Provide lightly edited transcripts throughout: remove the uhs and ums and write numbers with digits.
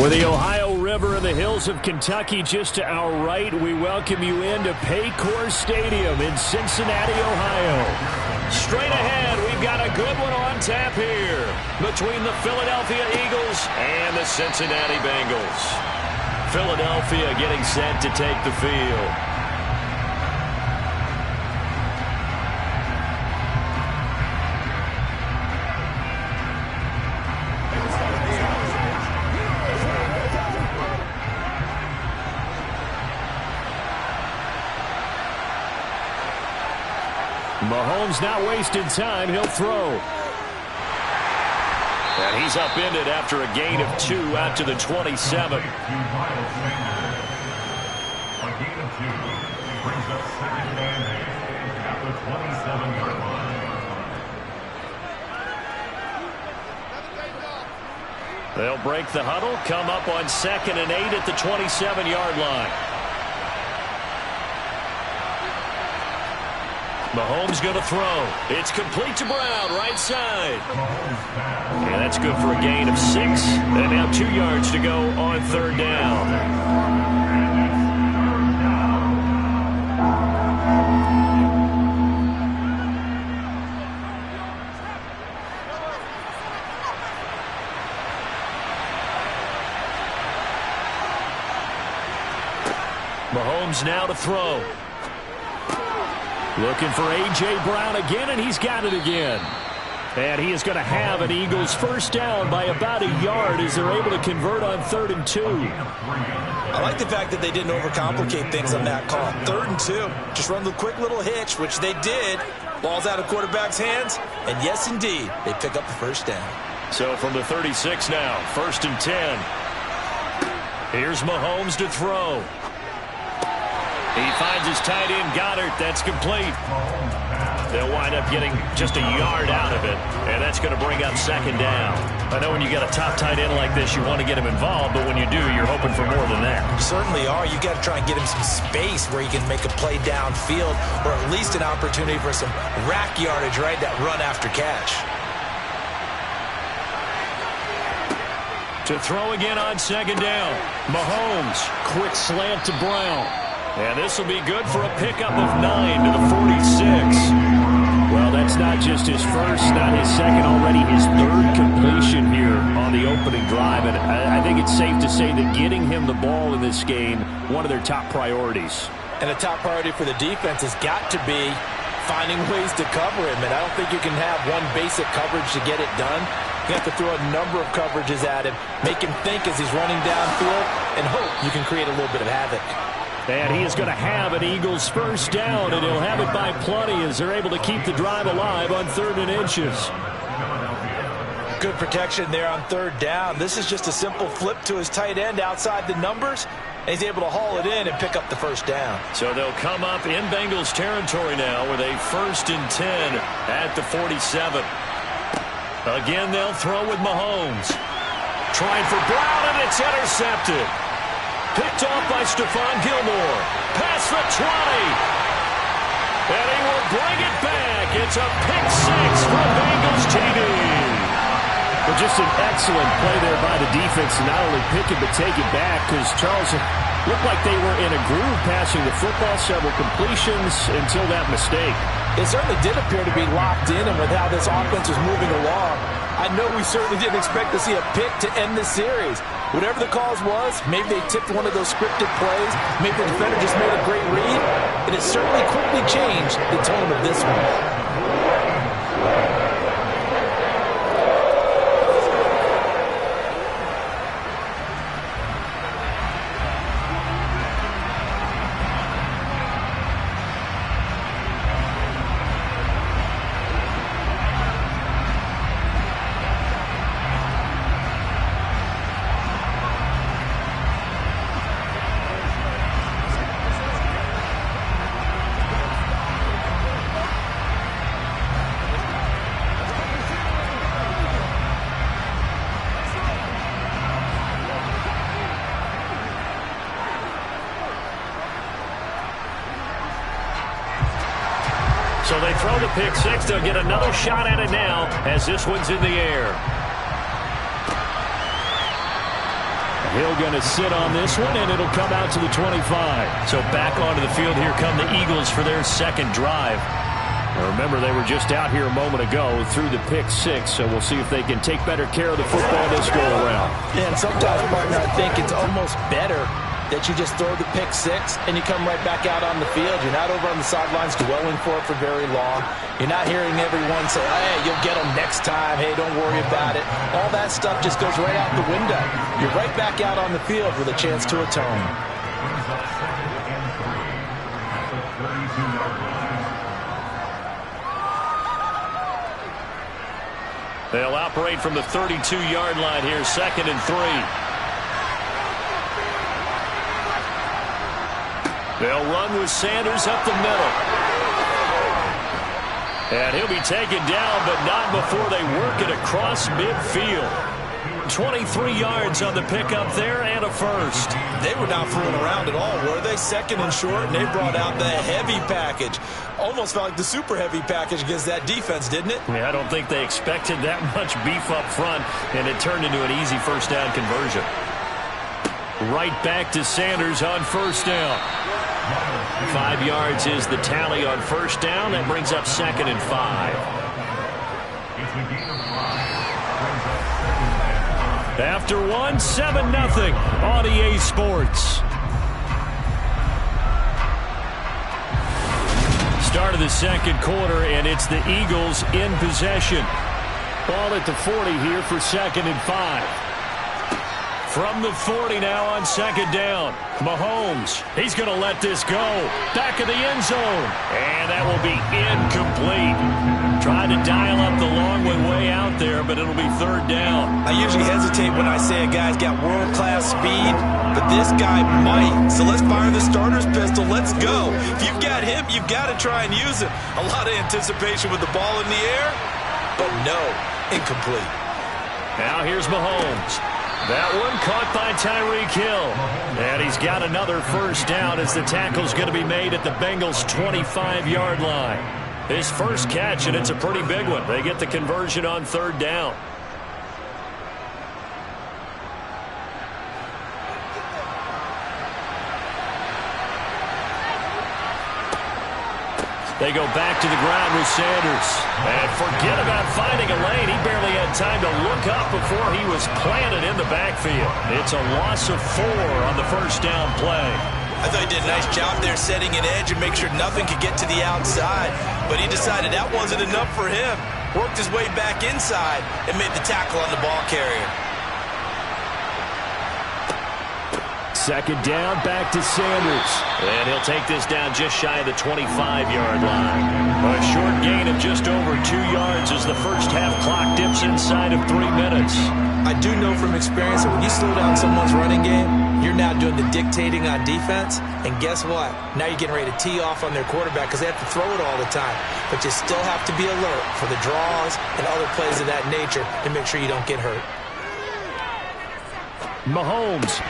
With the Ohio River and the hills of Kentucky just to our right, we welcome you into Paycor Stadium in Cincinnati, Ohio. Straight ahead, we've got a good one on tap here between the Philadelphia Eagles and the Cincinnati Bengals. Philadelphia getting set to take the field. Mahomes not wasting time. He'll throw. And he's upended after a gain of 2 out to the 27. A gain of 2 brings up second and 8 at the 27-yard line. They'll break the huddle, come up on second and 8 at the 27-yard line. Mahomes going to throw. It's complete to Brown, right side. And that's good for a gain of 6. And now 2 yards to go on third down. Mahomes now to throw. Looking for A.J. Brown again, and he's got it again. And he is going to have an Eagles first down by about a yard as they're able to convert on 3rd and 2. I like the fact that they didn't overcomplicate things on that call. 3rd and 2. Just run the quick little hitch, which they did. Ball's out of quarterback's hands. And yes, indeed, they pick up the first down. So from the 36 now, 1st and 10. Here's Mahomes to throw. He finds his tight end, Goddard. That's complete. They'll wind up getting just a yard out of it, and that's going to bring up second down. I know when you got a top tight end like this, you want to get him involved, but when you do, you're hoping for more than that. You certainly are. You got to try and get him some space where he can make a play downfield, or at least an opportunity for some rack yardage, right? That run after catch. To throw again on second down. Mahomes, quick slant to Brown. And this will be good for a pickup of 9 to the 46. Well, that's not just his first, not his second, already his 3rd completion here on the opening drive. And I think it's safe to say that getting him the ball in this game, one of their top priorities. And a top priority for the defense has got to be finding ways to cover him. And I don't think you can have one basic coverage to get it done. You have to throw a number of coverages at him, make him think as he's running downfield, and hope you can create a little bit of havoc. And he is going to have an Eagles first down, and he'll have it by plenty as they're able to keep the drive alive on 3rd and inches. Good protection there on 3rd down. This is just a simple flip to his tight end outside the numbers, and he's able to haul it in and pick up the first down. So they'll come up in Bengals territory now with a 1st and 10 at the 47. Again, they'll throw with Mahomes. Trying for Brown, and it's intercepted. Picked off by Stephon Gilmore. Past the 20. And he will bring it back. It's a pick 6 for Bengals TD. But just an excellent play there by the defense to not only pick it but take it back, because Charles looked like they were in a groove passing the football, several completions until that mistake. It certainly did appear to be locked in, and with how this offense was moving along, I know we certainly didn't expect to see a pick to end this series. Whatever the cause was, maybe they tipped one of those scripted plays, maybe the defender just made a great read, and it certainly quickly changed the tone of this one. So they throw the pick 6. They'll get another shot at it now as this one's in the air. Hill going to sit on this one, and it'll come out to the 25. So back onto the field here come the Eagles for their second drive. Now remember, they were just out here a moment ago through the pick six, so we'll see if they can take better care of the football this go around. Yeah, and sometimes, partner, I think it's almost better that you just throw the pick six and you come right back out on the field. You're not over on the sidelines dwelling for it for very long. You're not hearing everyone say, hey, you'll get them next time. Hey, don't worry about it. All that stuff just goes right out the window. You're right back out on the field with a chance to atone. They'll operate from the 32-yard line here, 2nd and 3. They'll run with Sanders up the middle. And he'll be taken down, but not before they work it across midfield. 23 yards on the pickup there and a first. They were not fooling around at all, were they? 2nd and short, and they brought out the heavy package. Almost felt like the super heavy package against that defense, didn't it? Yeah, I don't think they expected that much beef up front, and it turned into an easy first down conversion. Right back to Sanders on first down. 5 yards is the tally on first down. That brings up 2nd and 5. After one, 7-0 on EA Sports. Start of the second quarter, and it's the Eagles in possession. Ball at the 40 here for 2nd and 5. From the 40 now on 2nd down. Mahomes, he's going to let this go. Back of the end zone. And that will be incomplete. Tried to dial up the long way out there, but it'll be 3rd down. I usually hesitate when I say a guy's got world-class speed, but this guy might. So let's fire the starter's pistol. Let's go. If you've got him, you've got to try and use it. A lot of anticipation with the ball in the air, but no, incomplete. Now here's Mahomes. That one caught by Tyreek Hill. And he's got another first down as the tackle's going to be made at the Bengals' 25-yard line. His first catch, and it's a pretty big one. They get the conversion on 3rd down. They go back to the ground with Sanders. And forget about finding a lane. He barely had time to look up before he was planted in the backfield. It's a loss of 4 on the first down play. I thought he did a nice job there setting an edge and make sure nothing could get to the outside. But he decided that wasn't enough for him. Worked his way back inside and made the tackle on the ball carrier. 2nd down, back to Sanders. And he'll take this down just shy of the 25-yard line. A short gain of just over 2 yards as the first half clock dips inside of 3 minutes. I do know from experience that when you slow down someone's running game, you're now doing the dictating on defense. And guess what? Now you're getting ready to tee off on their quarterback because they have to throw it all the time. But you still have to be alert for the draws and other plays of that nature to make sure you don't get hurt. Mahomes.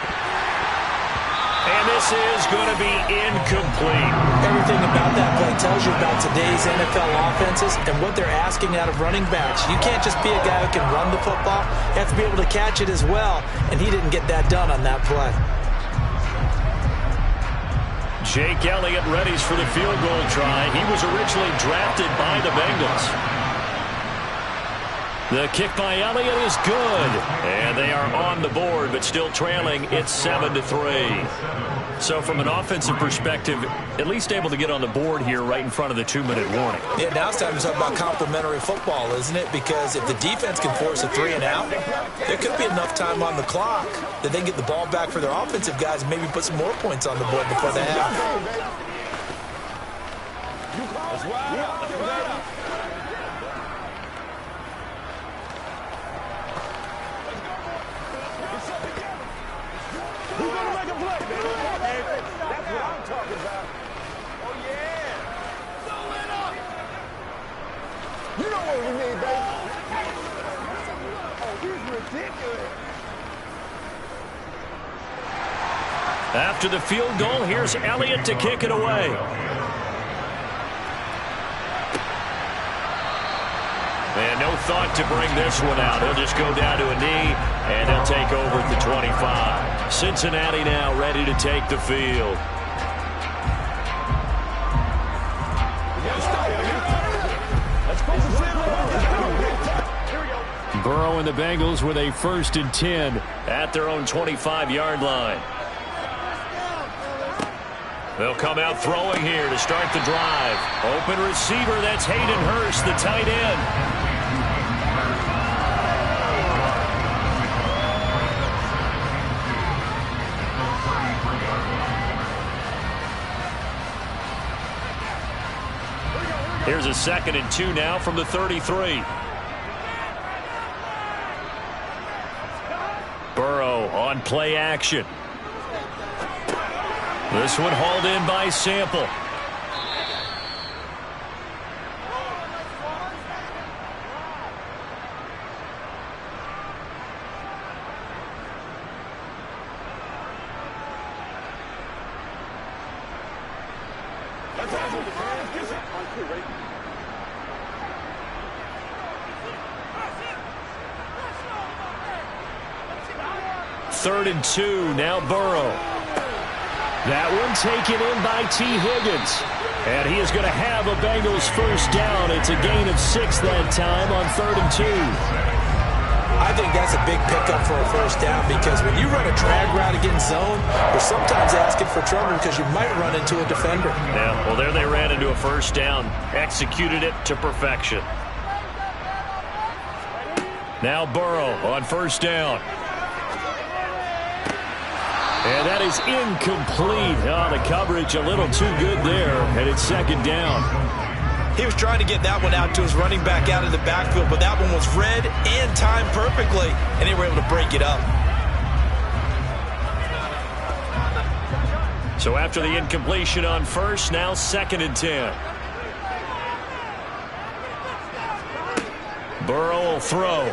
And this is going to be incomplete. Everything about that play tells you about today's NFL offenses and what they're asking out of running backs. You can't just be a guy who can run the football. You have to be able to catch it as well, and he didn't get that done on that play. Jake Elliott readies for the field goal try. He was originally drafted by the Bengals. The kick by Elliott is good. And they are on the board, but still trailing. It's 7-3. So from an offensive perspective, at least able to get on the board here right in front of the 2-minute warning. Yeah, now it's time to talk about complementary football, isn't it? Because if the defense can force a 3 and out, there could be enough time on the clock that they can get the ball back for their offensive guys and maybe put some more points on the board before the half. After the field goal, here's Elliott to kick it away. And no thought to bring this one out. He'll just go down to a knee, and he'll take over at the 25. Cincinnati now ready to take the field. Burrow and the Bengals with a 1st and 10 at their own 25-yard line. They'll come out throwing here to start the drive. Open receiver, that's Hayden Hurst, the tight end. Here's a 2nd and 2 now from the 33. Burrow on play action. This one hauled in by Sample. Third and 2, now Burrow. That one taken in by T. Higgins. And he is going to have a Bengals 1st down. It's a gain of 6 that time on 3rd and 2. I think that's a big pickup for a 1st down because when you run a drag route against zone, you're sometimes asking for trouble because you might run into a defender. Yeah, well, there they ran into a 1st down. Executed it to perfection. Now Burrow on 1st down. And that is incomplete. Oh, the coverage a little too good there, and it's 2nd down. He was trying to get that one out to his running back out of the backfield, but that one was read and timed perfectly, and they were able to break it up. So after the incompletion on 1st, now 2nd and 10. Burrow will throw.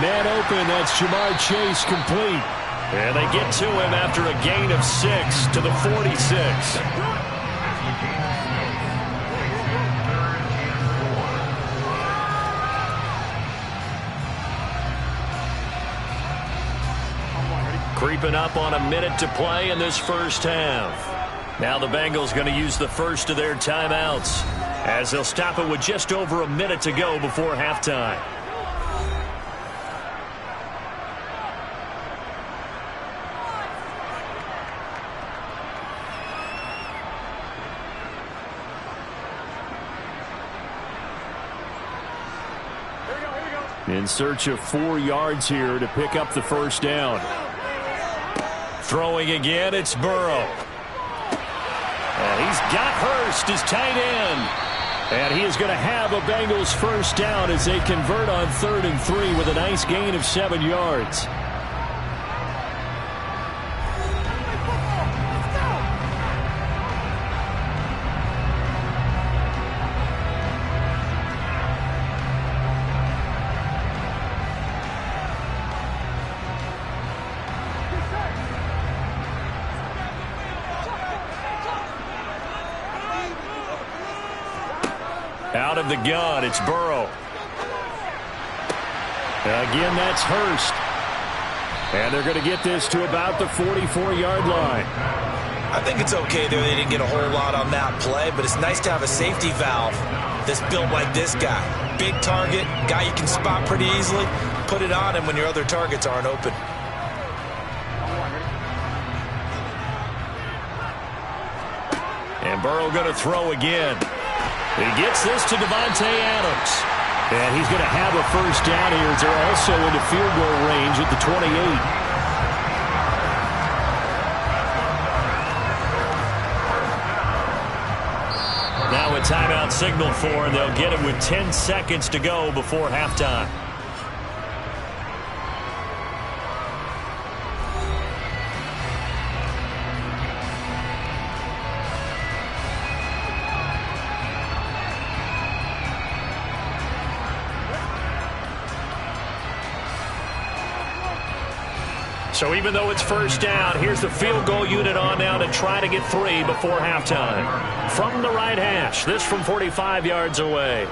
Man open, that's Jamar Chase complete. And they get to him after a gain of 6 to the 46. Creeping up on a minute to play in this 1st half. Now the Bengals going to use the 1st of their timeouts as they'll stop it with just over a minute to go before halftime. In search of 4 yards here to pick up the 1st down. Throwing again, it's Burrow. And he's got Hurst, his tight end. And he is going to have a Bengals 1st down as they convert on 3rd and 3 with a nice gain of 7 yards. Out of the gun, it's Burrow. Again, that's Hurst. And they're going to get this to about the 44-yard line. I think it's okay there. They didn't get a whole lot on that play, but it's nice to have a safety valve that's built like this guy. Big target, guy you can spot pretty easily. Put it on him when your other targets aren't open. And Burrow going to throw again. He gets this to Davante Adams. And he's going to have a 1st down here as they're also into field goal range at the 28. Now a timeout signal for, and they'll get it with 10 seconds to go before halftime. So even though it's 1st down, here's the field goal unit on now to try to get 3 before halftime. From the right hash, this from 45 yards away.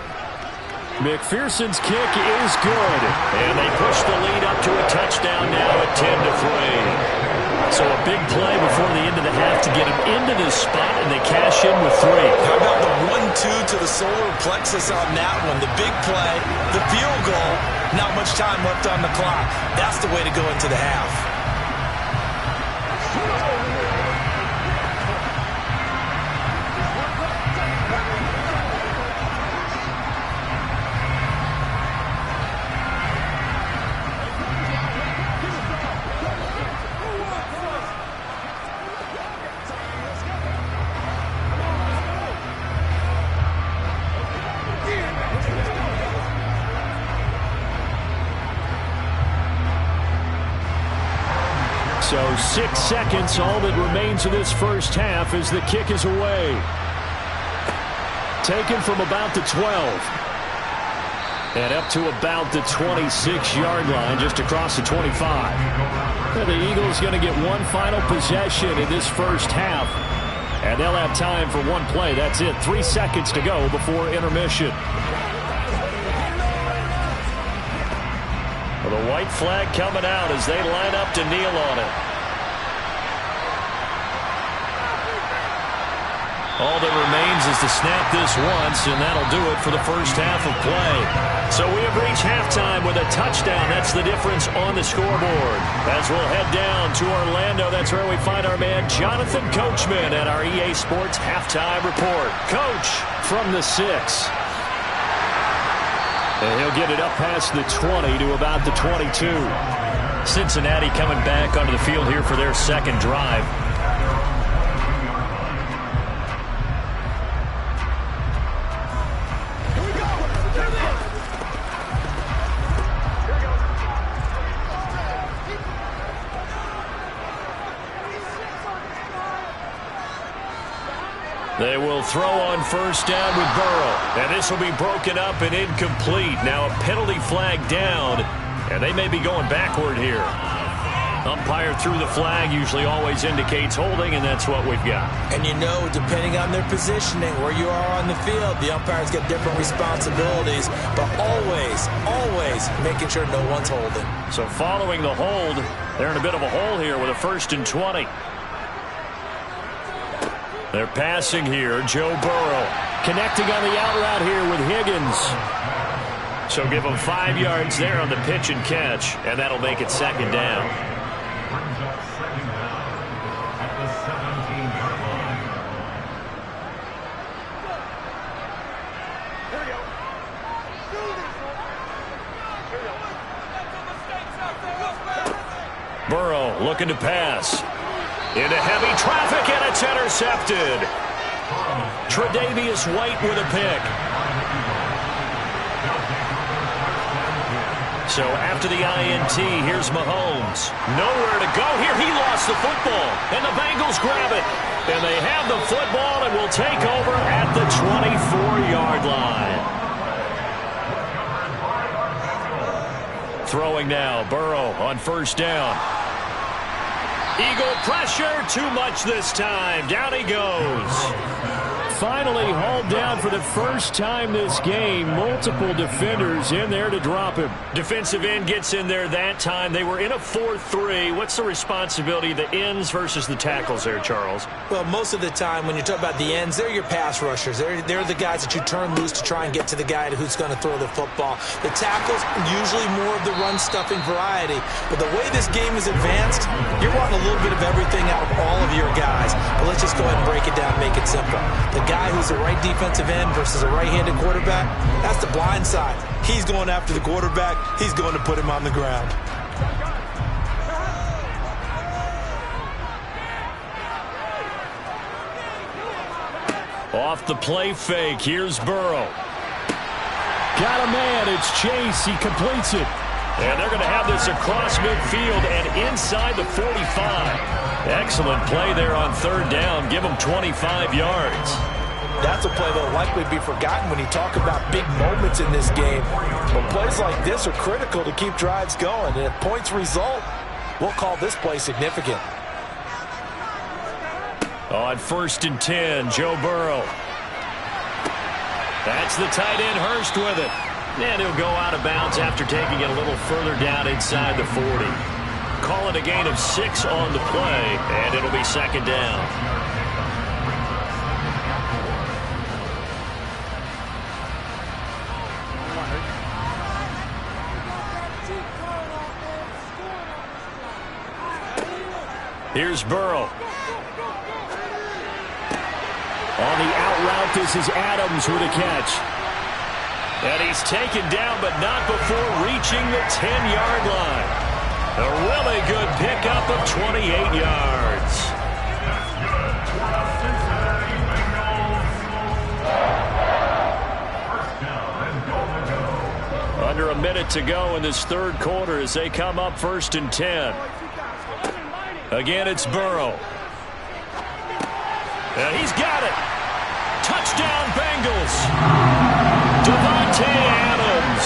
McPherson's kick is good. And they push the lead up to a touchdown now at 10-3. So a big play before the end of the half to get him into this spot, and they cash in with 3. How about the 1-2 to the solar plexus on that one? The big play, the field goal, not much time left on the clock. That's the way to go into the half. So 6 seconds, all that remains of this first half as the kick is away. Taken from about the 12. And up to about the 26-yard line, just across the 25. And the Eagles going to get one final possession in this first half. And they'll have time for one play. That's it. 3 seconds to go before intermission. Well, the white flag coming out as they line up to kneel on it. All that remains is to snap this once, and that'll do it for the first half of play. So we have reached halftime with a touchdown. That's the difference on the scoreboard. As we'll head down to Orlando, that's where we find our man Jonathan Coachman at our EA Sports Halftime Report. Coach, from the 6. And he'll get it up past the 20 to about the 22. Cincinnati coming back onto the field here for their second drive. They will throw on first down with Burrow. And this will be broken up and incomplete. Now a penalty flag down, and they may be going backward here. Umpire threw the flag, usually always indicates holding, and that's what we've got. And you know, depending on their positioning, where you are on the field, the umpires get different responsibilities, but always making sure no one's holding. So following the hold, they're in a bit of a hole here with a 1st and 20. They're passing here. Joe Burrow connecting on the out route here with Higgins. So give him 5 yards there on the pitch and catch, and that'll make it 2nd down. Burrow looking to pass. Into heavy traffic, and it's intercepted. Tre'Davious White with a pick. So after the INT, here's Mahomes. Nowhere to go here. He lost the football, and the Bengals grab it. And they have the football and will take over at the 24-yard line. Throwing now, Burrow on first down. Eagle pressure, too much this time. Down he goes. Finally hauled down for the first time this game. Multiple defenders in there to drop him. Defensive end gets in there that time. They were in a 4-3. What's the responsibility of the ends versus the tackles there, Charles? Well, most of the time when you talk about the ends, they're your pass rushers. They're the guys that you turn loose to try and get to the guy who's going to throw the football. The tackles, usually more of the run-stuffing variety. But the way this game is advanced, you're wanting a little bit of everything out of all of your guys. But let's just go ahead and break it down and make it simple. The guy who's the right defensive end versus a right-handed quarterback, that's the blind side. He's going after the quarterback. He's going to put him on the ground. Off the play fake, here's Burrow. Got a man, it's Chase, he completes it. And they're going to have this across midfield and inside the 45. Excellent play there on third down. Give them 25 yards. That's a play that will likely be forgotten when you talk about big moments in this game. But plays like this are critical to keep drives going. And if points result, we'll call this play significant. On 1st and 10, Joe Burrow. That's the tight end, Hurst, with it. And he'll go out of bounds after taking it a little further down inside the 40. Call it a gain of 6 on the play, and it'll be second down. Here's Burrow. On the out route, this is Adams with a catch. And he's taken down, but not before reaching the 10-yard line. A really good pickup of 28 yards. Under a minute to go in this third quarter as they come up 1st and 10. Again, it's Burrow. And he's got it. Touchdown, Bengals. Davante Adams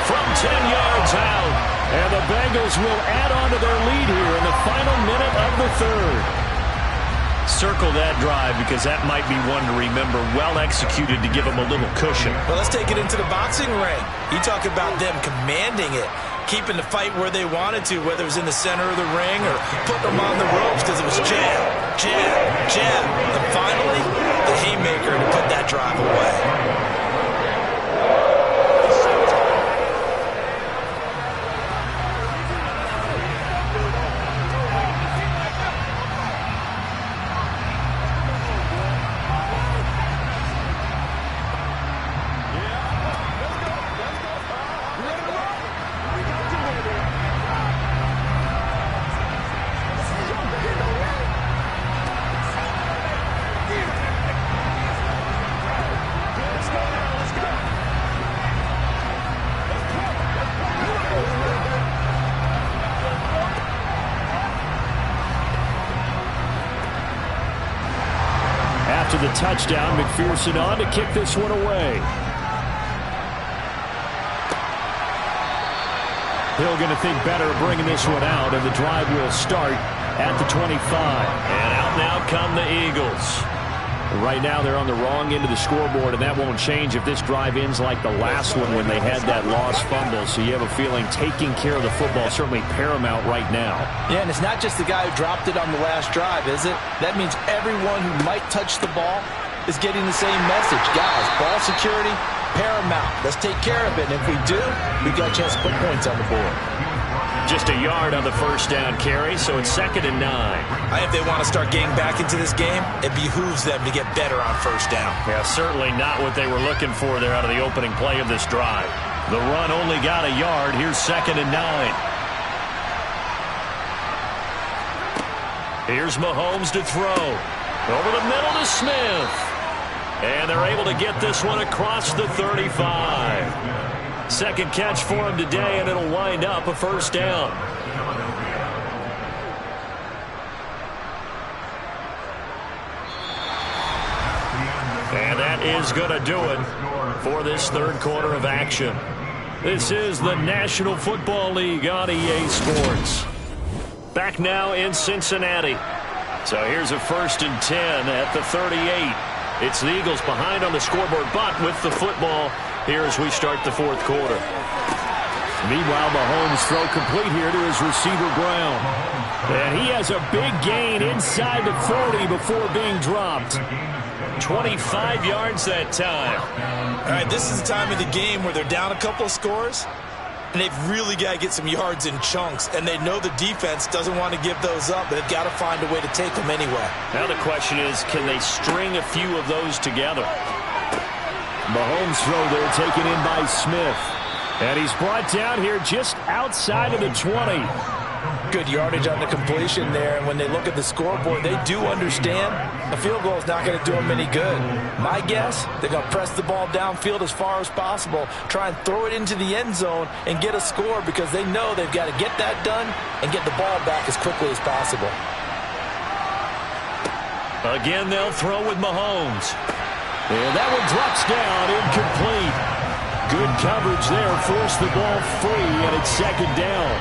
from 10 yards out. And the Bengals will add on to their lead here in the final minute of the third. Circle that drive because that might be one to remember. Well executed to give them a little cushion. Well, let's take it into the boxing ring. You talk about them commanding it, keeping the fight where they wanted to, whether it was in the center of the ring or putting them on the ropes because it was jab, jab, jab. And finally, the haymaker to put that drive away. After the touchdown, McPherson on to kick this one away. Hill going to think better of bringing this one out, and the drive will start at the 25. And out now come the Eagles. Right now they're on the wrong end of the scoreboard, and that won't change if this drive ends like the last one when they had that lost fumble. So you have a feeling taking care of the football is certainly paramount right now. Yeah, and it's not just the guy who dropped it on the last drive, is it? That means everyone who might touch the ball is getting the same message. Guys, ball security, paramount. Let's take care of it. And if we do, we've got a chance to put points on the board. Just a yard on the first down carry, so it's 2nd and 9. If they want to start getting back into this game, it behooves them to get better on first down. Yeah, certainly not what they were looking for there out of the opening play of this drive. The run only got a yard. Here's 2nd and 9. Here's Mahomes to throw. Over the middle to Smith. And they're able to get this one across the 35. Second catch for him today, and it'll wind up a first down. And that is going to do it for this third quarter of action. This is the National Football League on EA Sports. Back now in Cincinnati. So here's a 1st and 10 at the 38. It's the Eagles behind on the scoreboard, but with the football here as we start the fourth quarter. Meanwhile, Mahomes throw complete here to his receiver Brown. And he has a big gain inside the 40 before being dropped. 25 yards that time. All right, this is the time of the game where they're down a couple of scores, and they've really got to get some yards in chunks, and they know the defense doesn't want to give those up, but they've got to find a way to take them anyway. Now the question is, can they string a few of those together? Mahomes throw there taken in by Smith. And he's brought down here just outside of the 20. Good yardage on the completion there, and when they look at the scoreboard, they do understand a field goal is not going to do them any good. My guess, they're going to press the ball downfield as far as possible, try and throw it into the end zone and get a score because they know they've got to get that done and get the ball back as quickly as possible. Again, they'll throw with Mahomes. And that one drops down, incomplete. Good coverage there, forced the ball free, and it's 2nd down.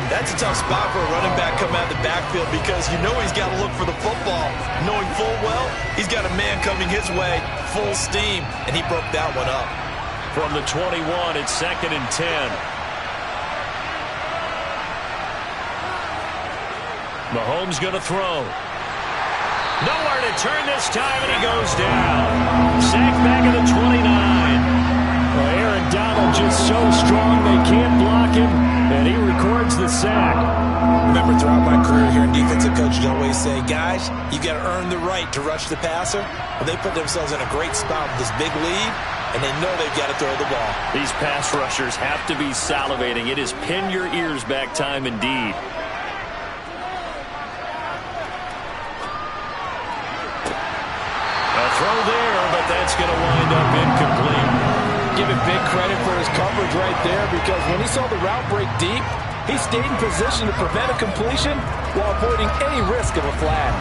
That's a tough spot for a running back coming out of the backfield because you know he's got to look for the football, knowing full well he's got a man coming his way, full steam, and he broke that one up. from the 21. It's 2nd and 10. Mahomes going to throw. Nowhere to turn this time, and he goes down. Sack back at the 29. Well, Aaron Donald just so strong they can't block him, and he records the sack. Remember, throughout my career here in defensive coaches always say, guys, you got to earn the right to rush the passer. Well, they put themselves in a great spot with this big lead, and they know they've got to throw the ball. These pass rushers have to be salivating. It is pin your ears back time indeed. A throw there, but that's going to wind up incomplete. Give him big credit for his coverage right there, because when he saw the route break deep, he stayed in position to prevent a completion while avoiding any risk of a flag.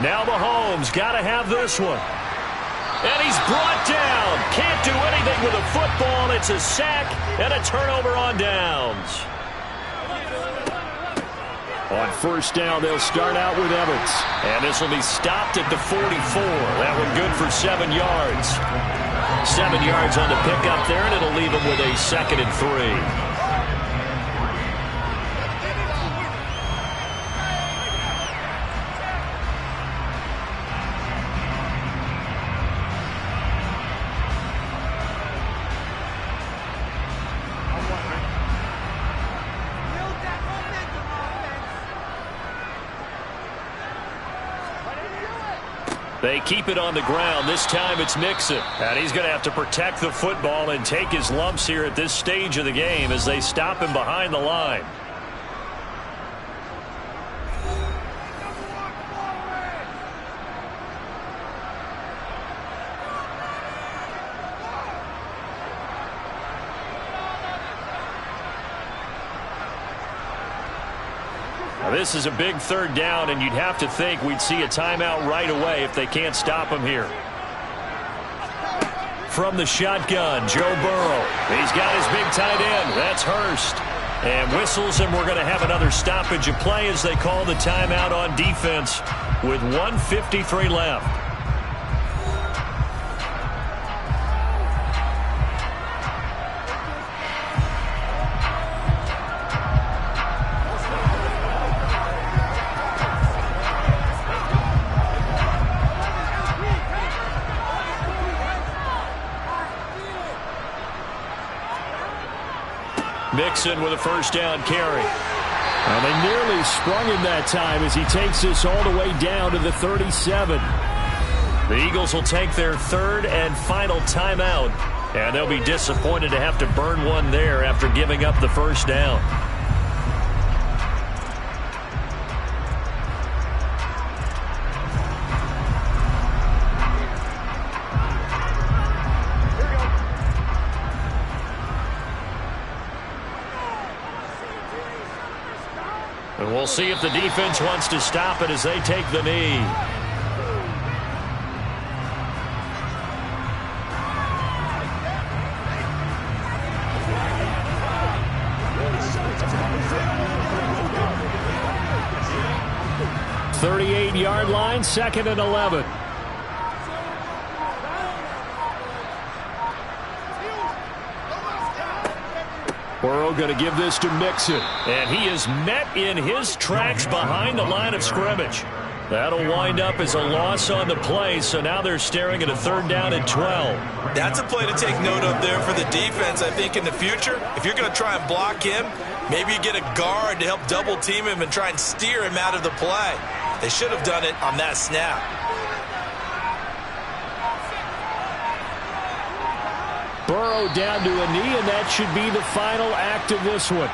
Now Mahomes got to have this one. And he's brought down. Can't do anything with a football. It's a sack and a turnover on downs. On first down, they'll start out with Evans. And this will be stopped at the 44. That one good for 7 yards. 7 yards on the pickup there, and it'll leave him with a 2nd and 3. They keep it on the ground. This time it's Mixon. And he's going to have to protect the football and take his lumps here at this stage of the game as they stop him behind the line. This is a big 3rd down, and you'd have to think we'd see a timeout right away if they can't stop him here. From the shotgun, Joe Burrow. He's got his big tight end. That's Hurst. And whistles, and we're going to have another stoppage of play as they call the timeout on defense with 1:53 left. Mixon with a first down carry. And they nearly sprung him that time as he takes this all the way down to the 37. The Eagles will take their 3rd and final timeout, and they'll be disappointed to have to burn one there after giving up the first down. And we'll see if the defense wants to stop it as they take the knee. Yard line, 2nd and 11. Burrow going to give this to Mixon. And he is met in his tracks behind the line of scrimmage. That'll wind up as a loss on the play, so now they're staring at a 3rd down and 12. That's a play to take note of there for the defense, I think, in the future. If you're going to try and block him, maybe you get a guard to help double team him and try and steer him out of the play. They should have done it on that snap. Burrow down to a knee, and that should be the final act of this one.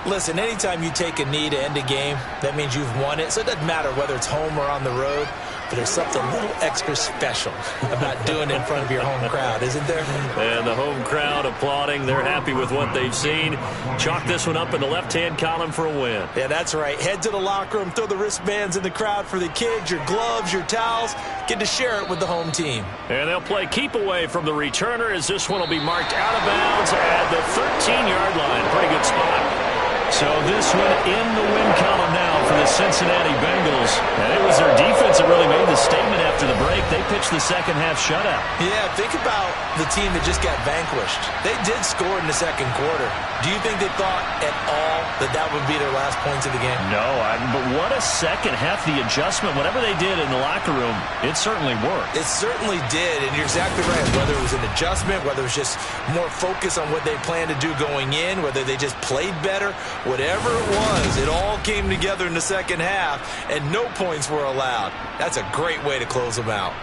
Listen, anytime you take a knee to end a game, that means you've won it. So it doesn't matter whether it's home or on the road. But there's something a little extra special about doing it in front of your home crowd, isn't there? And the home crowd applauding. They're happy with what they've seen. Chalk this one up in the left-hand column for a win. Yeah, that's right. Head to the locker room, throw the wristbands in the crowd for the kids, your gloves, your towels. Get to share it with the home team. And they'll play keep away from the returner as this one will be marked out of bounds at the 13-yard line. Pretty good spot. So this one in the win column now for the Cincinnati Bengals. And it was their defense that really made the statement after the break. They pitched the second-half shutout. Yeah, think about the team that just got vanquished. They did score in the second quarter. Do you think they thought at all that that would be their last points of the game? No, but what a second half. The adjustment, whatever they did in the locker room, it certainly worked. It certainly did, and you're exactly right. Whether it was an adjustment, whether it was just more focus on what they planned to do going in, whether they just played better, whatever it was, it all came together in the second half, and no points were allowed. That's a great way to close them out.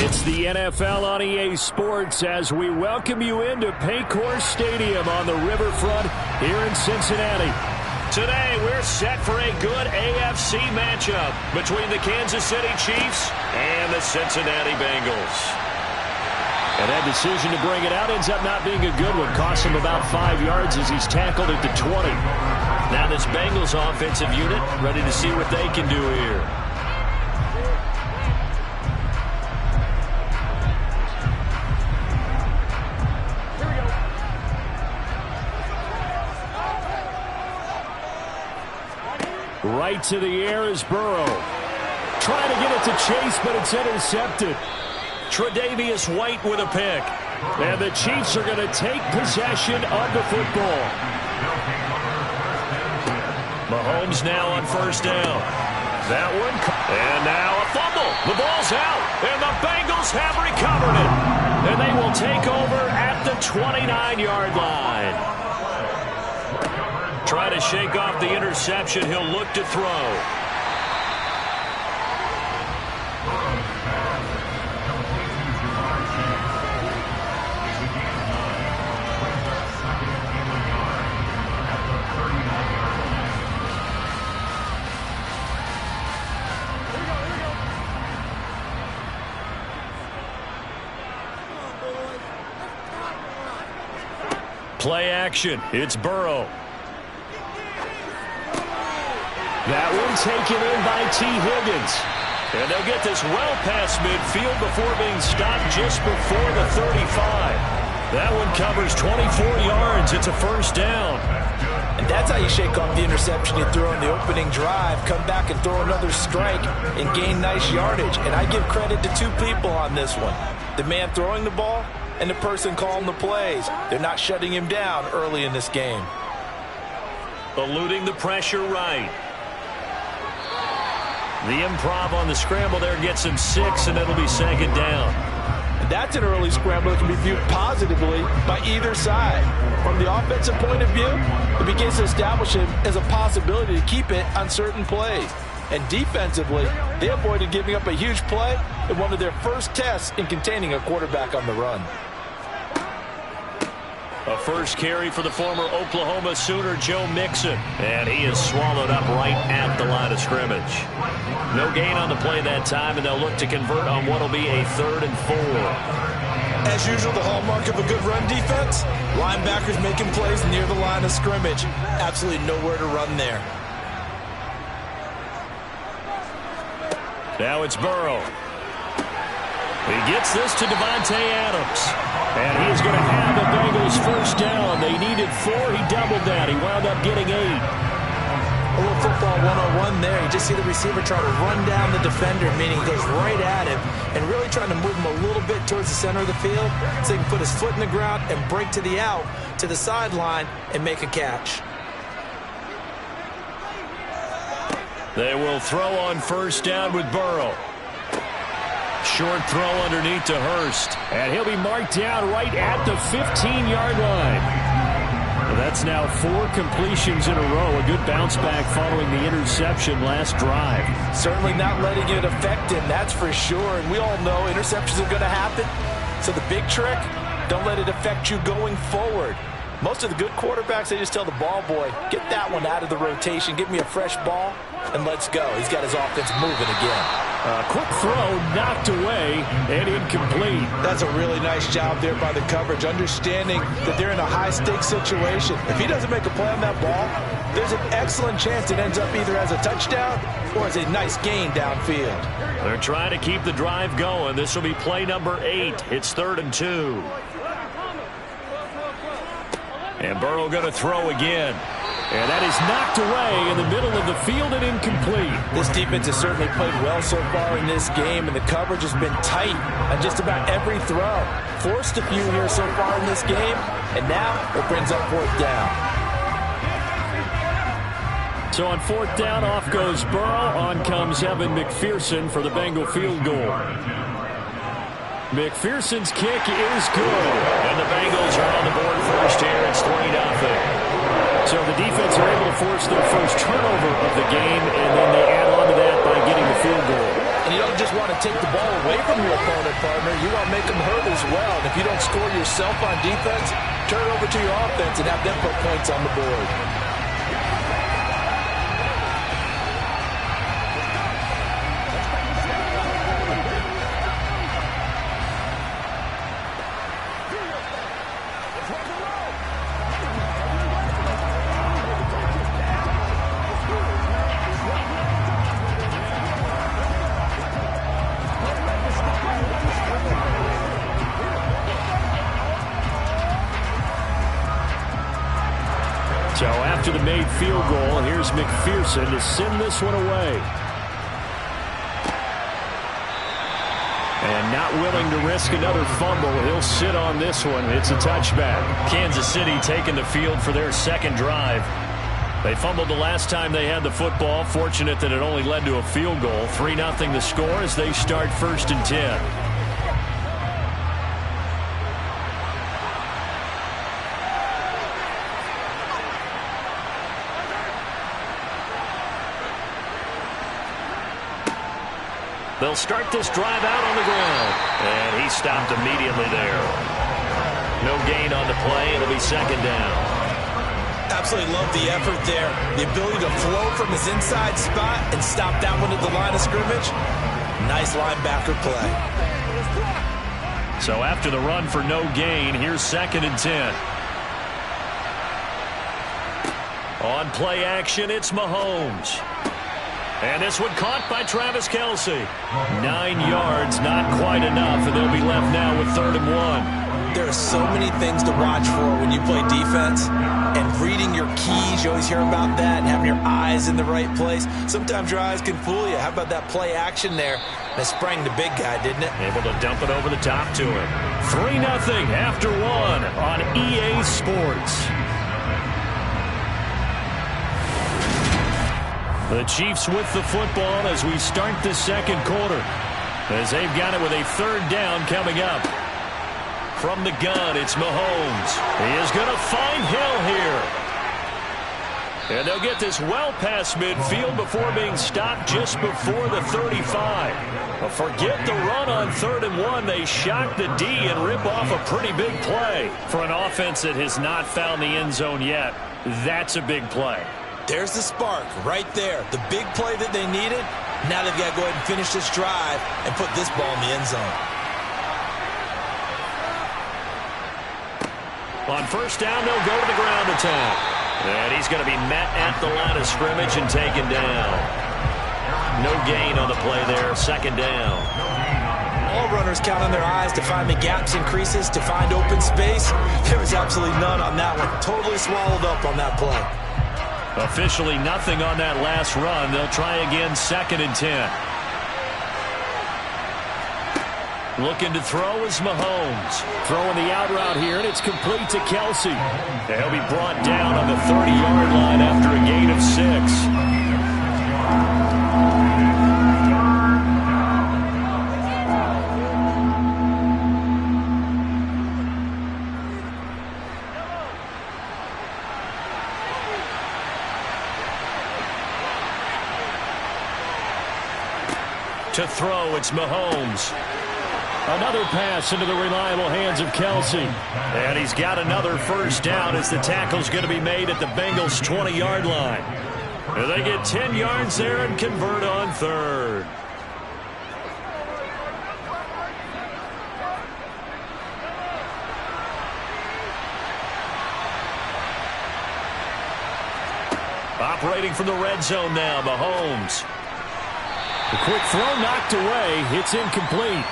It's the NFL on EA Sports as we welcome you into Paycor Stadium on the riverfront here in Cincinnati. Today, we're set for a good AFC matchup between the Kansas City Chiefs and the Cincinnati Bengals. And that decision to bring it out ends up not being a good one. Cost him about 5 yards as he's tackled at the 20. Now this Bengals offensive unit ready to see what they can do here. Right to the air is Burrow. Trying to get it to Chase, but it's intercepted. Tre'Davious White with a pick. And the Chiefs are going to take possession of the football. Mahomes now on first down. That one. And now a fumble. The ball's out. And the Bengals have recovered it. And they will take over at the 29-yard line. Try to shake off the interception. He'll look to throw. Play action. It's Burrow. That one taken in by T. Higgins. And they'll get this well past midfield before being stopped just before the 35. That one covers 24 yards. It's a first down. And that's how you shake off the interception you throw in the opening drive. Come back and throw another strike and gain nice yardage. And I give credit to two people on this one. The man throwing the ball and the person calling the plays. They're not shutting him down early in this game. Eluding the pressure right. The improv on the scramble there gets him 6, and it'll be second down. And that's an early scramble that can be viewed positively by either side. From the offensive point of view, it begins to establish him as a possibility to keep it on certain plays. And defensively, they avoided giving up a huge play in one of their first tests in containing a quarterback on the run. A first carry for the former Oklahoma Sooner, Joe Mixon. And he is swallowed up right at the line of scrimmage. No gain on the play that time, and they'll look to convert on what will be a 3rd and 4. As usual, the hallmark of a good run defense, linebackers making plays near the line of scrimmage. Absolutely nowhere to run there. Now it's Burrow. He gets this to Davante Adams. And he is going to have the Bengals first down. They needed 4. He doubled that. He wound up getting 8. A little football 101 there. You just see the receiver try to run down the defender, meaning he goes right at him and really trying to move him a little bit towards the center of the field so he can put his foot in the ground and break to the out, to the sideline, and make a catch. They will throw on first down with Burrow. Short throw underneath to Hurst. And he'll be marked down right at the 15-yard line. Well, that's now 4 completions in a row. A good bounce back following the interception last drive. Certainly not letting it affect him, that's for sure. And we all know interceptions are going to happen. So the big trick, don't let it affect you going forward. Most of the good quarterbacks, they just tell the ball boy, get that one out of the rotation, give me a fresh ball, and let's go. He's got his offense moving again. Quick throw, knocked away, and incomplete. That's a really nice job there by the coverage, understanding that they're in a high-stakes situation. If he doesn't make a play on that ball, there's an excellent chance it ends up either as a touchdown or as a nice gain downfield. They're trying to keep the drive going. This will be play number 8. It's 3rd and 2. And Burrow going to throw again. And that is knocked away in the middle of the field and incomplete. This defense has certainly played well so far in this game, and the coverage has been tight on just about every throw. Forced a few here so far in this game, and now it brings up 4th down. So on 4th down, off goes Burrow. On comes Evan McPherson for the Bengal field goal. McPherson's kick is good. And the Bengals are on the board first here. It's 3-0. So the defense are able to force their first turnover of the game, and then they add on to that by getting the field goal. And you don't just want to to take the ball away from your opponent, partner. You want to make them hurt as well. And if you don't score yourself on defense, turn it over to your offense and have them put points on the board. So after the made field goal, here's McPherson to send this one away. And not willing to risk another fumble, he'll sit on this one. It's a touchback. Kansas City taking the field for their second drive. They fumbled the last time they had the football. Fortunate that it only led to a field goal. 3-0 the score as they start 1st and 10. They'll start this drive out on the ground. And he stopped immediately there. No gain on the play. It'll be 2nd down. Absolutely love the effort there. The ability to flow from his inside spot and stop that one at the line of scrimmage. Nice linebacker play. So after the run for no gain, here's 2nd and 10. On play action, it's Mahomes. And this one caught by Travis Kelce. 9 yards, not quite enough, and they'll be left now with 3rd and 1. There are so many things to watch for when you play defense. And reading your keys, you always hear about that, and having your eyes in the right place. Sometimes your eyes can fool you. How about that play action there? That sprang the big guy, didn't it? Able to dump it over the top to him. 3-0 after 1 on EA Sports. The Chiefs with the football as we start the second quarter. As they've got it with a 3rd down coming up. From the gun, it's Mahomes. He is going to find Hill here. And they'll get this well past midfield before being stopped just before the 35. But forget the run on 3rd and 1. They shock the D and rip off a pretty big play. For an offense that has not found the end zone yet, that's a big play. There's the spark right there. The big play that they needed. Now they've got to go ahead and finish this drive and put this ball in the end zone. On 1st down, they'll go to the ground attack. And he's going to be met at the line of scrimmage and taken down. No gain on the play there. 2nd down. All runners count on their eyes to find the gaps and creases, to find open space. There was absolutely none on that one. Totally swallowed up on that play. Officially nothing on that last run. They'll try again 2nd and 10. Looking to throw is Mahomes. Throwing the out route here, and it's complete to Kelce. He'll be brought down on the 30-yard line after a gain of 6. To throw, it's Mahomes. Another pass into the reliable hands of Kelce. And he's got another 1st down as the tackle's going to be made at the Bengals' 20-yard line. And they get 10 yards there and convert on 3rd. Operating from the red zone now, Mahomes. The quick throw knocked away. It's incomplete.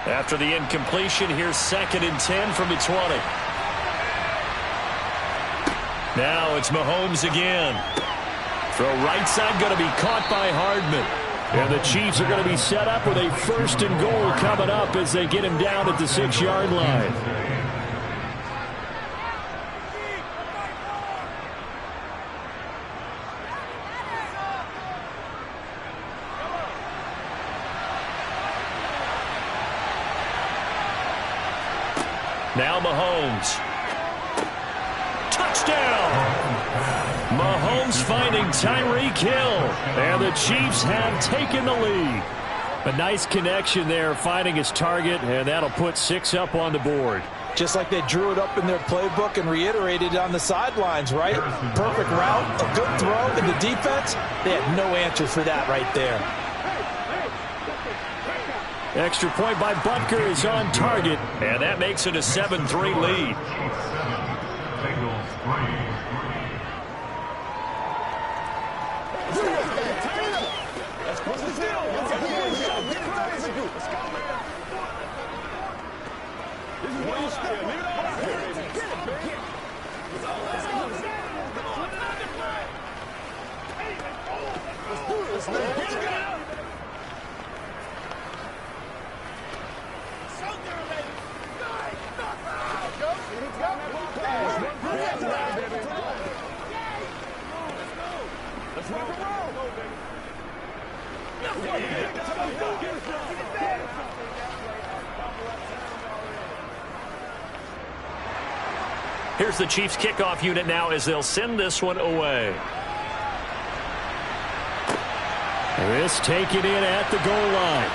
After the incompletion, here's 2nd and 10 from the 20. Now it's Mahomes again. Throw right side going to be caught by Hardman. And the Chiefs are going to be set up with a 1st and goal coming up as they get him down at the 6-yard line. Now Mahomes. Touchdown! Mahomes finding Tyreek Hill. And the Chiefs have taken the lead. A nice connection there, finding his target, and that'll put 6 up on the board. Just like they drew it up in their playbook and reiterated it on the sidelines, right? Perfect route, a good throw, and the defense, they had no answer for that right there. Extra point by Butker is on target, and that makes it a 7-3 lead. Here's the Chiefs kickoff unit now as they'll send this one away. This taken in at the goal line.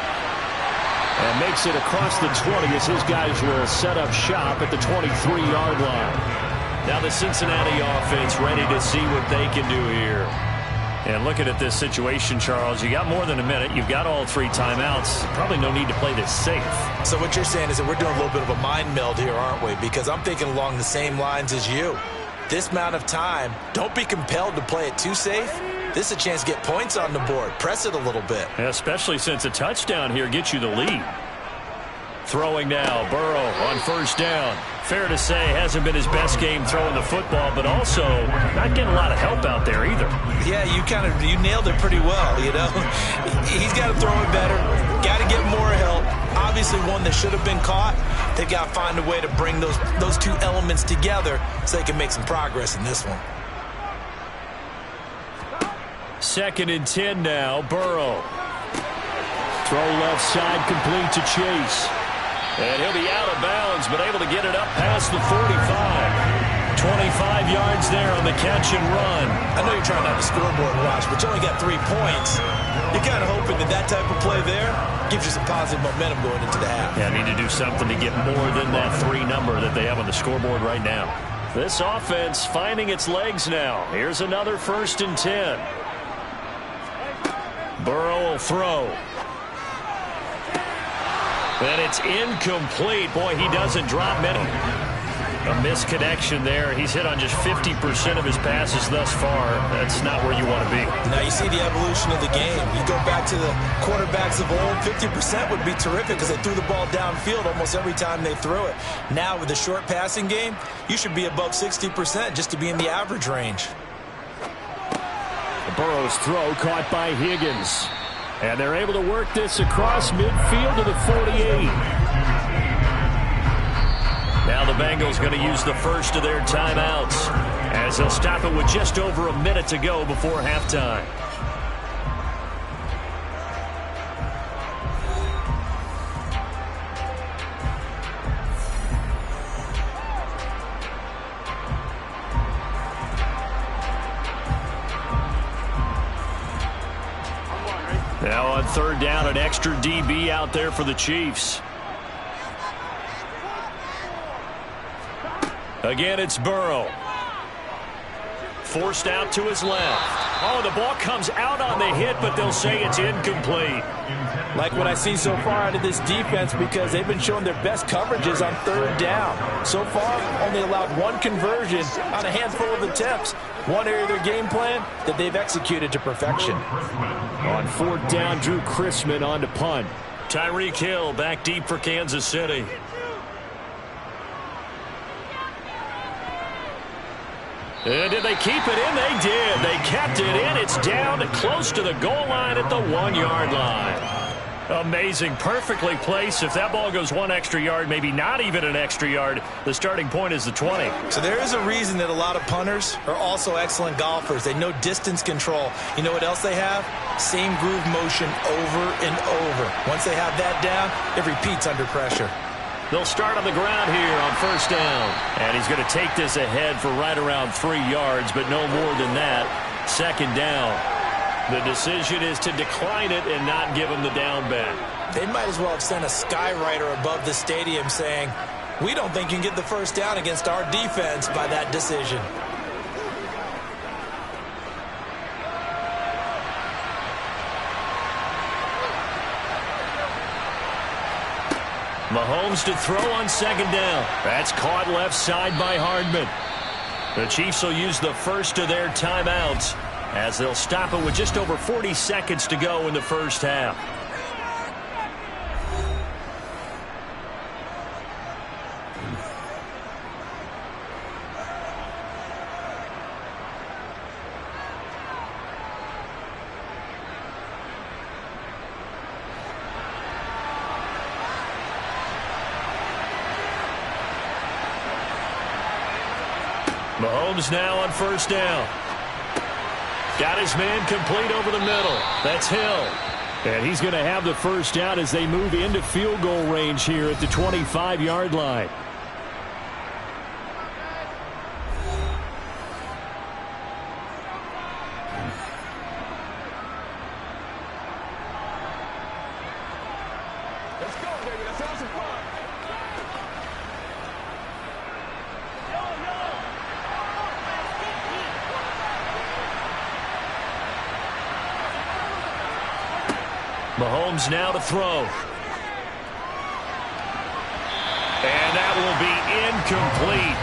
And makes it across the 20 as his guys will set up shop at the 23-yard line. Now the Cincinnati offense ready to see what they can do here. And looking at this situation, Charles, you got more than a minute. You've got all 3 timeouts. Probably no need to play this safe. So what you're saying is that we're doing a little bit of a mind meld here, aren't we? Because I'm thinking along the same lines as you. This amount of time, don't be compelled to play it too safe. This is a chance to get points on the board. Press it a little bit. Especially since a touchdown here gets you the lead. Throwing now, Burrow on first down. Fair to say, hasn't been his best game throwing the football, but also not getting a lot of help out there either. Yeah, you nailed it pretty well, you know. He's got to throw it better. Got to get more help. Obviously one that should have been caught. They've got to find a way to bring those 2 elements together so they can make some progress in this one. 2nd and 10 now, Burrow. Throw left side, complete to Chase. And he'll be out of bounds, but able to get it up past the 45. 25 yards there on the catch and run. I know you're trying not to scoreboard watch, but you only got 3 points. You're kind of hoping that type of play there gives you some positive momentum going into the half. Yeah, need to do something to get more than that 3 number that they have on the scoreboard right now. This offense finding its legs now. Here's another 1st and 10. Burrow will throw. And it's incomplete. Boy, he doesn't drop many. A misconnection there. He's hit on just 50% of his passes thus far. That's not where you want to be. Now you see the evolution of the game. You go back to the quarterbacks of old, 50% would be terrific because they threw the ball downfield almost every time they threw it. Now with the short passing game, you should be above 60% just to be in the average range. Burrow's throw caught by Higgins. And they're able to work this across midfield to the 48. Now the Bengals going to use the first of their timeouts as they'll stop it with just over a minute to go before halftime. Now on 3rd down, an extra DB out there for the Chiefs. Again, it's Burrow. Forced out to his left. Oh, the ball comes out on the hit, but they'll say it's incomplete. Like what I see so far out of this defense because they've been showing their best coverages on 3rd down. So far, only allowed 1 conversion on a handful of attempts. One area of their game plan that they've executed to perfection. On 4th down, Drew Chrisman on to punt. Tyreek Hill back deep for Kansas City. And did they keep it in? They did. They kept it in. It's down close to the goal line at the 1-yard line. Amazing. Perfectly placed. If that ball goes 1 extra yard, maybe not even an extra yard, the starting point is the 20. So there is a reason that a lot of punters are also excellent golfers. They know distance control. You know what else they have? Same groove motion over and over. Once they have that down, it repeats under pressure. They'll start on the ground here on first down. And he's going to take this ahead for right around 3 yards, but no more than that. Second down. The decision is to decline it and not give him the down back. They might as well have sent a skywriter above the stadium saying, we don't think you can get the first down against our defense by that decision. Mahomes to throw on second down. That's caught left side by Hardman. The Chiefs will use the first of their timeouts as they'll stop it with just over 40 seconds to go in the first half. Mahomes now on first down. Got his man complete over the middle. That's Hill. And he's going to have the first down as they move into field goal range here at the 25-yard line. Let's go, baby. Let's have some fun. Mahomes now to throw. And that will be incomplete.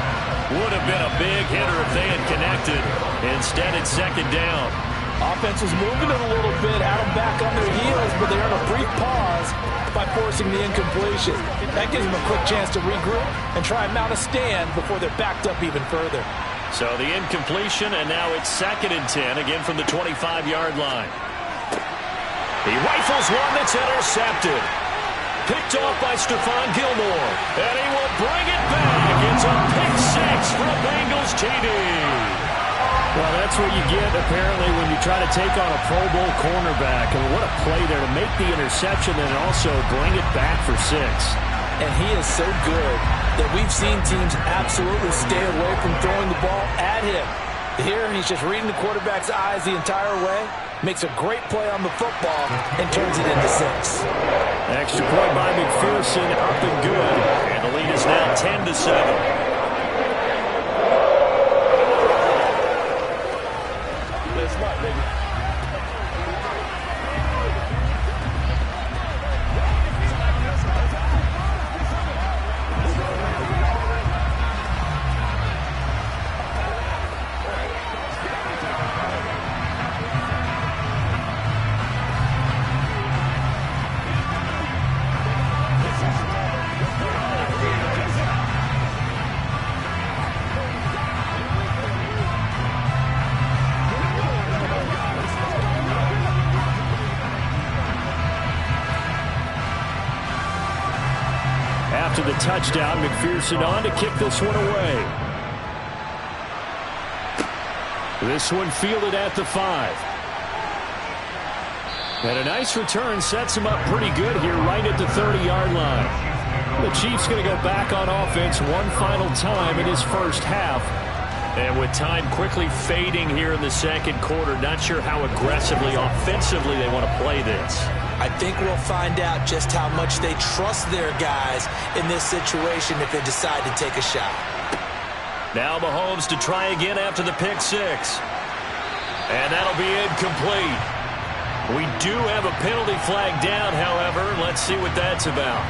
Would have been a big hitter if they had connected. Instead, it's second down. Offense was moving it a little bit, had them back on their heels, but they earned a brief pause by forcing the incompletion. That gives them a quick chance to regroup and try and mount a stand before they're backed up even further. So the incompletion, and now it's 2nd and 10, again from the 25-yard line. He rifles one that's intercepted. Picked off by Stephon Gilmore. And he will bring it back. It's a pick six for a Bengals TD. Well, that's what you get, apparently, when you try to take on a Pro Bowl cornerback. And what a play there to make the interception and also bring it back for 6. And he is so good that we've seen teams absolutely stay away from throwing the ball at him. Here, he's just reading the quarterback's eyes the entire way, makes a great play on the football, and turns it into 6. Extra point by McPherson, up and good. And the lead is now 10-7. After the touchdown, McPherson on to kick this one away. This one fielded at the 5. And a nice return sets him up pretty good here right at the 30-yard line. The Chiefs going to go back on offense one final time in his first half. And with time quickly fading here in the second quarter, not sure how aggressively, offensively they want to play this. I think we'll find out just how much they trust their guys in this situation if they decide to take a shot. Now Mahomes to try again after the pick six. And that'll be incomplete. We do have a penalty flag down, however. Let's see what that's about.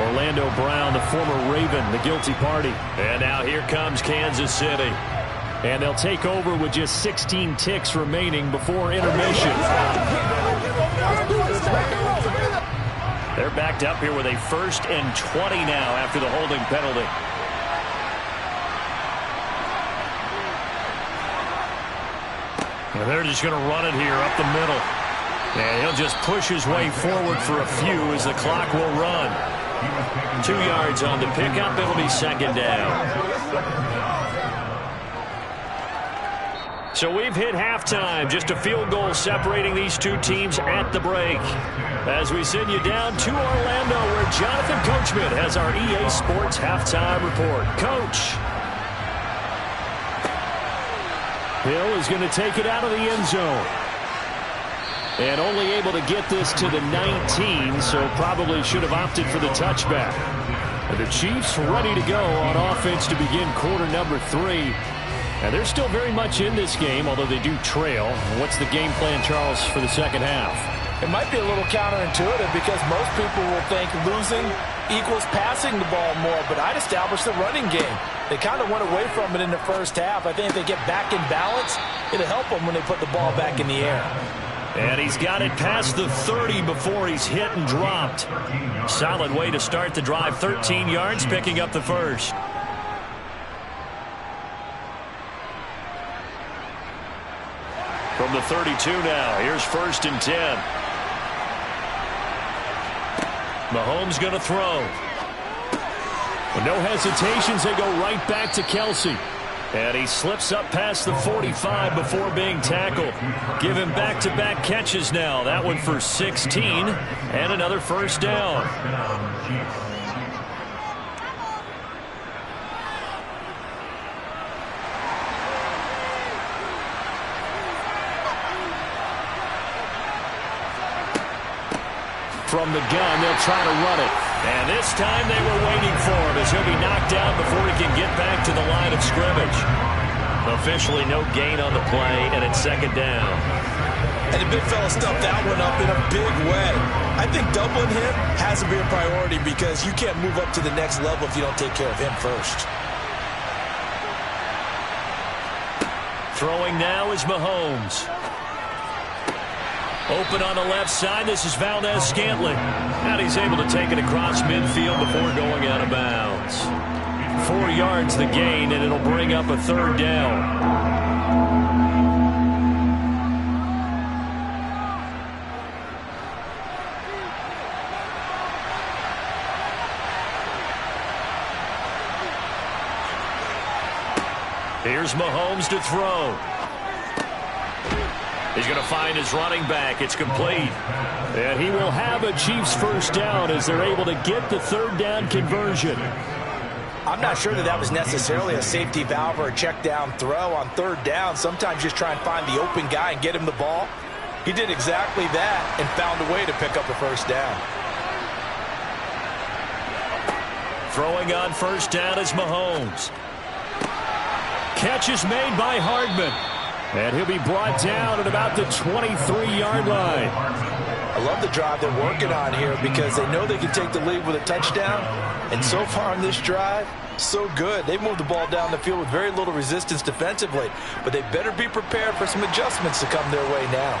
Orlando Brown, the former Raven, the guilty party. And now here comes Kansas City. And they'll take over with just 16 ticks remaining before intermission. They're backed up here with a 1st and 20 now after the holding penalty. And they're just going to run it here up the middle. And he'll just push his way forward for a few as the clock will run. 2 yards on the pickup. It'll be second down. So we've hit halftime. Just a field goal separating these two teams at the break. As we send you down to Orlando, where Jonathan Coachman has our EA Sports halftime report. Coach. Hill is going to take it out of the end zone. And only able to get this to the 19, so probably should have opted for the touchback. And the Chiefs ready to go on offense to begin quarter number 3. And they're still very much in this game, although they do trail. What's the game plan, Charles, for the second half? It might be a little counterintuitive because most people will think losing equals passing the ball more, but I'd establish the running game. They kind of went away from it in the first half. I think if they get back in balance, it'll help them when they put the ball back in the air. And he's got it past the 30 before he's hit and dropped. Solid way to start the drive. 13 yards, picking up the first. From the 32 now, here's 1st and 10. Mahomes going to throw. With no hesitations, they go right back to Kelsey. And he slips up past the 45 before being tackled. Give him back-to-back catches now. That one for 16 and another first down. From the gun, they'll try to run it. And this time they were waiting for him as he'll be knocked down before he can get back to the line of scrimmage. Officially no gain on the play, and it's 2nd down. And the big fella stuffed that one up in a big way. I think doubling him has to be a priority because you can't move up to the next level if you don't take care of him first. Throwing now is Mahomes. Open on the left side. This is Valdez-Scantling. And he's able to take it across midfield before going out of bounds. 4 yards the gain, and it'll bring up a 3rd down. Here's Mahomes to throw. He's going to find his running back. It's complete. And he will have a Chiefs first down as they're able to get the 3rd down conversion. I'm not sure that was necessarily a safety valve or a check down throw on 3rd down. Sometimes just try and find the open guy and get him the ball. He did exactly that and found a way to pick up a first down. Throwing on 1st down is Mahomes. Catch is made by Hardman. And he'll be brought down at about the 23-yard line. I love the drive they're working on here because they know they can take the lead with a touchdown. And so far on this drive, so good. They've moved the ball down the field with very little resistance defensively. But they better be prepared for some adjustments to come their way now.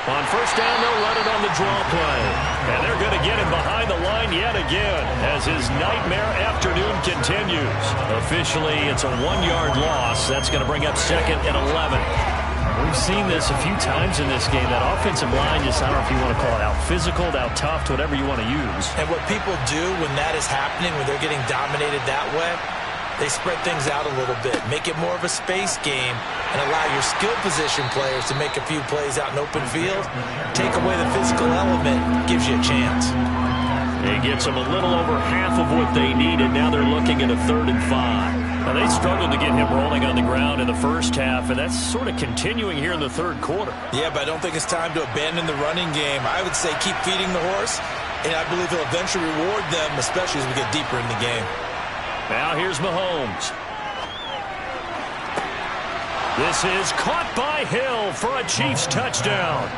On 1st down, they'll run it on the draw play. And they're going to get him behind the line yet again as his nightmare afternoon continues. Officially, it's a 1-yard loss. That's going to bring up 2nd and 11. We've seen this a few times in this game. That offensive line just, I don't know if you want to call it out physical, out tough, whatever you want to use. And what people do when that is happening, when they're getting dominated that way, they spread things out a little bit, make it more of a space game, and allow your skill position players to make a few plays out in open field. Take away the physical element, gives you a chance. He gets them a little over half of what they needed. Now they're looking at a 3rd and 5. Now they struggled to get him rolling on the ground in the first half, and that's sort of continuing here in the 3rd quarter. Yeah, but I don't think it's time to abandon the running game. I would say keep feeding the horse, and I believe he'll eventually reward them, especially as we get deeper in the game. Now here's Mahomes. This is caught by Hill for a Chiefs touchdown.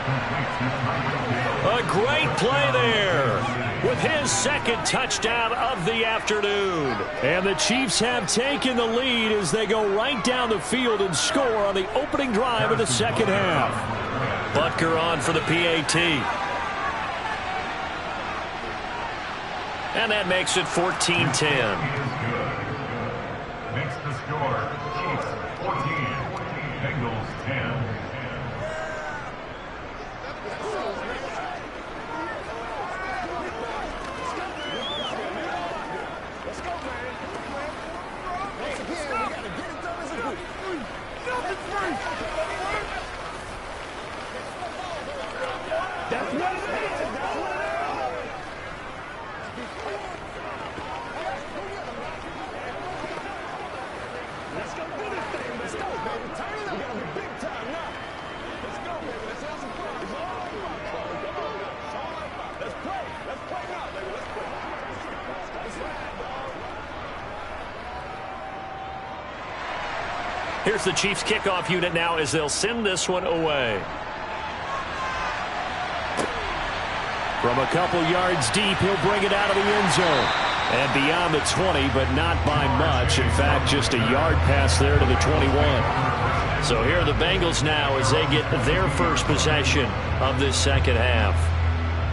A great play there with his 2nd touchdown of the afternoon. And the Chiefs have taken the lead as they go right down the field and score on the opening drive of the 2nd half. Butker on for the PAT. And that makes it 14-10. Makes the score Chiefs 14, Bengals 10. Let's go, man. That's what it is. That's what it is. Let's go do this thing. Let's go, baby. Turn it up. We gotta be big time now. Let's go, baby. Let's have some fun. It's all about fun. Come on now. It's all about. Let's play. Let's play now, baby. Let's play. That's right, dog. Here's the Chiefs kickoff unit now as they'll send this one away. From a couple yards deep, he'll bring it out of the end zone. And beyond the 20, but not by much. In fact, just a yard pass there to the 21. So here are the Bengals now as they get their first possession of this second half.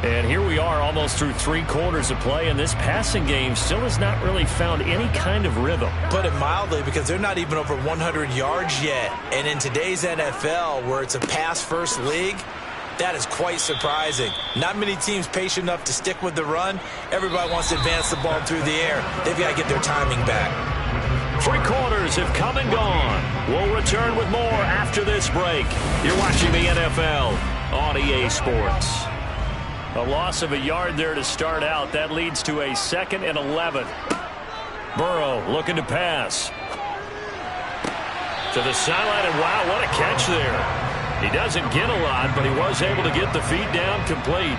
And here we are almost through 3 quarters of play, and this passing game still has not really found any kind of rhythm. Put it mildly, because they're not even over 100 yards yet. And in today's NFL, where it's a pass-first league, that is quite surprising. Not many teams patient enough to stick with the run. Everybody wants to advance the ball through the air. They've got to get their timing back. 3 quarters have come and gone. We'll return with more after this break. You're watching the NFL on EA Sports. A loss of a yard there to start out. That leads to a 2nd and 11. Burrow looking to pass. To the sideline, and wow, what a catch there. He doesn't get a lot, but he was able to get the feet down complete.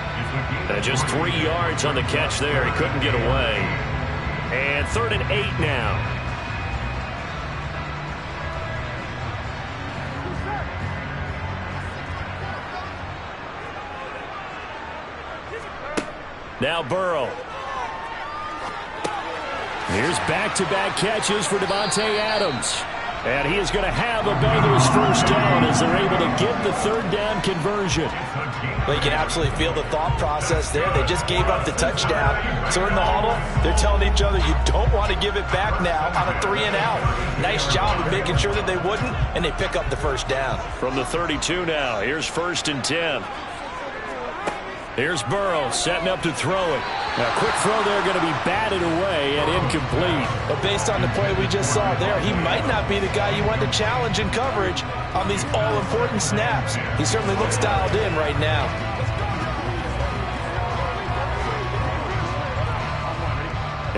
And just 3 yards on the catch there. He couldn't get away. And 3rd and 8 now. Now Burrow. Here's back-to-back catches for Davante Adams. And he is going to have a Bengals first down as they're able to get the 3rd down conversion. Well, you can absolutely feel the thought process there. They just gave up the touchdown. So in the huddle, they're telling each other, you don't want to give it back now on a 3-and-out. Nice job of making sure that they wouldn't, and they pick up the first down. From the 32 now, here's 1st and 10. Here's Burrow setting up to throw it. Now, quick throw there going to be batted away and incomplete. But based on the play we just saw there, he might not be the guy you want to challenge in coverage on these all-important snaps. He certainly looks dialed in right now.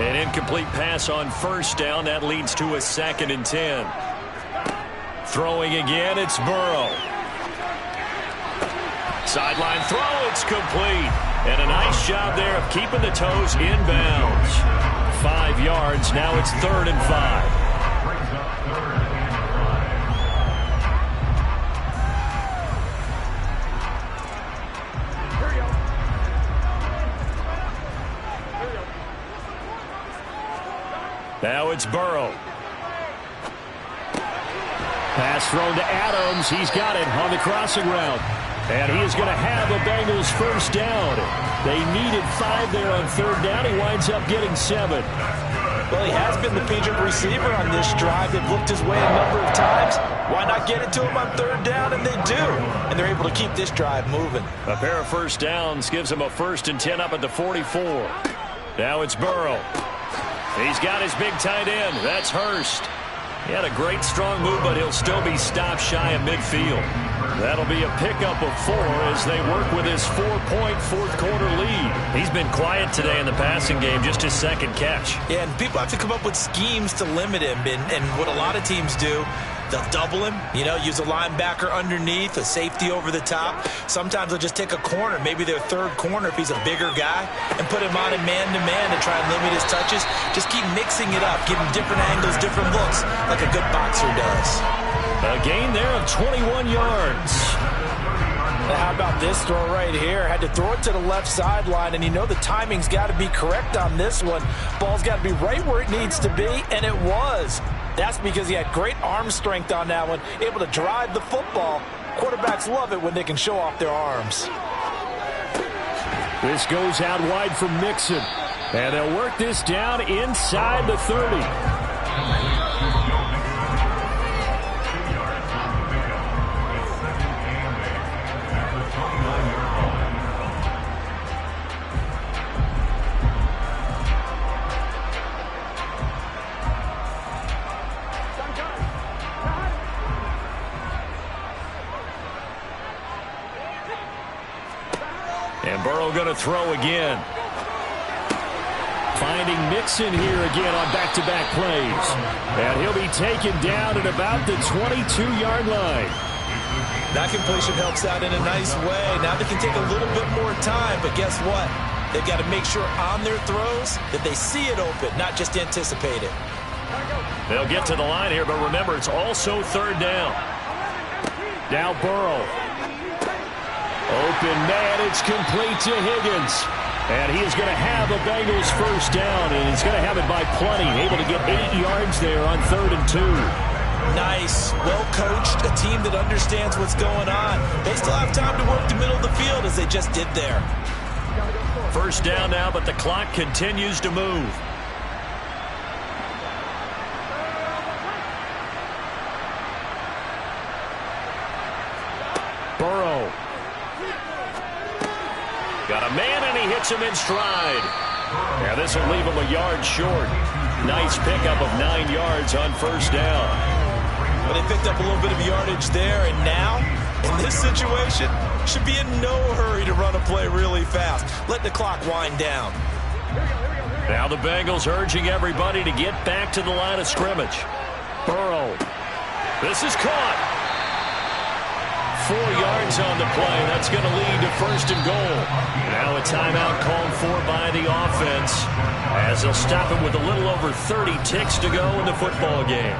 An incomplete pass on 1st down. That leads to a 2nd and 10. Throwing again, it's Burrow. Sideline throw, it's complete. And a nice job there of keeping the toes inbounds. 5 yards, now it's 3rd and 5. Brings up 3rd and 5. Now it's Burrow. Pass thrown to Adams. He's got it on the crossing route. And he is going to have a Bengals first down. They needed 5 there on 3rd down. He winds up getting 7. Well, he has been the featured receiver on this drive. They've looked his way a number of times. Why not get it to him on 3rd down? And they do. And they're able to keep this drive moving. A pair of first downs gives him a 1st and 10 up at the 44. Now it's Burrow. He's got his big tight end. That's Hurst. He had a great strong move, but he'll still be stopped shy of midfield. That'll be a pickup of 4 as they work with his 4-point 4th-quarter lead. He's been quiet today in the passing game, just his 2nd catch. Yeah, and people have to come up with schemes to limit him. And what a lot of teams do, they'll double him, use a linebacker underneath, a safety over the top. Sometimes they'll just take a corner, maybe their 3rd corner if he's a bigger guy, and put him on a man-to-man to try and limit his touches. Just keep mixing it up, give him different angles, different looks, like a good boxer does. A gain there of 21 yards. Now how about this throw right here? Had to throw it to the left sideline, and the timing's got to be correct on this one. Ball's got to be right where it needs to be, and it was. That's because he had great arm strength on that one, able to drive the football. Quarterbacks love it when they can show off their arms. This goes out wide for Mixon. And they'll work this down inside the 30. And Burrow going to throw again. Finding Mixon here again on back-to-back plays. And he'll be taken down at about the 22-yard line. That completion helps out in a nice way. Now they can take a little bit more time, but guess what? They've got to make sure on their throws that they see it open, not just anticipate it. They'll get to the line here, but remember, it's also third down. Now Burrow. Open man, it's complete to Higgins. And he is going to have a Bengals first down, and he's going to have it by plenty. Able to get 8 yards there on 3rd and 2. Nice, well-coached, a team that understands what's going on. They still have time to work the middle of the field as they just did there. First down now, but the clock continues to move. Burrow. Got a man, and he hits him in stride. Now this will leave him a yard short. Nice pickup of 9 yards on first down. Well, they picked up a little bit of yardage there, and now, in this situation, should be in no hurry to run a play really fast. Let the clock wind down. Now the Bengals urging everybody to get back to the line of scrimmage. Burrow. This is caught. 4 yards on the play. That's going to lead to 1st and goal. Now a timeout called for by the offense as they'll stop it with a little over 30 ticks to go in the football game.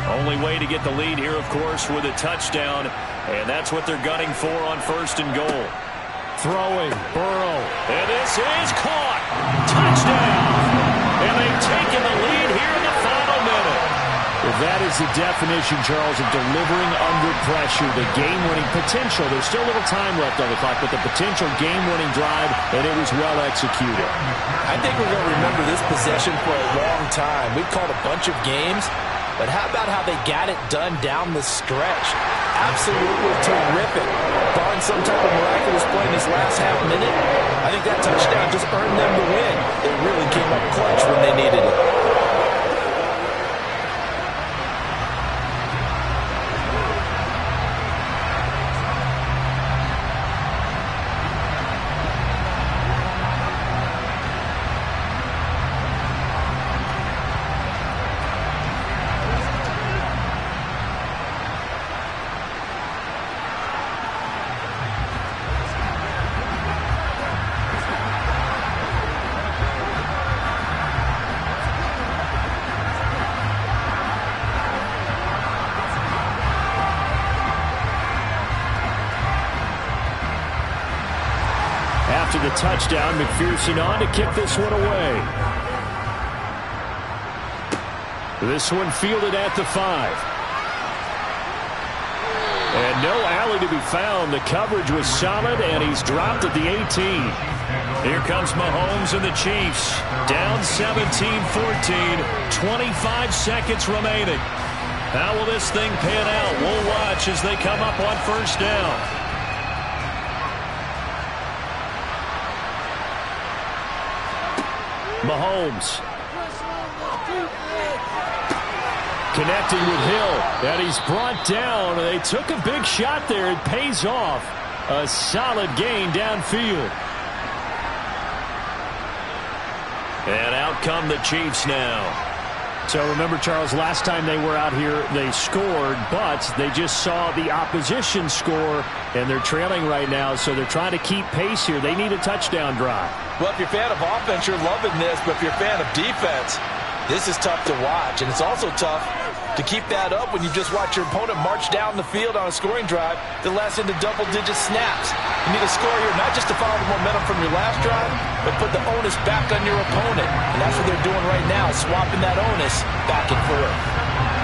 Only way to get the lead here, of course, with a touchdown, and that's what they're gunning for on 1st and goal. Throwing, Burrow. And this is caught. Touchdown. And they've taken the lead here in the final minute. Well, that is the definition, Charles, of delivering under pressure. The game-winning potential. There's still a little time left on the clock, but the potential game-winning drive, and it was well executed. I think we're going to remember this possession for a long time. We've called a bunch of games, but how about how they got it done down the stretch? Absolutely terrific. Barring some type of miraculous play in this last half minute, I think that touchdown just earned them the win. They really came up clutch when they needed it. After the touchdown, McPherson on to kick this one away. This one fielded at the 5. And no alley to be found. The coverage was solid, and he's dropped at the 18. Here comes Mahomes and the Chiefs. Down 17-14, 25 seconds remaining. How will this thing pan out? We'll watch as they come up on first down. Mahomes. Connecting with Hill. And he's brought down. They took a big shot there. It pays off. A solid gain downfield. And out come the Chiefs now. So remember, Charles, last time they were out here, they scored, but they just saw the opposition score, and they're trailing right now, so they're trying to keep pace here. They need a touchdown drive. Well, if you're a fan of offense, you're loving this, but if you're a fan of defense, this is tough to watch, and it's also tough to keep that up when you just watch your opponent march down the field on a scoring drive that lasts into double-digit snaps. You need a score here not just to follow the momentum from your last drive, but put the onus back on your opponent. And that's what they're doing right now, swapping that onus back and forth.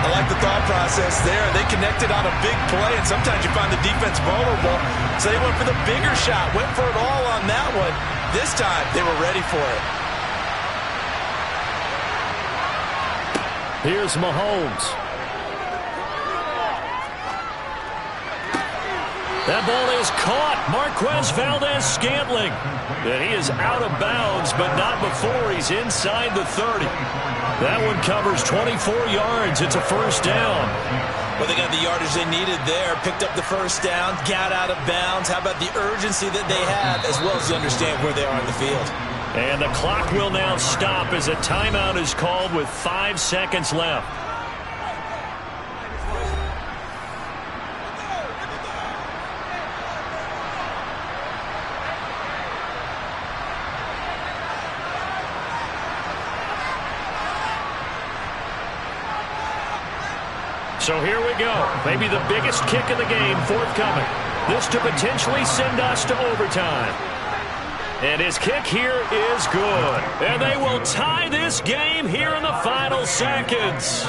I like the thought process there. They connected on a big play, and sometimes you find the defense vulnerable. So they went for the bigger shot, went for it all on that one. This time, they were ready for it. Here's Mahomes. That ball is caught. Marquez Valdes-Scantling. And he is out of bounds, but not before he's inside the 30. That one covers 24 yards. It's a first down. Well, they got the yardage they needed there. Picked up the first down, got out of bounds. How about the urgency that they have, as well as you understand where they are in the field. And the clock will now stop as a timeout is called with 5 seconds left. So here we go. Maybe the biggest kick of the game forthcoming. This to potentially send us to overtime. And his kick here is good. And they will tie this game here in the final seconds.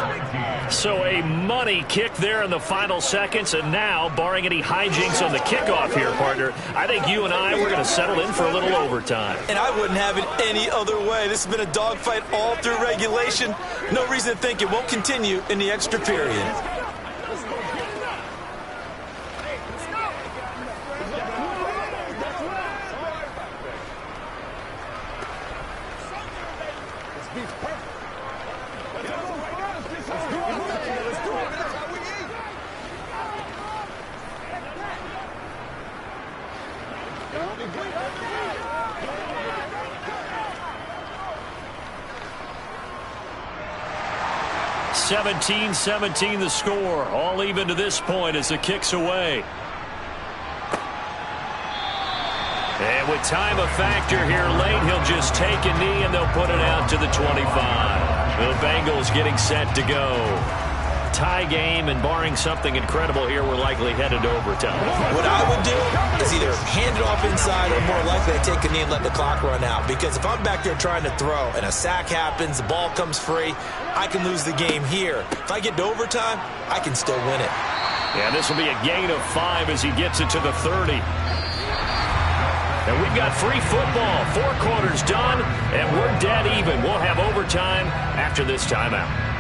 So a money kick there in the final seconds. And now, barring any hijinks on the kickoff here, partner, I think you and I, we're going to settle in for a little overtime. And I wouldn't have it any other way. This has been a dogfight all through regulation. No reason to think it won't continue in the extra period. 17-17 the score. All even to this point as the kick's away. And with time a factor here late, he'll just take a knee and they'll put it out to the 25. The Bengals getting set to go. Tie game, and barring something incredible here, we're likely headed to overtime. What I would do is either hand it off inside or more likely take a knee and let the clock run out. Because if I'm back there trying to throw and a sack happens, the ball comes free, I can lose the game here. If I get to overtime, I can still win it. Yeah, this will be a gain of 5 as he gets it to the 30. And we've got free football. 4 quarters done, and we're dead even. We'll have overtime after this timeout.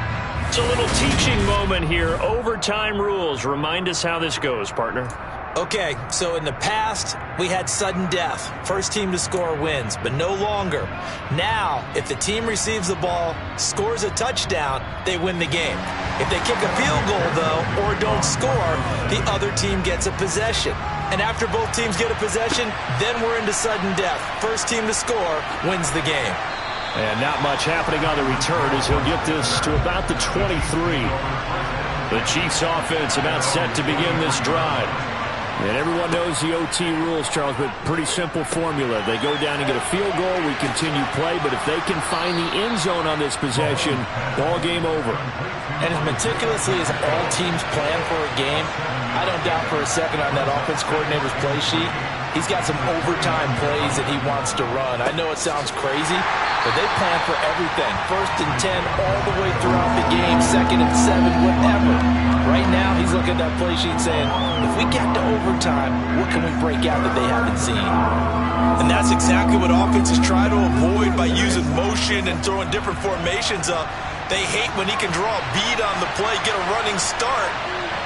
It's a little teaching moment here. Overtime rules. Remind us how this goes, partner. Okay, so in the past, we had sudden death. First team to score wins, but no longer. Now, if the team receives the ball, scores a touchdown, they win the game. If they kick a field goal, though, or don't score, the other team gets a possession. And after both teams get a possession, then we're into sudden death. First team to score wins the game. And not much happening on the return as he'll get this to about the 23. The Chiefs offense about set to begin this drive. And everyone knows the OT rules, Charles, but pretty simple formula. They go down and get a field goal, we continue play, but if they can find the end zone on this possession, ball game over. And as meticulously as all teams plan for a game, I don't doubt for a second on that offense coordinator's play sheet, he's got some overtime plays that he wants to run. I know it sounds crazy, but they plan for everything. 1st and 10 all the way throughout the game, 2nd and 7, whatever. Right now, he's looking at that play sheet saying, if we get to overtime, what can we break out that they haven't seen? And that's exactly what offenses try to avoid by using motion and throwing different formations up. They hate when he can draw a bead on the play, get a running start,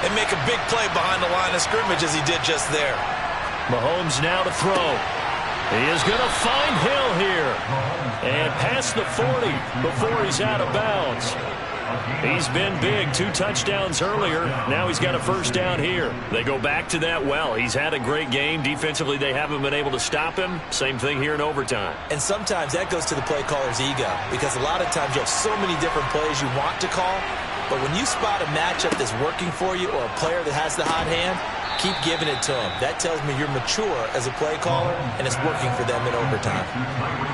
and make a big play behind the line of scrimmage as he did just there. Mahomes now to throw. He is going to find Hill here. And past the 40 before he's out of bounds. He's been big. 2 touchdowns earlier. Now he's got a first down here. They go back to that well. He's had a great game. Defensively, they haven't been able to stop him. Same thing here in overtime. And sometimes that goes to the play caller's ego, because a lot of times you have so many different plays you want to call, but when you spot a matchup that's working for you or a player that has the hot hand, keep giving it to him. That tells me you're mature as a play caller, and it's working for them in overtime.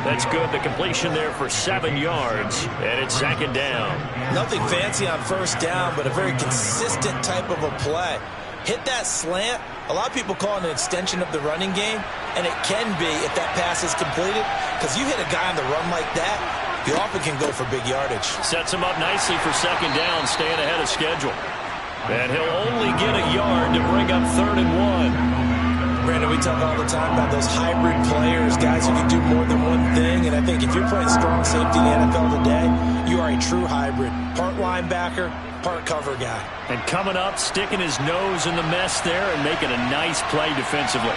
That's good. The completion there for 7 yards, and it's 2nd down. Nothing fancy on first down, but a very consistent type of a play. Hit that slant. A lot of people call it an extension of the running game, and it can be if that pass is completed, because you hit a guy on the run like that, you often can go for big yardage. Sets him up nicely for 2nd down, staying ahead of schedule. And he'll only get a yard to bring up 3rd and 1. Brandon, we talk all the time about those hybrid players, guys who can do more than one thing. And I think if you're playing strong safety in the NFL today, you are a true hybrid. part linebacker, part cover guy. And coming up, sticking his nose in the mess there and making a nice play defensively.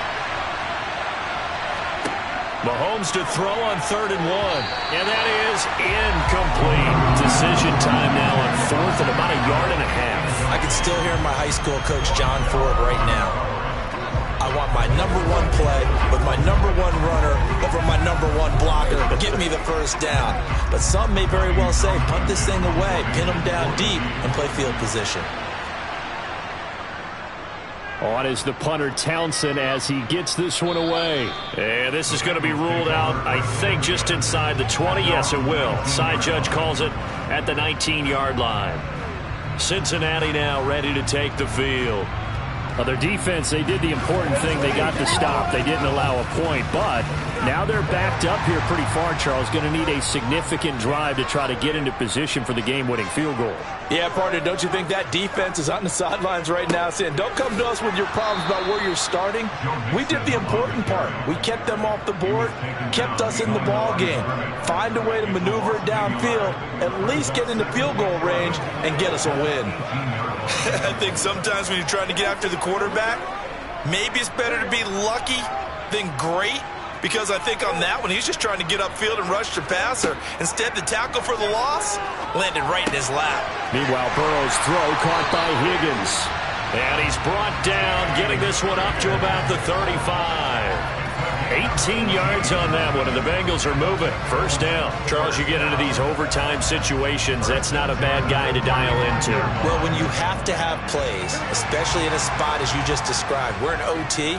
Mahomes to throw on 3rd and 1. And that is incomplete. Decision time now on 4th and about 1.5 yards. I can still hear my high school coach, John Ford, right now. I want my #1 play with my #1 runner over my #1 blocker. Get me the first down. But some may very well say, punt this thing away, pin them down deep, and play field position. On is the punter Townsend as he gets this one away. And this is going to be ruled out, I think, just inside the 20. Yes, it will. Side judge calls it at the 19-yard line. Cincinnati now ready to take the field. Well, their defense, they did the important thing. They got the stop. They didn't allow a point, but now they're backed up here pretty far, Charles. Going to need a significant drive to try to get into position for the game-winning field goal. Yeah, partner, don't you think that defense is on the sidelines right now saying, don't come to us with your problems about where you're starting? We did the important part. We kept them off the board, kept us in the ball game. Find a way to maneuver it downfield, at least get into field goal range, and get us a win. I think sometimes when you're trying to get after the quarterback, maybe it's better to be lucky than great, because I think on that one, he's just trying to get upfield and rush the passer. Instead, the tackle for the loss landed right in his lap. Meanwhile, Burrow's throw caught by Higgins. And he's brought down, getting this one up to about the 35. 18 yards on that one, and the Bengals are moving. First down. Charles, you get into these overtime situations, that's not a bad guy to dial into. Well, when you have to have plays, especially in a spot as you just described, we're in OT,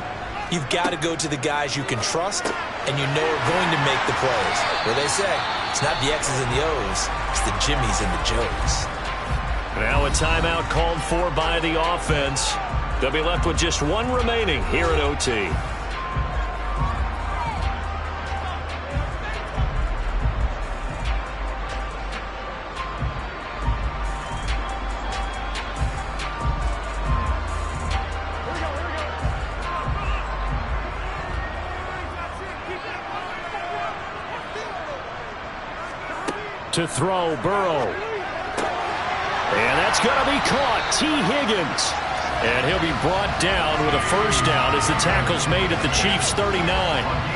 you've got to go to the guys you can trust and you know are going to make the plays. Where they say, it's not the X's and the O's, it's the Jimmies and the Joes. Now a timeout called for by the offense. They'll be left with just one remaining here at OT. To throw, Burrow. And that's going to be caught. T. Higgins. And he'll be brought down with a first down as the tackle's made at the Chiefs' 39.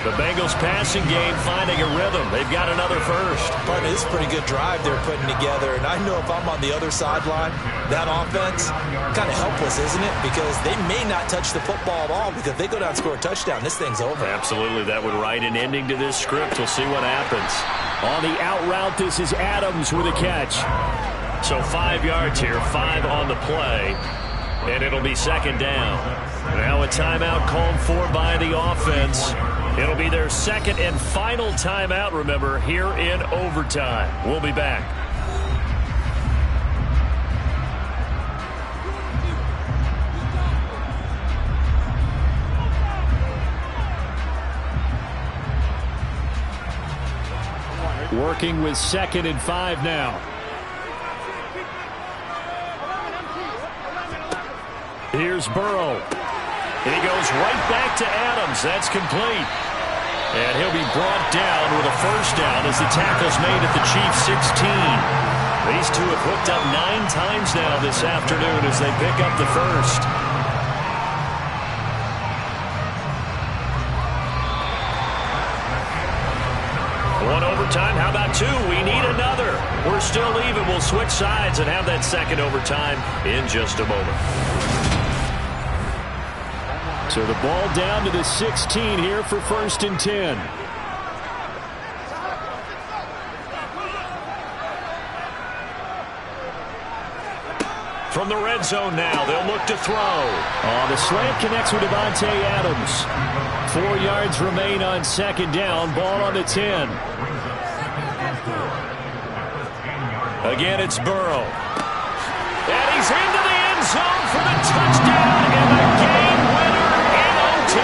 The Bengals passing game finding a rhythm. They've got another first. Partner, this is a pretty good drive they're putting together. And I know if I'm on the other sideline, that offense, kind of helpless, isn't it? Because they may not touch the football at all, because if they go down and score a touchdown, this thing's over. Absolutely. That would write an ending to this script. We'll see what happens. On the out route, this is Adams with a catch. So 5 yards here, 5 on the play, and it'll be second down. Now a timeout called for by the offense. It'll be their second and final timeout, remember, here in overtime. We'll be back. Working with 2nd and 5 now. Here's Burrow. And he goes right back to Adams. That's complete. And he'll be brought down with a first down as the tackle's made at the Chiefs' 16. These two have hooked up 9 times now this afternoon as they pick up the first. One overtime. How about 2? We need another. We're still even. We'll switch sides and have that second overtime in just a moment. So the ball down to the 16 here for 1st and 10. From the red zone now, they'll look to throw. The slant connects with Davante Adams. 4 yards remain on 2nd down. Ball on the 10. Again, it's Burrow. And he's into the end zone for the touchdown and the game winner in OT.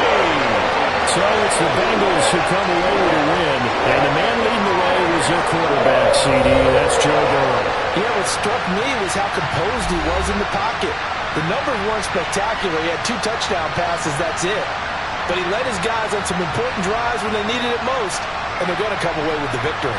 So it's the Bengals who come away with a win. And the man leading the way was their quarterback, CD. That's Joe Burrow. Yeah, what struck me was how composed he was in the pocket. The numbers weren't spectacular. He had 2 touchdown passes, that's it. But he led his guys on some important drives when they needed it most, and they're going to come away with the victory.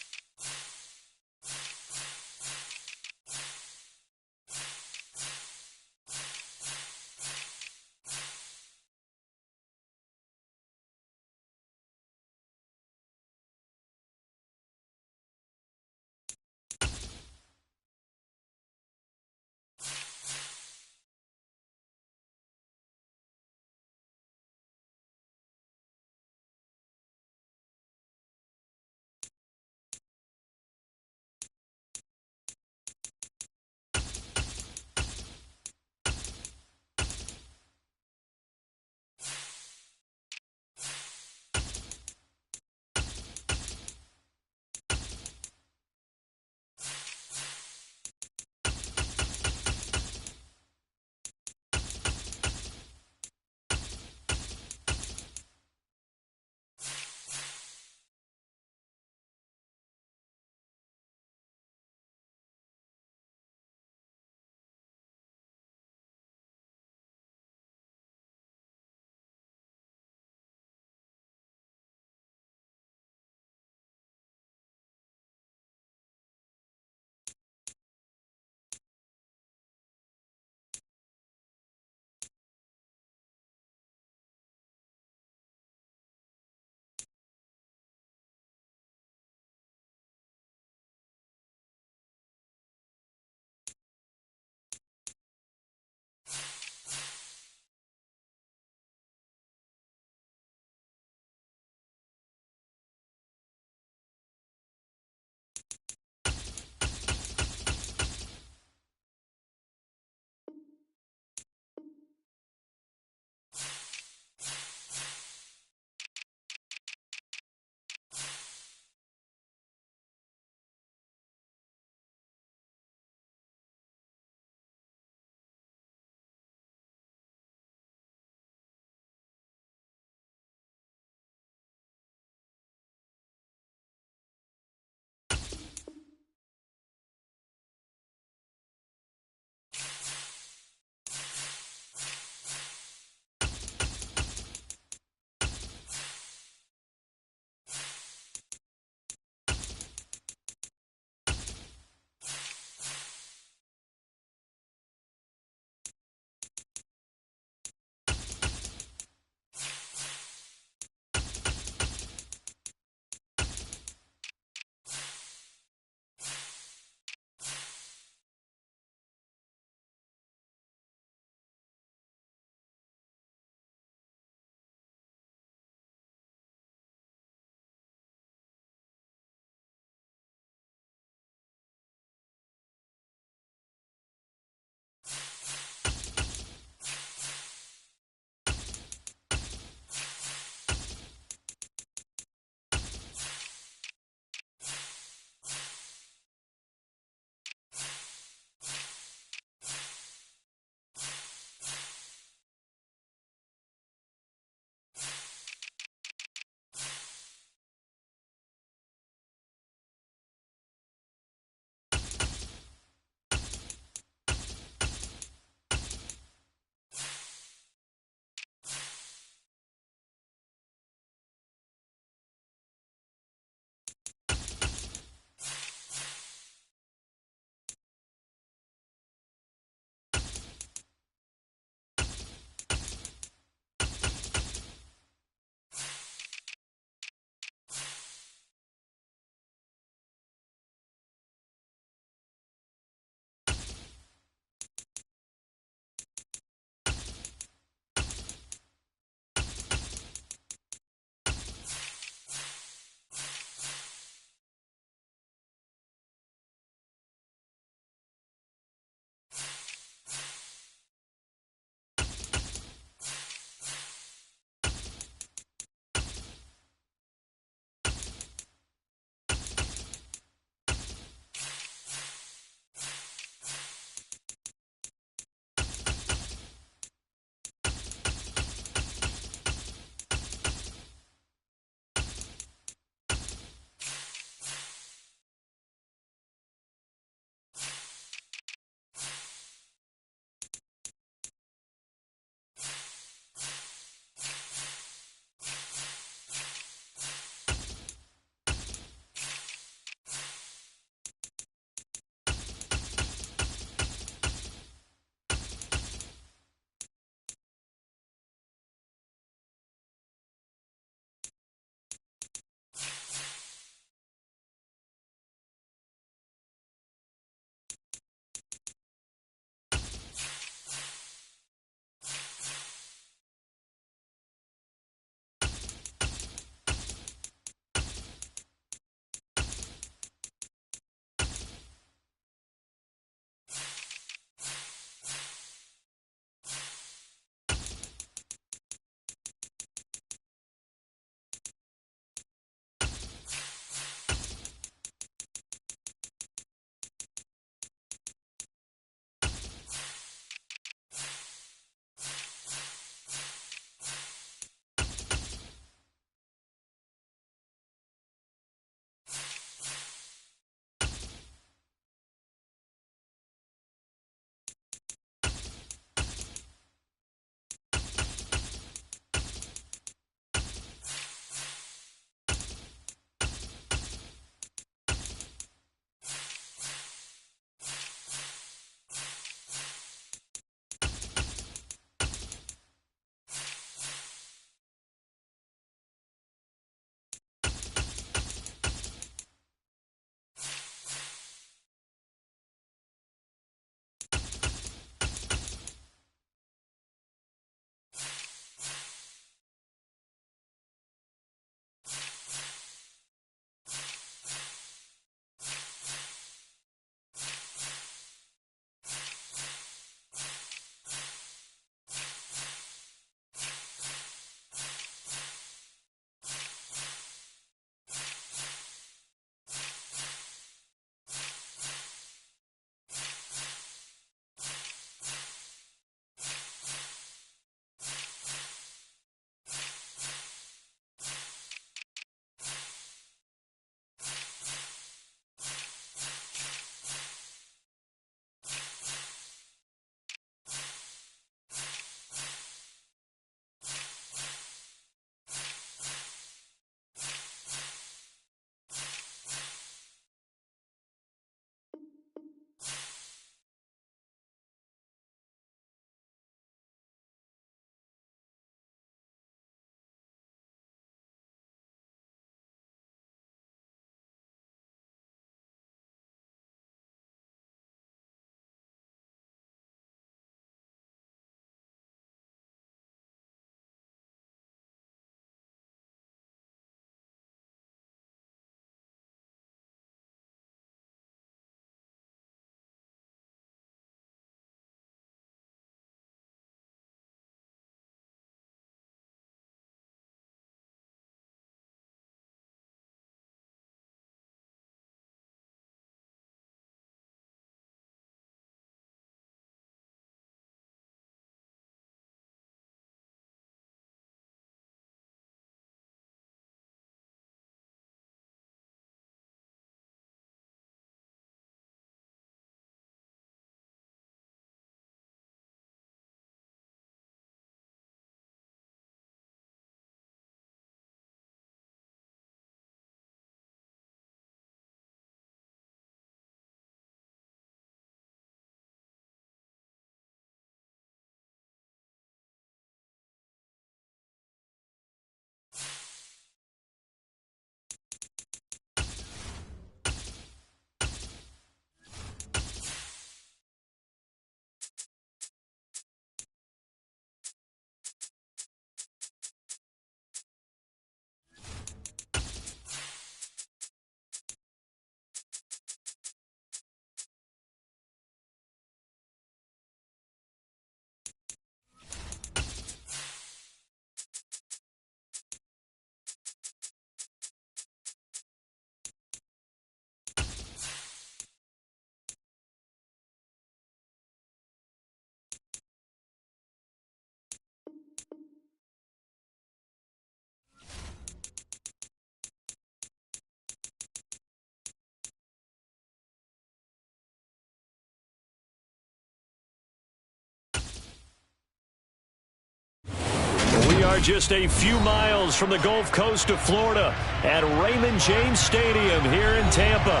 are just a few miles from the Gulf Coast of Florida at Raymond James Stadium here in Tampa.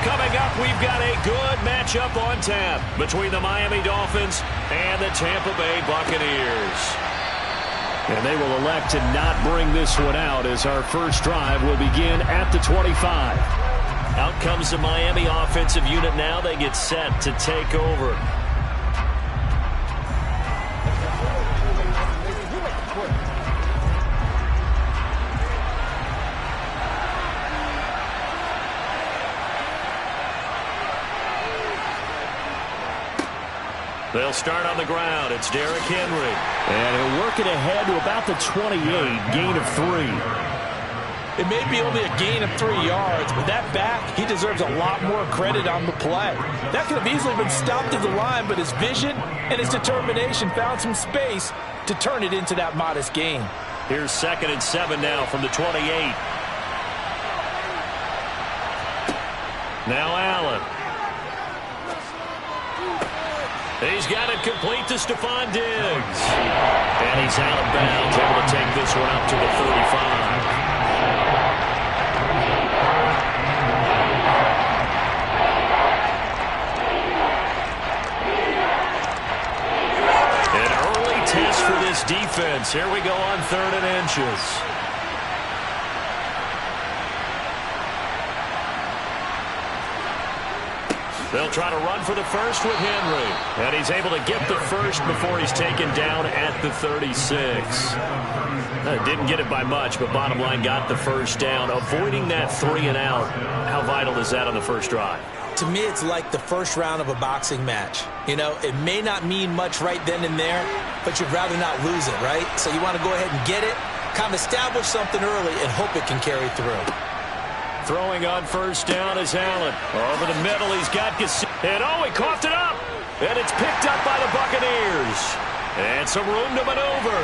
Coming up, we've got a good matchup on tap between the Miami Dolphins and the Tampa Bay Buccaneers. And they will elect to not bring this one out as our first drive will begin at the 25. Out comes the Miami offensive unit now. They get set to take over. They'll start on the ground. It's Derrick Henry. And he'll work it ahead to about the 28, gain of 3. It may be only a gain of 3 yards, but that back, he deserves a lot more credit on the play. That could have easily been stopped at the line, but his vision and his determination found some space to turn it into that modest gain. Here's 2nd and 7 now from the 28. Now Allen. He's got it complete to Stephon Diggs. And he's out of bounds, able to take this one up to the 35. An early test for this defense. Here we go on 3rd and inches. They'll try to run for the first with Henry. And he's able to get the first before he's taken down at the 36. Didn't get it by much, but bottom line got the first down. Avoiding that 3 and out. How vital is that on the first drive? To me, it's like the first round of a boxing match. You know, it may not mean much right then and there, but you'd rather not lose it, right? So you want to go ahead and get it, kind of establish something early, and hope it can carry through. Throwing on first down is Allen. Over the middle, he's got Gesicki. And he coughed it up. And it's picked up by the Buccaneers. And some room to maneuver.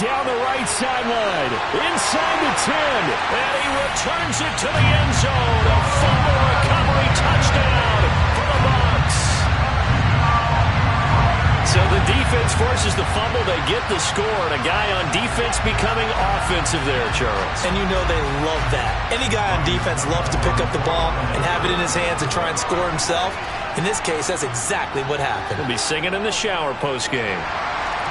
Down the right sideline. Inside the 10. And he returns it to the end zone. A fumble recovery touchdown for the Bucs. So the defense forces the fumble. They get the score. And a guy on defense becoming offensive there, Charles. And you know they love that. Any guy on defense loves to pick up the ball and have it in his hands and try and score himself. In this case, that's exactly what happened. He'll be singing in the shower postgame.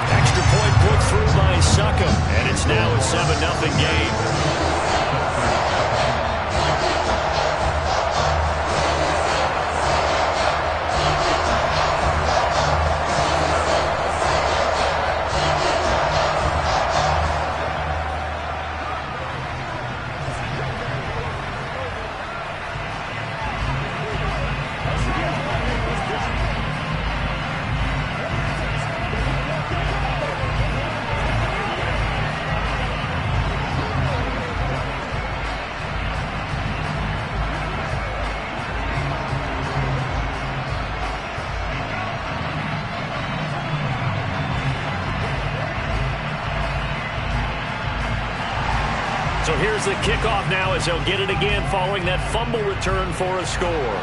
Extra point put through by Succa. And it's now a 7-0 game. So here's the kickoff now as they'll get it again following that fumble return for a score.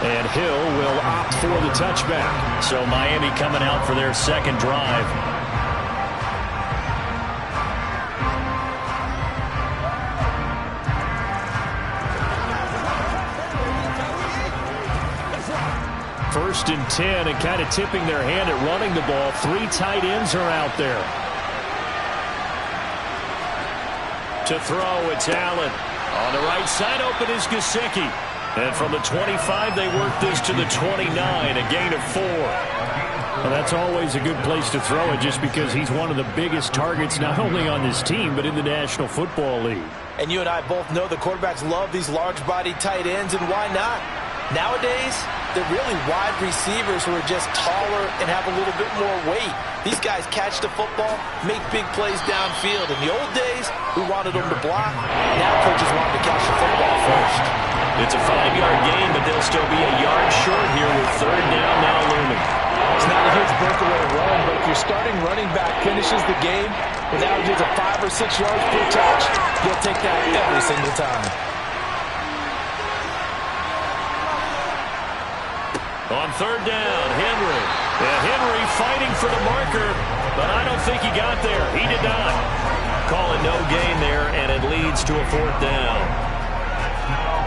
And Hill will opt for the touchback. So Miami coming out for their second drive. First and 10 and kind of tipping their hand at running the ball. 3 tight ends are out there. To throw, it's Allen. On the right side, open is Gesicki. And from the 25, they work this to the 29, a gain of 4. Well, that's always a good place to throw it just because he's one of the biggest targets not only on this team but in the National Football League. And you and I both know the quarterbacks love these large-bodied tight ends, and why not? Nowadays, they're really wide receivers who are just taller and have a little bit more weight. These guys catch the football, make big plays downfield. In the old days, we wanted them to block. Now coaches want them to catch the football first. It's a 5-yard gain, but they'll still be a yard short here with 3rd down now looming. It's not a huge breakaway run, but if your starting running back finishes the game with averages of 5 or 6 yards per touch, you'll take that every single time. On 3rd down, Henry. And Henry fighting for the marker. but I don't think he got there. He did not. Call it no gain there, and it leads to a 4th down.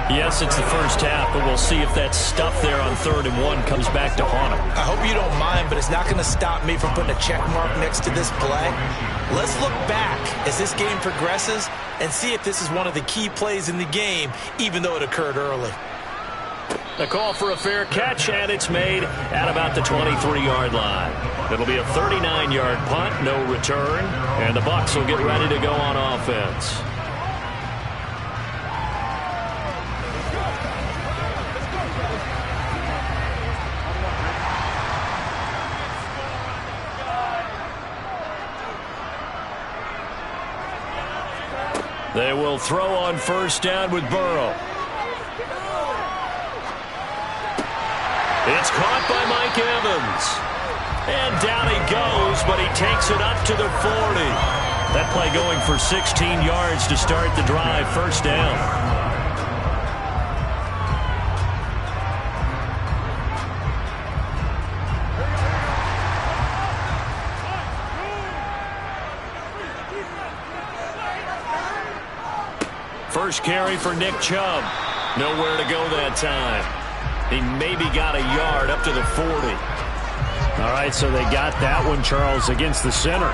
Yes, it's the first half, but we'll see if that stuff there on 3rd and 1 comes back to haunt him. I hope you don't mind, but it's not going to stop me from putting a check mark next to this play. Let's look back as this game progresses and see if this is one of the key plays in the game, even though it occurred early. The call for a fair catch, and it's made at about the 23-yard line. It'll be a 39-yard punt, no return, and the Bucs will get ready to go on offense. They will throw on 1st down with Burrow. It's caught by Mike Evans. And down he goes, but he takes it up to the 40. That play going for 16 yards to start the drive. 1st down. First carry for Nick Chubb. Nowhere to go that time. He maybe got a yard up to the 40. All right, so they got that one, Charles, against the center.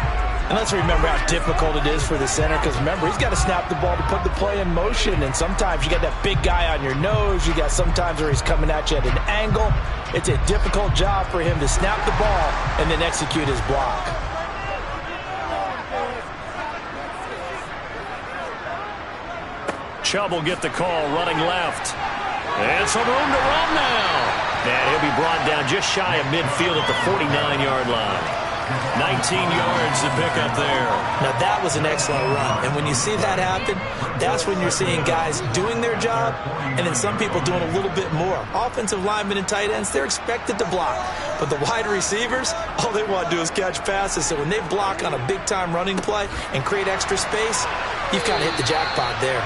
And let's remember how difficult it is for the center, because remember, he's got to snap the ball to put the play in motion, and sometimes you got that big guy on your nose. You got sometimes where he's coming at you at an angle. It's a difficult job for him to snap the ball and then execute his block. Chubb will get the call, running left. And some room to run now. And he'll be brought down just shy of midfield at the 49-yard line. 19 yards to pick up there. Now that was an excellent run. And when you see that happen, that's when you're seeing guys doing their job and then some people doing a little bit more. Offensive linemen and tight ends, they're expected to block. But the wide receivers, all they want to do is catch passes. So when they block on a big-time running play and create extra space, you've kind of hit the jackpot there.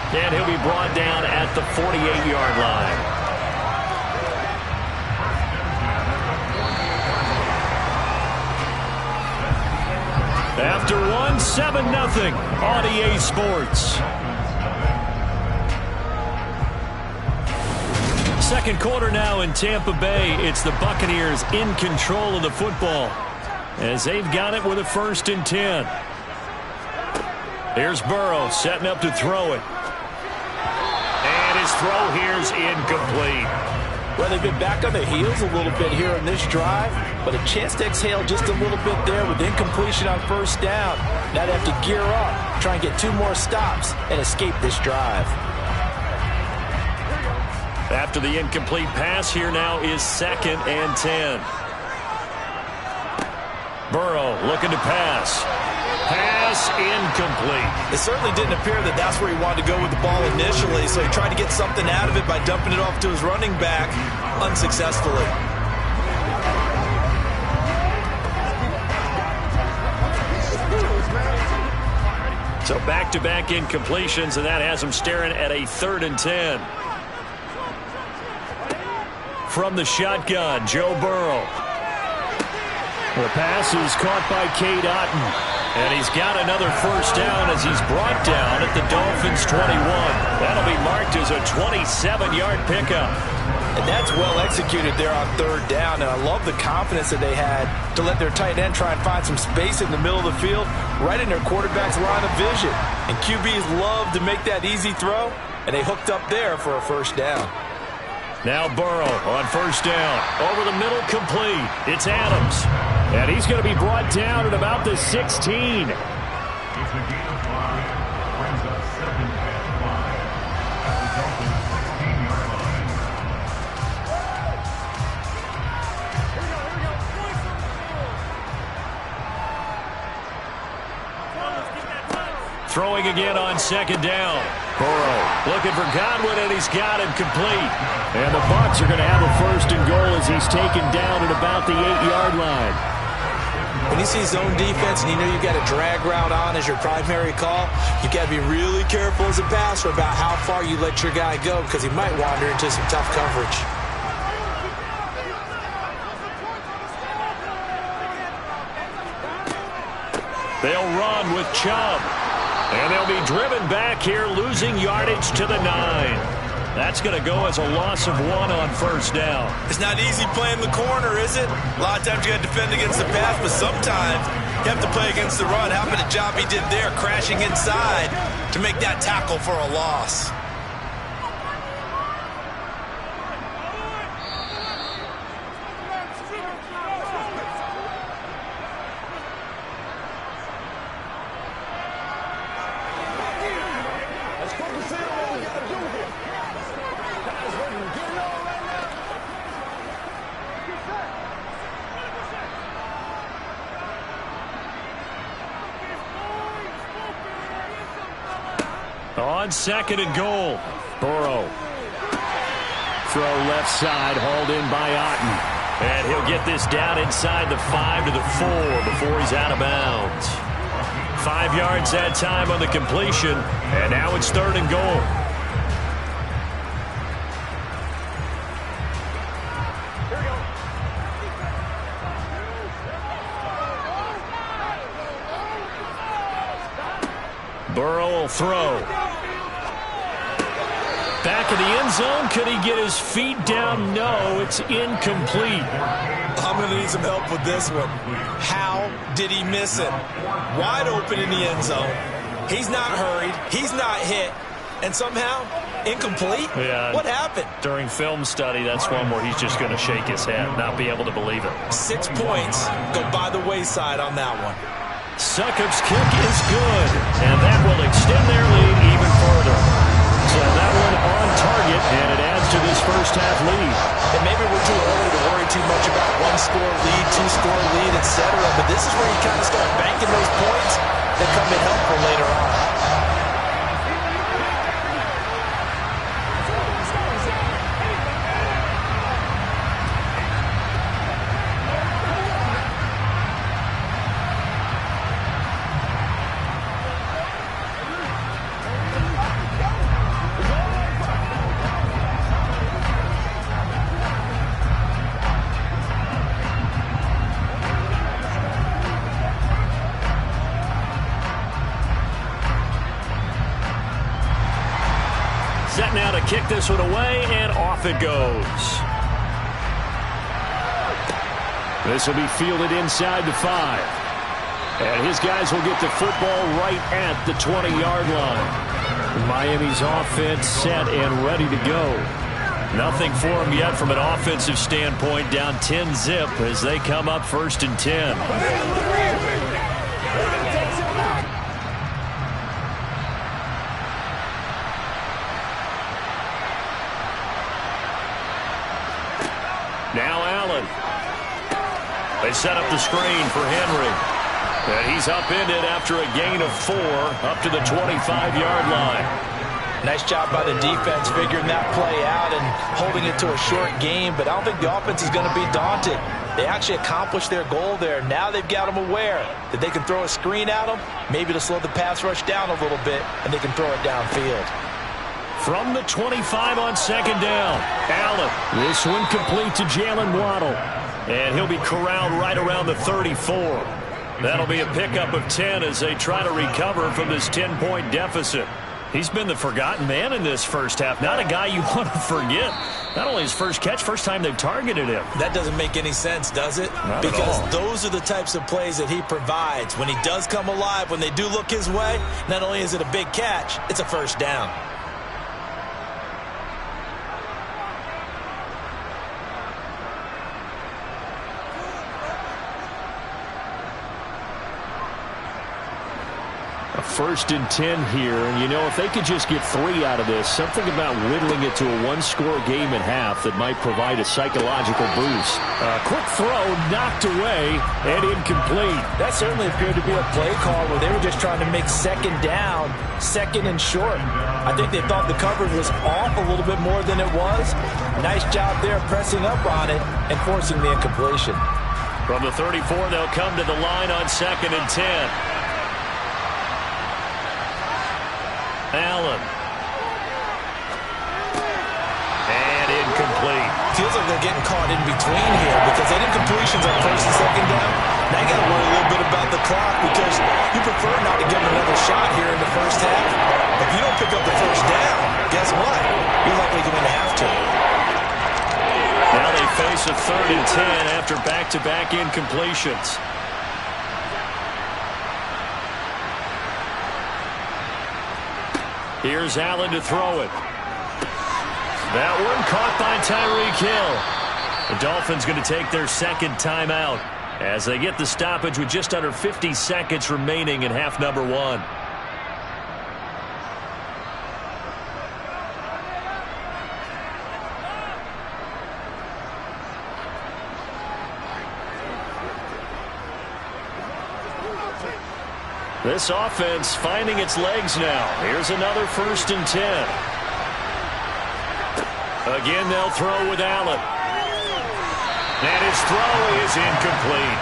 And he'll be brought down at the 48-yard line. After 1, 7-0 on EA Sports. Second quarter now in Tampa Bay. It's the Buccaneers in control of the football as they've got it with a 1st and 10. Here's Burrow setting up to throw it. And his throw here's incomplete. Well, they've been back on their heels a little bit here in this drive, but a chance to exhale just a little bit there with incompletion on 1st down. Now they have to gear up, try and get 2 more stops and escape this drive. After the incomplete pass, here now is 2nd and 10. Burrow looking to pass. Pass incomplete. It certainly didn't appear that that's where he wanted to go with the ball initially, so he tried to get something out of it by dumping it off to his running back unsuccessfully. So back-to-back incompletions, and that has him staring at a 3rd and 10. From the shotgun, Joe Burrow. The pass is caught by Cade Otton. And he's got another 1st down as he's brought down at the Dolphins' 21. That'll be marked as a 27-yard pickup. And that's well executed there on 3rd down. And I love the confidence that they had to let their tight end try and find some space in the middle of the field, right in their quarterback's line of vision. And QBs love to make that easy throw, and they hooked up there for a 1st down. Now Burrow on 1st down. Over the middle, complete. It's Adams. And he's going to be brought down at about the 16. It's a gain of 5. Brings up 2nd and 5. At the Dolphins' 16-yard line. Throwing again on 2nd down. Burrow looking for Godwin, and he's got him complete. And the Bucs are going to have a 1st and goal as he's taken down at about the 8-yard line. When you see zone defense and you know you've got a drag route on as your primary call, you've got to be really careful as a passer about how far you let your guy go because he might wander into some tough coverage. They'll run with Chubb. And they'll be driven back here, losing yardage to the 9. That's going to go as a loss of 1 on first down. It's not easy playing the corner, is it? A lot of times you got to defend against the pass, but sometimes you have to play against the run. How about the job he did there, crashing inside to make that tackle for a loss? On second and goal, Burrow. Throw left side, hauled in by Otten. And he'll get this down inside the 5 to the 4 before he's out of bounds. 5 yards that time on the completion, and now it's third and goal. Burrow will throw. Back in the end zone. Could he get his feet down? No, it's incomplete. I'm going to need some help with this one. How did he miss it? Wide open in the end zone. He's not hurried. He's not hit. And somehow, incomplete? Yeah. What happened? During film study, that's one where he's just going to shake his head, not be able to believe it. 6 points go by the wayside on that one. Succop's kick is good, and that will extend their lead even further. So that one on target, and it adds to this first half lead. And maybe we're too early to worry too much about 1-score lead, 2-score lead, etc. But this is where you kind of start banking those points that come in helpful later on. Set now to kick this one away, and off it goes. This will be fielded inside the 5. And his guys will get the football right at the 20-yard line. Miami's offense set and ready to go. Nothing for them yet from an offensive standpoint, down 10-zip as they come up first and 10. Now Allen. They set up the screen for Henry. And he's upended after a gain of 4 up to the 25-yard line. Nice job by the defense figuring that play out and holding it to a short game, but I don't think the offense is going to be daunted. They actually accomplished their goal there. Now they've got them aware that they can throw a screen at them, maybe to slow the pass rush down a little bit, and they can throw it downfield. From the 25 on second down, Allen. This one complete to Jalen Waddle. And he'll be corralled right around the 34. That'll be a pickup of 10 as they try to recover from this 10-point deficit. He's been the forgotten man in this first half. Not a guy you want to forget. Not only his first catch, first time they've targeted him. That doesn't make any sense, does it? Not because at all. those are the types of plays that he provides. When he does come alive, when they do look his way, not only is it a big catch, it's a first down. First and 10 here, and you know, if they could just get 3 out of this, something about whittling it to a 1-score game at half that might provide a psychological boost. A quick throw knocked away and incomplete. That certainly appeared to be a play call where they were just trying to make second down, second and short. I think they thought the coverage was off a little bit more than it was. Nice job there pressing up on it and forcing the incompletion. From the 34, they'll come to the line on second and 10. Allen. And incomplete. Feels like they're getting caught in between here because that incompletion's on first and second down. Now you got to worry a little bit about the clock because you prefer not to give them another shot here in the first half. If you don't pick up the first down, guess what? You're likely going to have to. Now they face a 3rd and 10 after back-to-back incompletions. Here's Allen to throw it. That one caught by Tyreek Hill. The Dolphins going to take their second timeout as they get the stoppage with just under 50 seconds remaining in half number 1. This offense finding its legs now. Here's another 1st and 10. Again, they'll throw with Allen. And his throw is incomplete.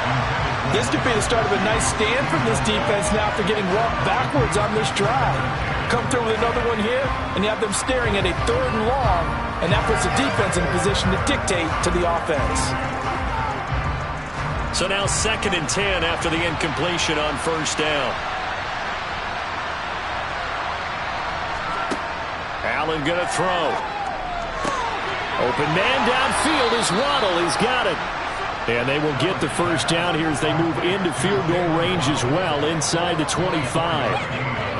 This could be the start of a nice stand from this defense now after getting walked backwards on this drive. Come through with another one here, and you have them staring at a 3rd and long, and that puts the defense in a position to dictate to the offense. So now 2nd and 10 after the incompletion on 1st down. Allen going to throw. Open man downfield is Waddle. He's got it. And they will get the 1st down here as they move into field goal range as well inside the 25.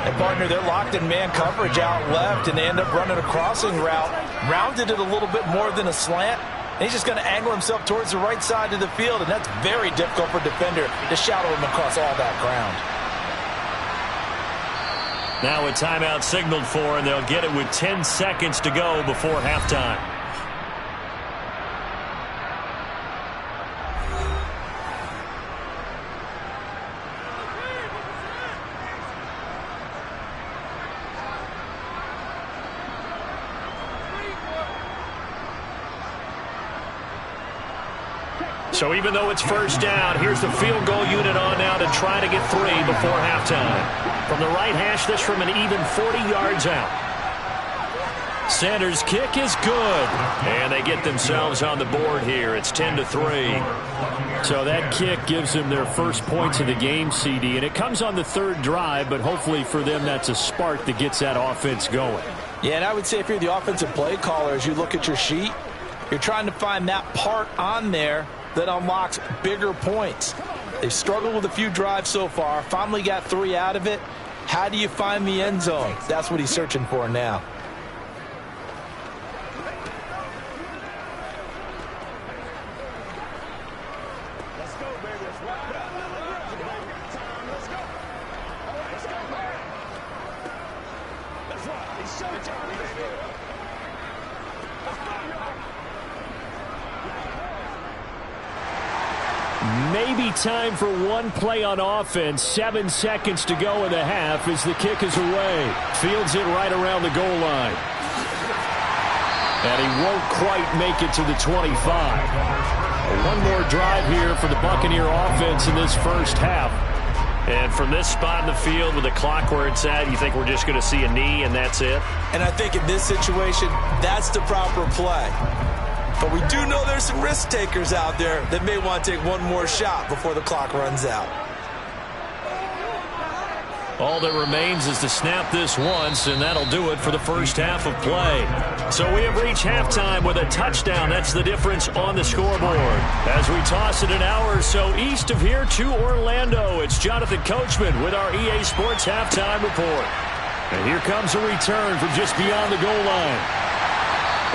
And partner, they're locked in man coverage out left, and they end up running a crossing route. Rounded it a little bit more than a slant. And he's just going to angle himself towards the right side of the field, and that's very difficult for a defender to shadow him across all that ground. Now a timeout signaled for, and they'll get it with 10 seconds to go before halftime. So even though it's 1st down, here's the field goal unit on now to try to get 3 before halftime. From the right hash, this from an even 40 yards out. Sanders' kick is good. And they get themselves on the board here. It's 10-3. So that kick gives them their first points of the game, CD. And it comes on the 3rd drive, but hopefully for them that's a spark that gets that offense going. Yeah, and I would say if you're the offensive play caller, as you look at your sheet, you're trying to find that part on there that unlocks bigger points. They've struggled with a few drives so far, finally got 3 out of it. How do you find the end zone? That's what he's searching for now. Let's go, baby. Let's ride out. Let's go. Let's go, man. That's right. It's showtime, baby. Let's go, y'all. Maybe time for one play on offense. 7 seconds to go in the half as the kick is away. Fields it right around the goal line. And he won't quite make it to the 25. One more drive here for the Buccaneer offense in this first half. And from this spot in the field with the clock where it's at, you think we're just going to see a knee and that's it? And I think in this situation, that's the proper play. But we do know there's some risk takers out there that may want to take one more shot before the clock runs out. All that remains is to snap this once, and that'll do it for the first half of play. So we have reached halftime with a touchdown. That's the difference on the scoreboard. As we toss it an hour or so east of here to Orlando, it's Jonathan Coachman with our EA Sports Halftime Report. And here comes a return from just beyond the goal line.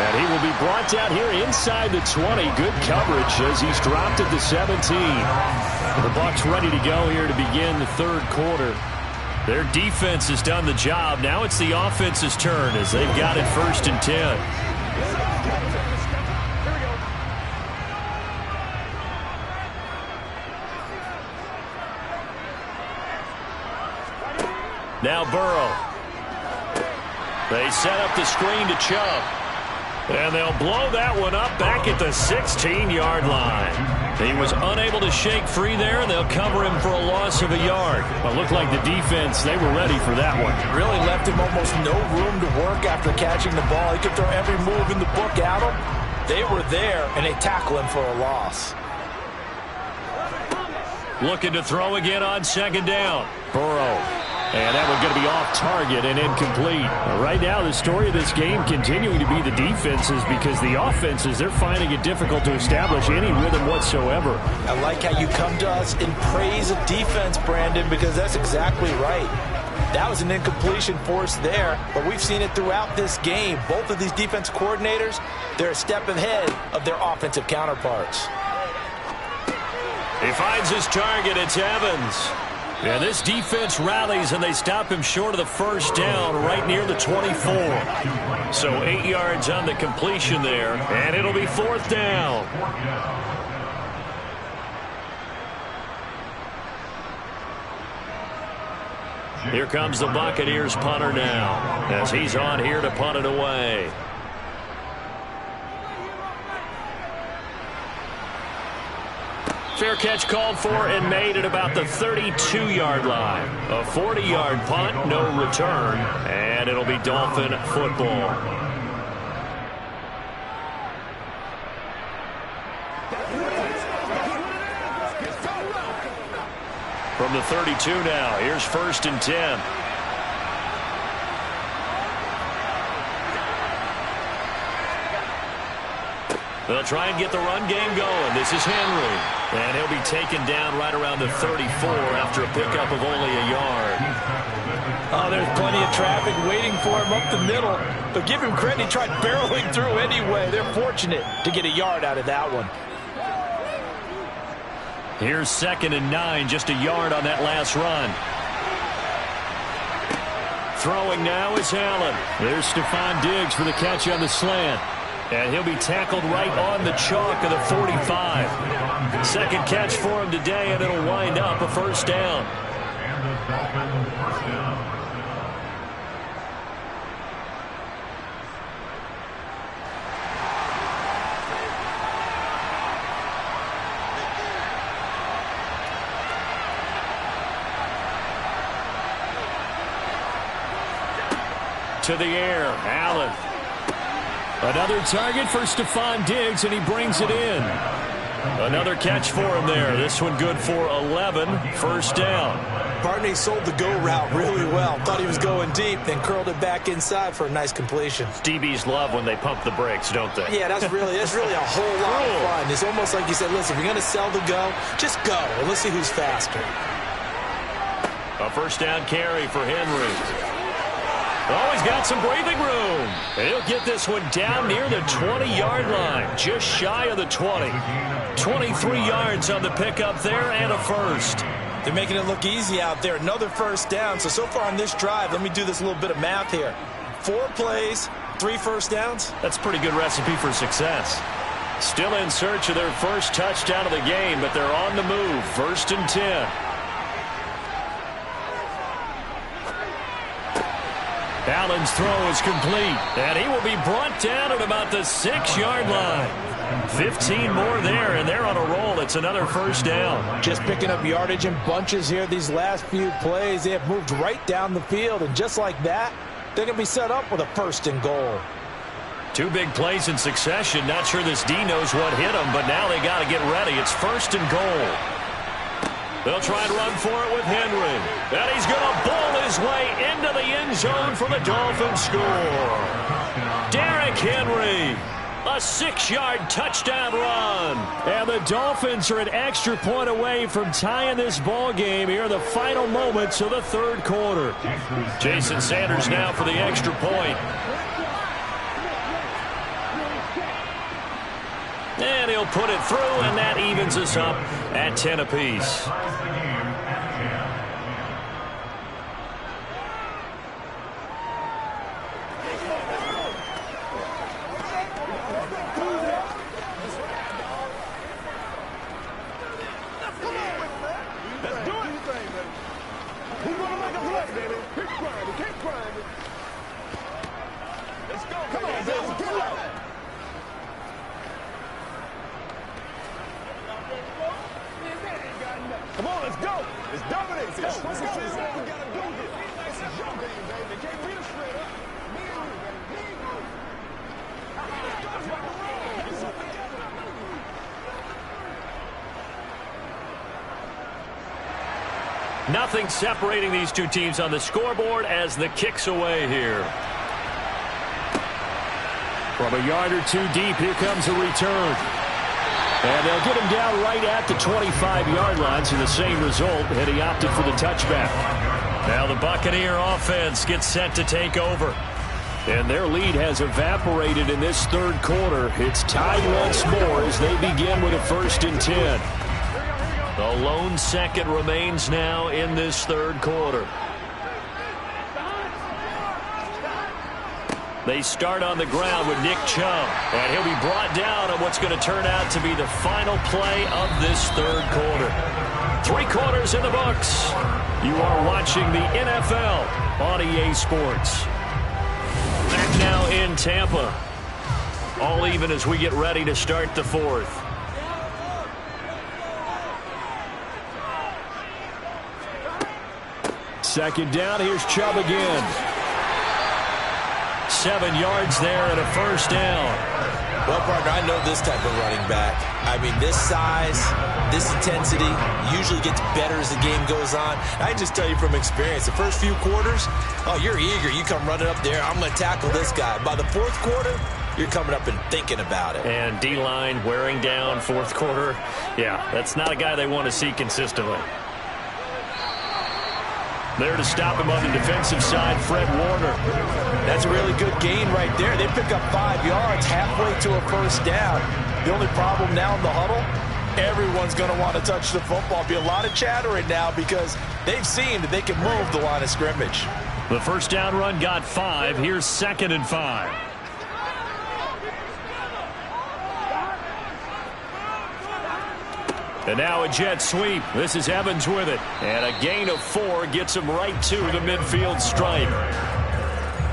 And he will be brought down here inside the 20. Good coverage as he's dropped at the 17. The Bucs ready to go here to begin the third quarter. Their defense has done the job. Now it's the offense's turn as they've got it 1st and 10. Now Burrow. They set up the screen to Chubb. And they'll blow that one up back at the 16-yard line. He was unable to shake free there, and they'll cover him for a loss of a yard. It looked like the defense, they were ready for that one. Really left him almost no room to work after catching the ball. He could throw every move in the book at him. They were there, and they tackle him for a loss. Looking to throw again on second down. Burrow. And that one going to be off target and incomplete. Right now, the story of this game continuing to be the defenses, because the offenses, they're finding it difficult to establish any rhythm whatsoever. I like how you come to us in praise of defense, Brandon, because that's exactly right. That was an incompletion force there, but we've seen it throughout this game. Both of these defense coordinators, they're a step ahead of their offensive counterparts. He finds his target. It's Evans. And this defense rallies, and they stop him short of the first down right near the 24. So 8 yards on the completion there, and it'll be fourth down. Here comes the Buccaneers punter now, as he's on here to punt it away. Fair catch called for and made at about the 32-yard line. A 40-yard punt, no return, and it'll be Dolphin football. From the 32 now, here's 1st and 10. They'll try and get the run game going. This is Henry. And he'll be taken down right around the 34 after a pickup of only a yard. Oh, there's plenty of traffic waiting for him up the middle. But give him credit, he tried barreling through anyway. They're fortunate to get a yard out of that one. Here's 2nd and 9, just a yard on that last run. Throwing now is Allen. There's Stephon Diggs for the catch on the slant. And he'll be tackled right on the chalk of the 45. Second catch for him today, and it'll wind up a first down. And the Dolphins first down. To the air, Allen. Another target for Stephon Diggs, and he brings it in. Another catch for him there. This one good for 11. First down. Barney sold the go route really well. Thought he was going deep, then curled it back inside for a nice completion. DBs love when they pump the brakes, don't they? Yeah, that's really a whole lot of fun. It's almost like you said, listen, if you're going to sell the go, just go, and let's see who's faster. A first down carry for Henry. Oh, he's got some breathing room. And he'll get this one down near the 20-yard line, just shy of the 20. 23 yards on the pickup there, and a first. They're making it look easy out there. Another first down. So far on this drive, let me do this little bit of math here. 4 plays, 3 first downs. That's a pretty good recipe for success. Still in search of their first touchdown of the game, but they're on the move. 1st and 10. Allen's throw is complete, and he will be brought down at about the 6-yard line. 15 more there, and they're on a roll. It's another first down. Just picking up yardage in bunches here these last few plays. They have moved right down the field, and just like that, they're going to be set up with a 1st and goal. 2 big plays in succession. Not sure this D knows what hit them, but now they got to get ready. It's 1st and goal. They'll try and run for it with Henry. And he's going to bowl his way into the end zone for the Dolphins score. Derrick Henry, a 6-yard touchdown run. And the Dolphins are an extra point away from tying this ball game here in the final moments of the 3rd quarter. Jason Sanders now for the extra point. And he'll put it through, and that evens us up at 10 apiece. Come on, let's go. It's dominate. Let's go. Let's go. This is what we got to do here. This is your game, baby. Can't beat us straight up. Me and you, baby. Me and you. Let's go. Let's rock and roll. That's what we got to do. Nothing separating these two teams on the scoreboard as the kick's away here. From a yard or two deep, here comes a return. And they'll get him down right at the 25-yard line, so the same result had he opted for the touchback. Now the Buccaneer offense gets set to take over. And their lead has evaporated in this third quarter. It's tied once more as they begin with a 1st and 10. The lone second remains now in this third quarter. They start on the ground with Nick Chubb, and he'll be brought down on what's going to turn out to be the final play of this third quarter. 3 quarters in the books. You are watching the NFL on EA Sports. Back now in Tampa. All even as we get ready to start the fourth. Second down, here's Chubb again. 7 yards there and a 1st down. Well, partner, I know this type of running back. I mean, this size, this intensity usually gets better as the game goes on. I can just tell you from experience, the first few quarters, oh, you're eager. You come running up there, I'm going to tackle this guy. By the 4th quarter, you're coming up and thinking about it. And D-line wearing down 4th quarter. Yeah, that's not a guy they want to see consistently. There to stop him on the defensive side, Fred Warner. That's a really good gain right there. They pick up 5 yards halfway to a 1st down. The only problem now in the huddle, everyone's going to want to touch the football. Be a lot of chattering now because they've seen that they can move the line of scrimmage. The 1st down run got 5. Here's 2nd and 5. And now a jet sweep. This is Evans with it. And a gain of 4 gets him right to the midfield stripe.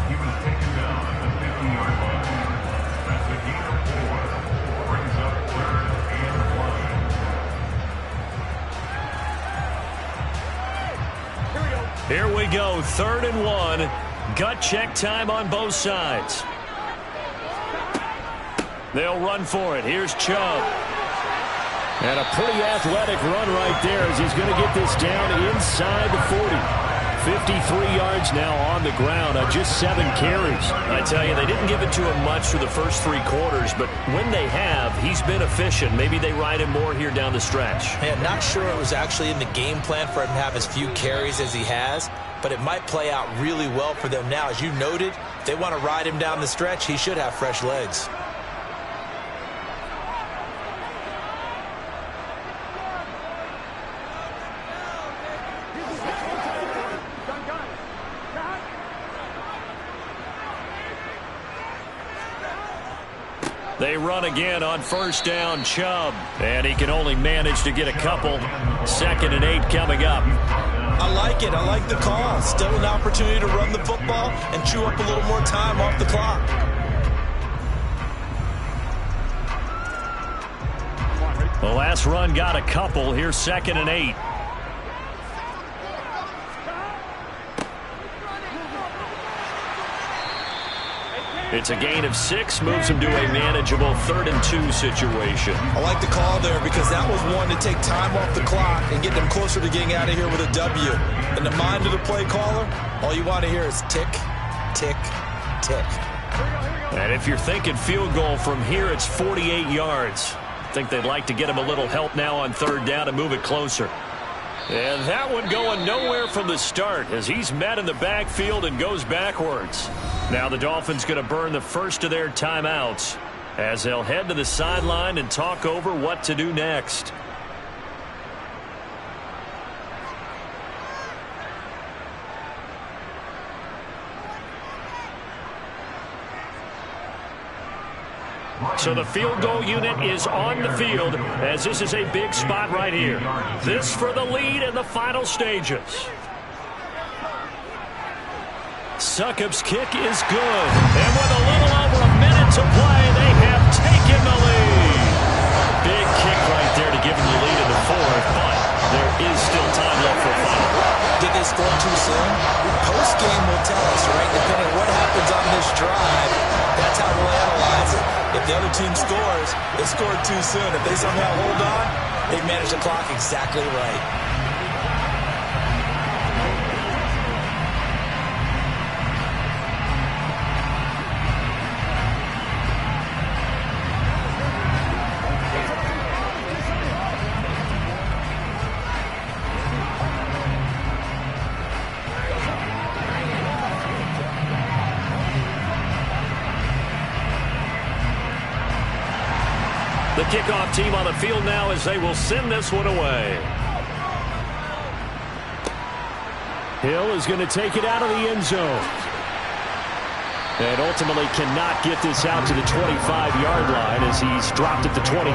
He was taken down at the 50-yard line. That's a gain of 4. Brings up 3rd and 1. Here we go. 3rd and 1. Gut check time on both sides. They'll run for it. Here's Chubb. And a pretty athletic run right there as he's going to get this down inside the 40. 53 yards now on the ground on just 7 carries. I tell you, they didn't give it to him much for the first 3 quarters, but when they have, he's been efficient. Maybe they ride him more here down the stretch. Hey, I'm not sure it was actually in the game plan for him to have as few carries as he has, but it might play out really well for them now. As you noted, if they want to ride him down the stretch, he should have fresh legs. They run again on 1st down, Chubb. And he can only manage to get a couple. 2nd and 8 coming up. I like it. I like the call. Still an opportunity to run the football and chew up a little more time off the clock. The last run got a couple. Here's 2nd and 8. It's a gain of 6, moves him to a manageable 3rd and 2 situation. I like the call there because that was one to take time off the clock and get them closer to getting out of here with a W. In the mind of the play caller, all you want to hear is tick, tick, tick. And if you're thinking field goal from here, it's 48 yards. I think they'd like to get him a little help now on 3rd down and move it closer. And that one going nowhere from the start as he's met in the backfield and goes backwards. Now the Dolphins going to burn the first of their timeouts as they'll head to the sideline and talk over what to do next. So the field goal unit is on the field as this is a big spot right here. This for the lead in the final stages. Succop's kick is good. And with a little over a minute to play, they have taken the lead. Big kick right there to give them the lead in the 4th, but there is still time left for fun. Did they score too soon? Post-game will tell us, right? Depending on what happens on this drive, that's how we'll analyze it. If the other team scores, they scored too soon. If they somehow hold on, they manage the clock exactly right. kickoff team on the field now as they will send this one away. Hill is going to take it out of the end zone. And ultimately cannot get this out to the 25-yard line as he's dropped at the 23.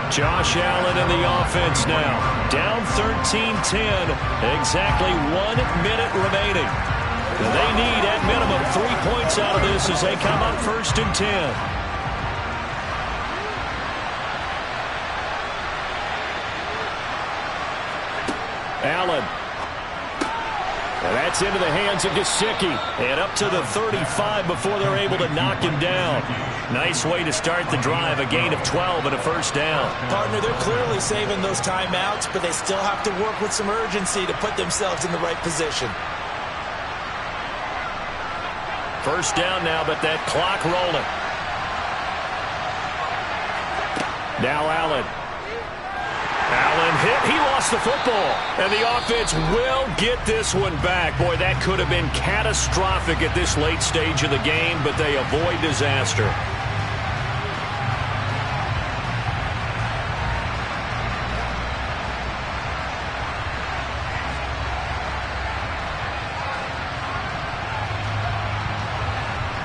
Josh Allen in the offense now. Down 13-10. Exactly 1 minute remaining. They need at minimum 3 points out of this as they come up 1st and 10. Allen. And that's into the hands of Gesicki. And up to the 35 before they're able to knock him down. Nice way to start the drive. A gain of 12 and a first down. Partner, they're clearly saving those timeouts, but they still have to work with some urgency to put themselves in the right position. First down now, but that clock rolling. Now Allen. Allen hit. He lost the football. And the offense will get this one back. Boy, that could have been catastrophic at this late stage of the game, but they avoid disaster.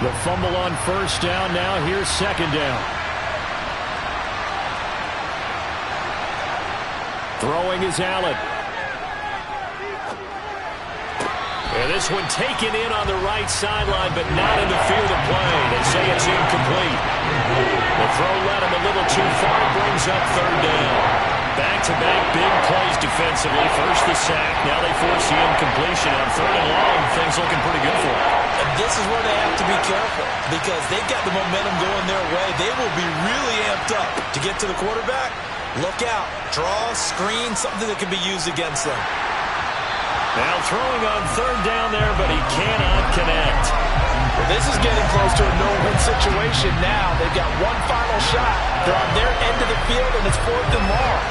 The fumble on first down. Now here's second down. Throwing is Allen. And this one taken in on the right sideline, but not in the field of play. They say it's incomplete. The throw led him a little too far. Brings up third down. Back-to-back big plays defensively. First the sack. Now they force the incompletion on third and long. Things looking pretty good for them. And this is where they have to be careful because they've got the momentum going their way. They will be really amped up to get to the quarterback. Look out. Draw, screen, something that can be used against them. Now throwing on third down there, but he cannot connect. Well, this is getting close to a no-win situation now. They've got one final shot. They're on their end of the field, and it's 4th and long.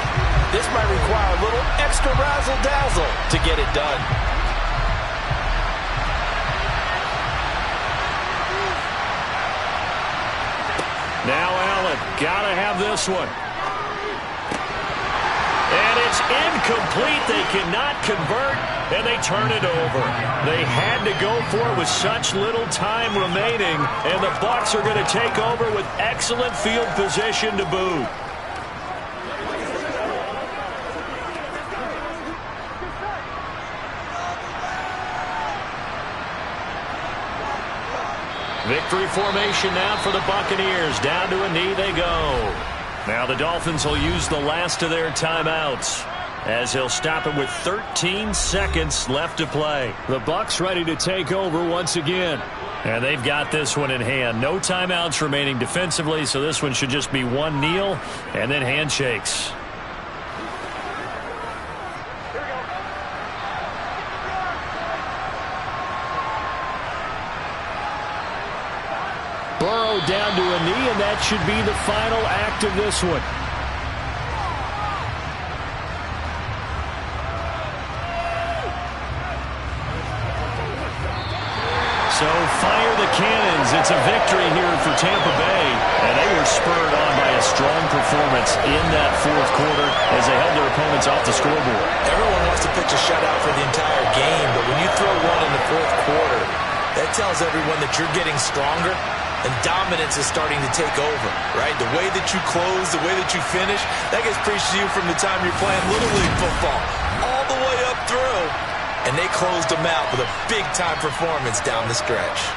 This might require a little extra razzle-dazzle to get it done. Now Allen, gotta have this one. And it's incomplete. They cannot convert, and they turn it over. They had to go for it with such little time remaining, and the Bucs are going to take over with excellent field position to boot. Victory formation now for the Buccaneers. Down to a knee they go. Now the Dolphins will use the last of their timeouts as he'll stop it with 13 seconds left to play. The Bucs ready to take over once again. And they've got this one in hand. No timeouts remaining defensively, so this one should just be one kneel and then handshakes. Burrow down to a knee, and that should be the final act of this one. So fire the cannons. It's a victory here for Tampa Bay. And they were spurred on by a strong performance in that fourth quarter as they held their opponents off the scoreboard. Everyone wants to pitch a shutout for the entire game, but when you throw one in the fourth quarter, that tells everyone that you're getting stronger and dominance is starting to take over, right? The way that you close, the way that you finish, that gets preached to you from the time you're playing Little League football all the way up through. And they closed them out with a big-time performance down the stretch.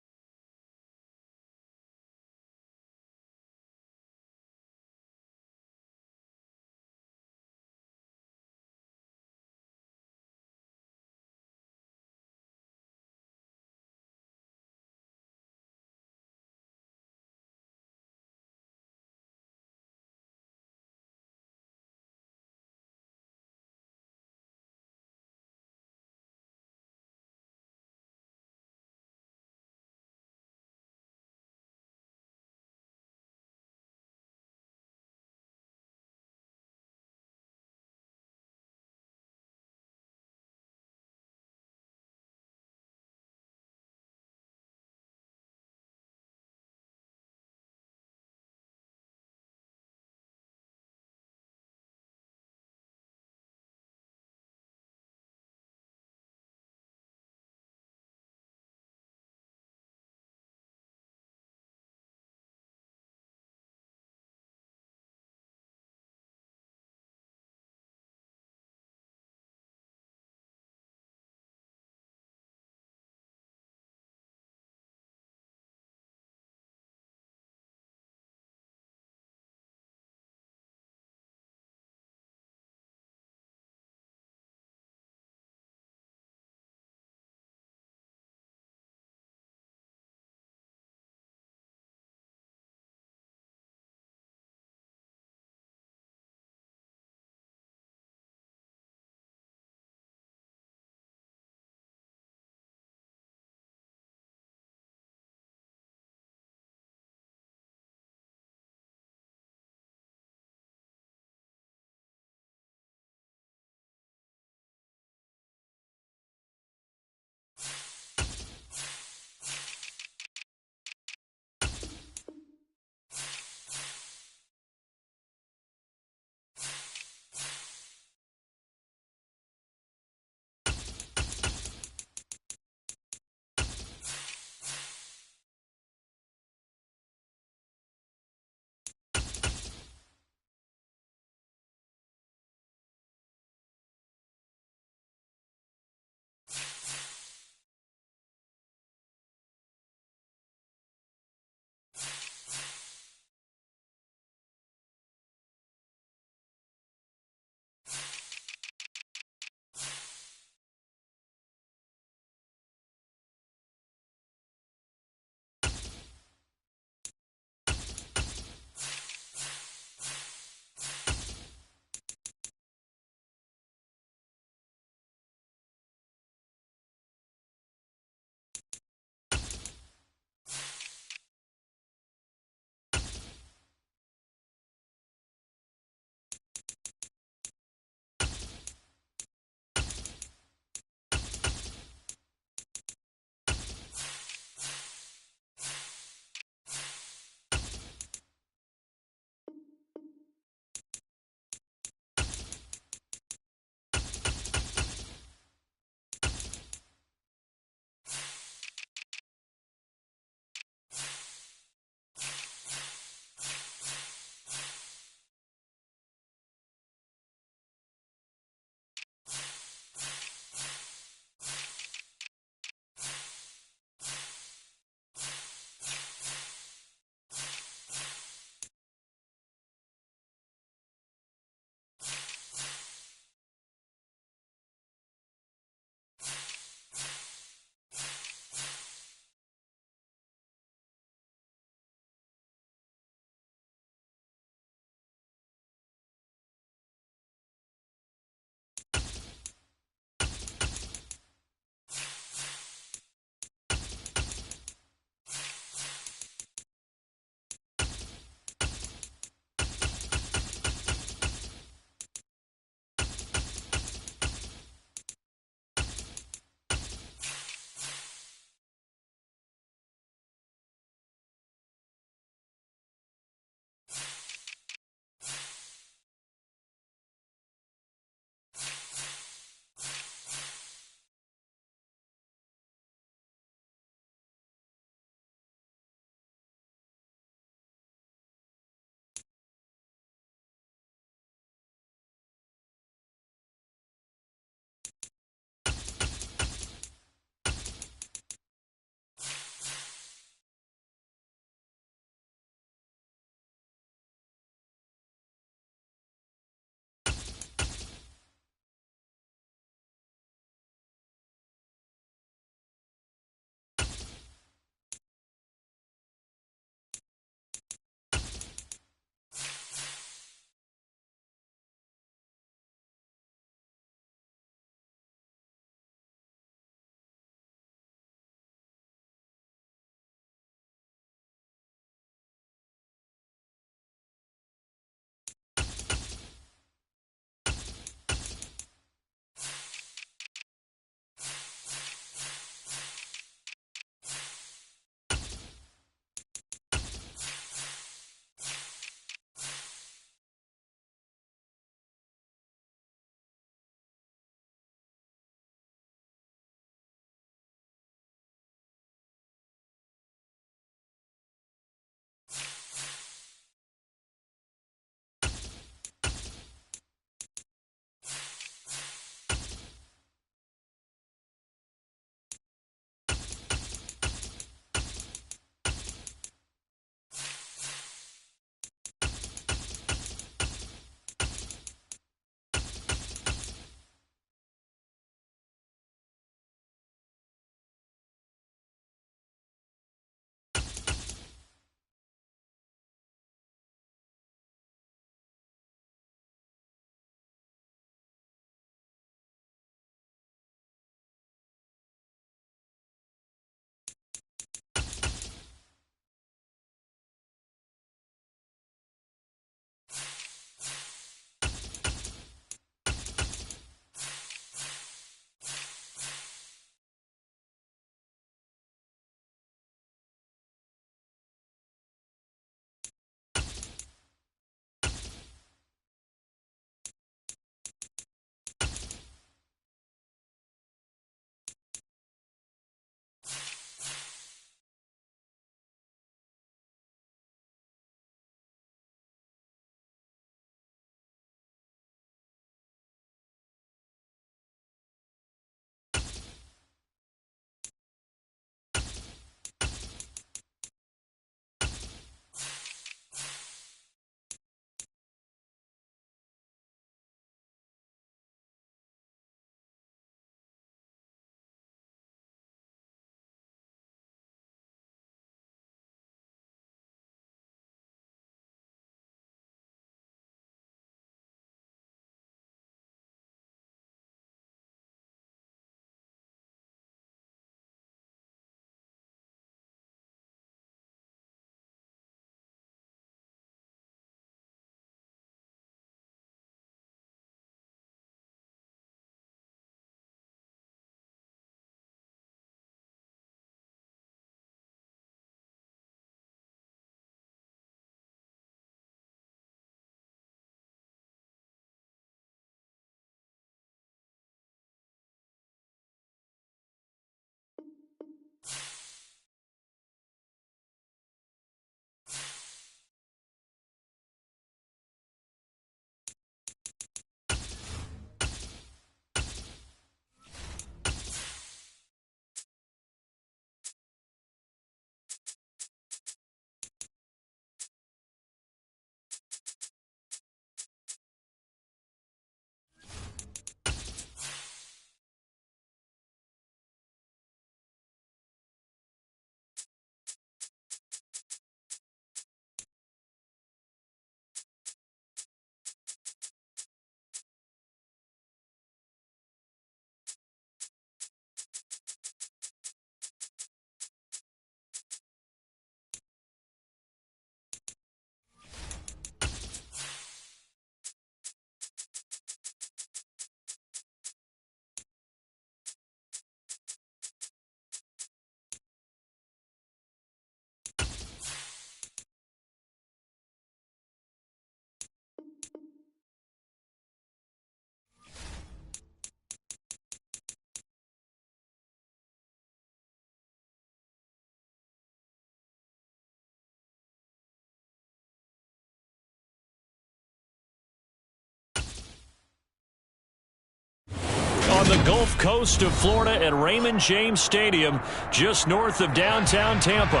on the Gulf Coast of Florida at Raymond James Stadium, just north of downtown Tampa.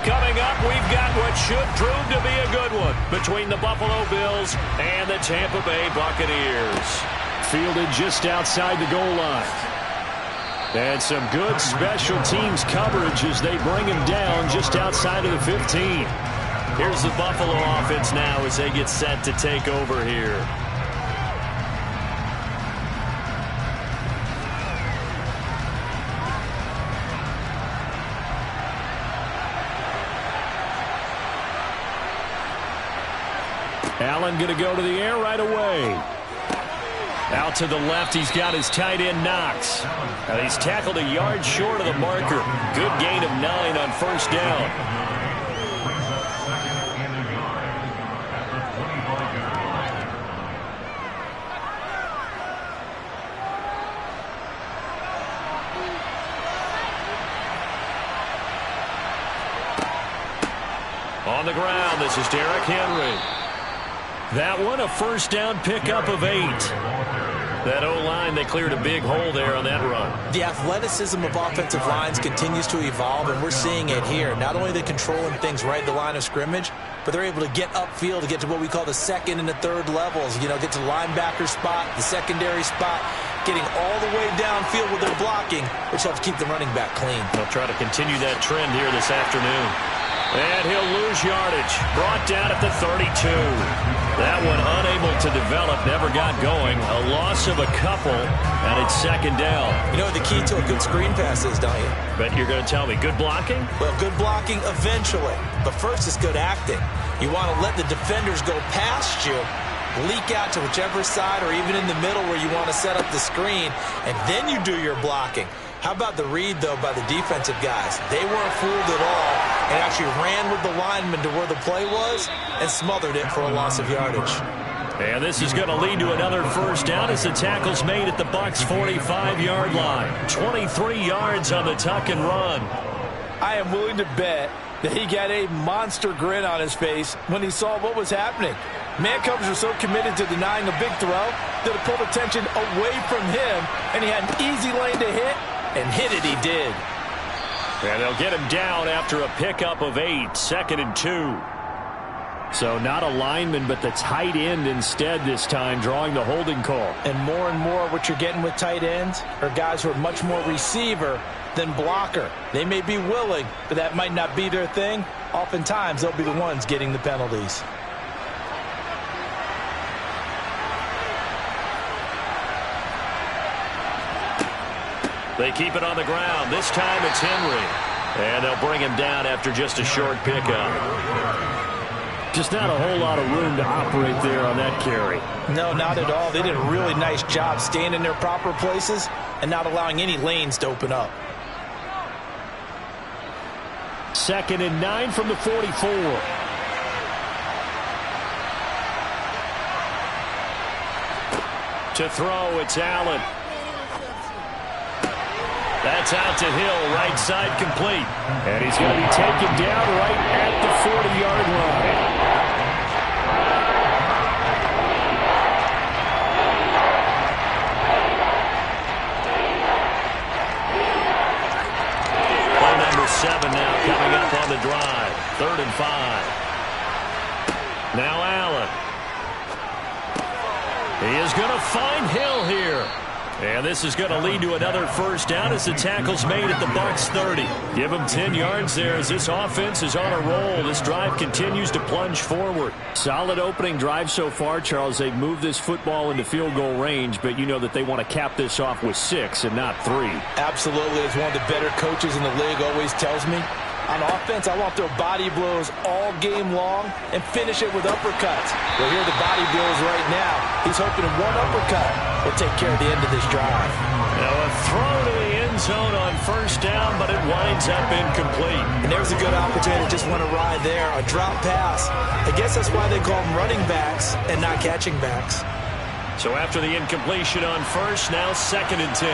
Coming up, we've got what should prove to be a good one between the Buffalo Bills and the Tampa Bay Buccaneers. Fielded just outside the goal line. And some good special teams coverage as they bring him down just outside of the 15. Here's the Buffalo offense now as they get set to take over here. Allen going to go to the air right away. Out to the left, he's got his tight end, Knox. Now he's tackled a yard short of the marker. Good gain of 9 on first down. On the ground, this is Derrick Henry. That one, a first down pickup of 8. That O-line, they cleared a big hole there on that run. The athleticism of offensive lines continues to evolve, and we're seeing it here. Not only are they controlling things right at the line of scrimmage, but they're able to get upfield to get to what we call the second and the third levels. You know, get to the linebacker spot, the secondary spot, getting all the way downfield with their blocking, which helps keep the running back clean. They'll try to continue that trend here this afternoon. And he'll lose yardage. Brought down at the 32. That one unable to develop, never got going. A loss of a couple, and it's second down. You know what the key to a good screen pass is, don't you? But you're going to tell me, good blocking? Well, good blocking eventually. But first it's good acting. You want to let the defenders go past you, leak out to whichever side or even in the middle where you want to set up the screen, and then you do your blocking. How about the read, though, by the defensive guys? They weren't fooled at all and actually ran with the lineman to where the play was and smothered it for a loss of yardage. And this is going to lead to another first down as the tackle's made at the Bucs' 45-yard line. 23 yards on the tuck and run. I am willing to bet that he got a monster grin on his face when he saw what was happening. Man covers are so committed to denying a big throw that it pulled attention away from him, and he had an easy lane to hit, and hit it he did. And they'll get him down after a pickup of 8, 2nd and 2. So not a lineman, but the tight end instead this time, drawing the holding call. And more what you're getting with tight ends are guys who are much more receiver than blocker. They may be willing, but that might not be their thing. Oftentimes, they'll be the ones getting the penalties. They keep it on the ground. This time it's Henry. And they'll bring him down after just a short pickup. Just not a whole lot of room to operate there on that carry. No, not at all. They did a really nice job staying in their proper places and not allowing any lanes to open up. 2nd and 9 from the 44. To throw, it's Allen. That's out to Hill, right side complete. And he's going to be taken down right at the 40-yard line. Play number 7 now coming up on the drive. 3rd and 5. Now Allen. He is going to find Hill here. And this is going to lead to another first down as the tackle's made at the Bucs' 30. Give them 10 yards there as this offense is on a roll. This drive continues to plunge forward. Solid opening drive so far, Charles. They've moved this football into field goal range, but you know that they want to cap this off with 6 and not 3. Absolutely. As one of the better coaches in the league always tells me, on offense, I want their body blows all game long and finish it with uppercuts. Well, here are the body blows right now. He's hoping one uppercut will take care of the end of this drive. Now a throw to the end zone on first down, but it winds up incomplete. And there's a good opportunity to just want to ride there, a drop pass. I guess that's why they call them running backs and not catching backs. So after the incompletion on first, now 2nd and 10.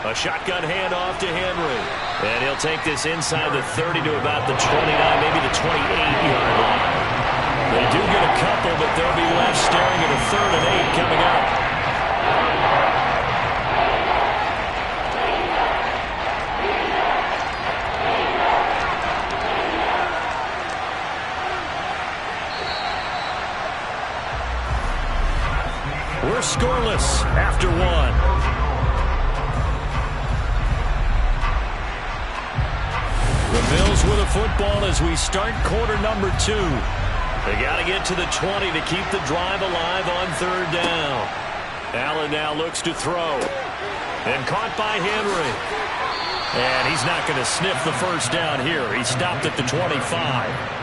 A shotgun handoff to Henry. And he'll take this inside the 30 to about the 29, maybe the 28-yard line. They do get a couple, but they'll be left staring at a 3rd and 8 coming We're scoreless after one. The Bills with a football as we start quarter number 2. They got to get to the 20 to keep the drive alive on third down. Allen now looks to throw. And caught by Henry. And he's not going to sniff the first down here. He stopped at the 25.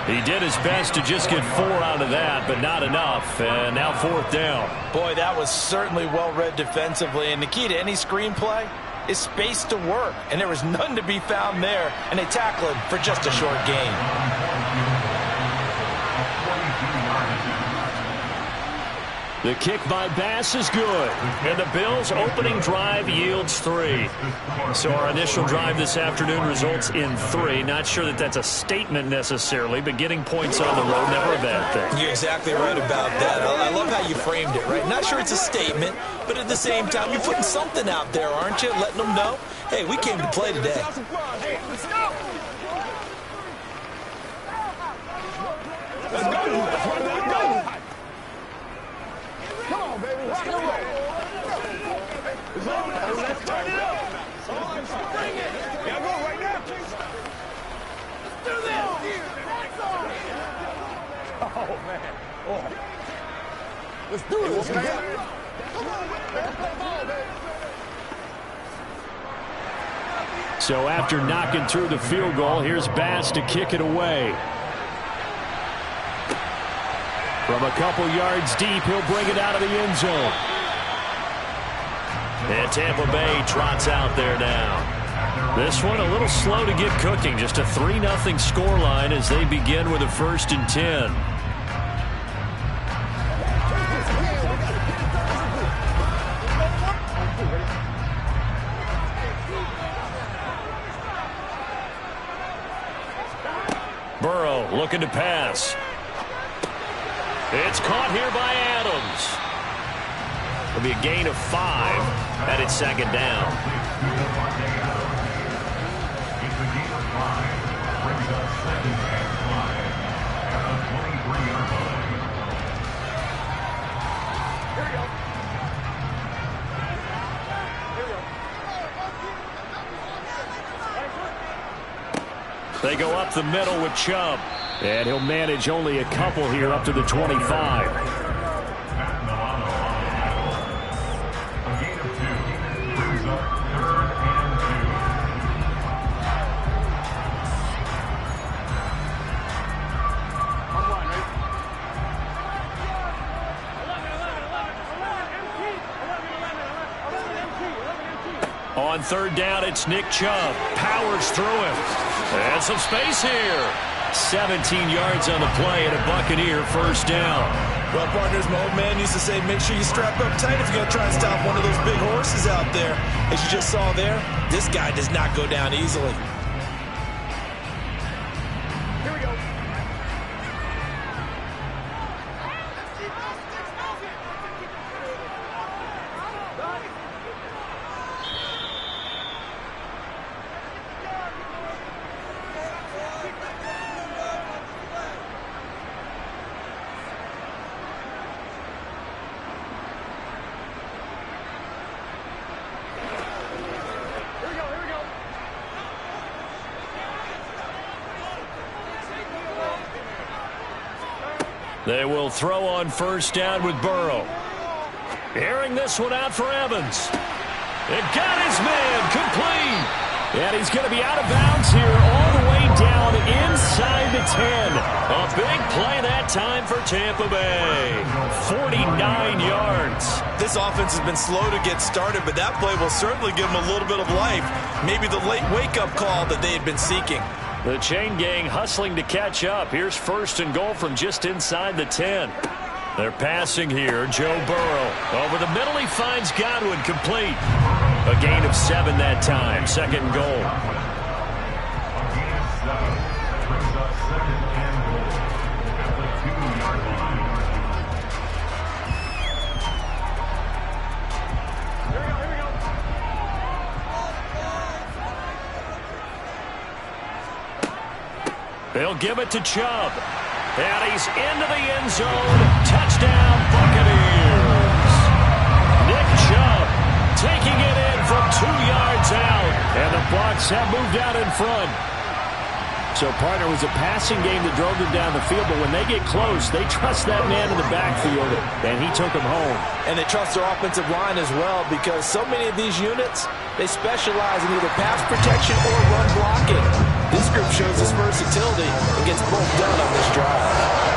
He did his best to just get 4 out of that, but not enough. And now fourth down. Boy, that was certainly well-read defensively. And the key to any screenplay is space to work. And there was none to be found there. And they tackle him for just a short gain. The kick by Bass is good. And the Bills' opening drive yields 3. So our initial drive this afternoon results in 3. Not sure that that's a statement necessarily, but getting points on the road, never a bad thing. You're exactly right about that. I love how you framed it, right? Not sure it's a statement, but at the same time, you're putting something out there, aren't you? Letting them know, hey, we came to play today. Let's go. Let's go. Come on, baby. Let's get away. Let's turn it up. Bring it. Yeah, go right now. Let's do this. Oh, man. Oh. Let's do this, man. Come on, man. Play ball, baby. So after knocking through the field goal, here's Bass to kick it away. From a couple yards deep, he'll bring it out of the end zone. And Tampa Bay trots out there now. This one a little slow to get cooking. Just a 3-0 scoreline as they begin with a 1st and 10. Burrow looking to pass. It's caught here by Adams. It'll be a gain of 5 at its second down. It's a gain of 5. Brings up 2nd and 5 at the 23-yard line. Here we go. They go up the middle with Chubb. And he'll manage only a couple here up to the 25. Matt Milano on the tackle. A gain of 2. Brings up 3rd and 2. On third down, it's Nick Chubb. Powers through him. And some space here. 17 yards on the play and a Buccaneer first down. Well, partners, my old man used to say, make sure you strap up tight if you're going to try and stop one of those big horses out there. As you just saw there, this guy does not go down easily. Here we go. They will throw on first down with Burrow. Airing this one out for Evans. It got his man complete. And he's going to be out of bounds here all the way down inside the 10. A big play that time for Tampa Bay. 49 yards. This offense has been slow to get started, but that play will certainly give them a little bit of life. Maybe the late wake-up call that they had been seeking. The chain gang hustling to catch up. Here's 1st and goal from just inside the 10. They're passing here. Joe Burrow. Over the middle, he finds Godwin complete. A gain of 7 that time. 2nd and goal. A gain of 7. Brings up 2nd and goal at the 2-yard line. Here we go. They'll give it to Chubb. And he's into the end zone. Touchdown, Buccaneers. in front. So, partner, was a passing game that drove them down the field, but when they get close, they trust that man in the backfield, and he took them home. And they trust their offensive line as well, because so many of these units, they specialize in either pass protection or run blocking. This group shows its versatility and gets both done on this drive.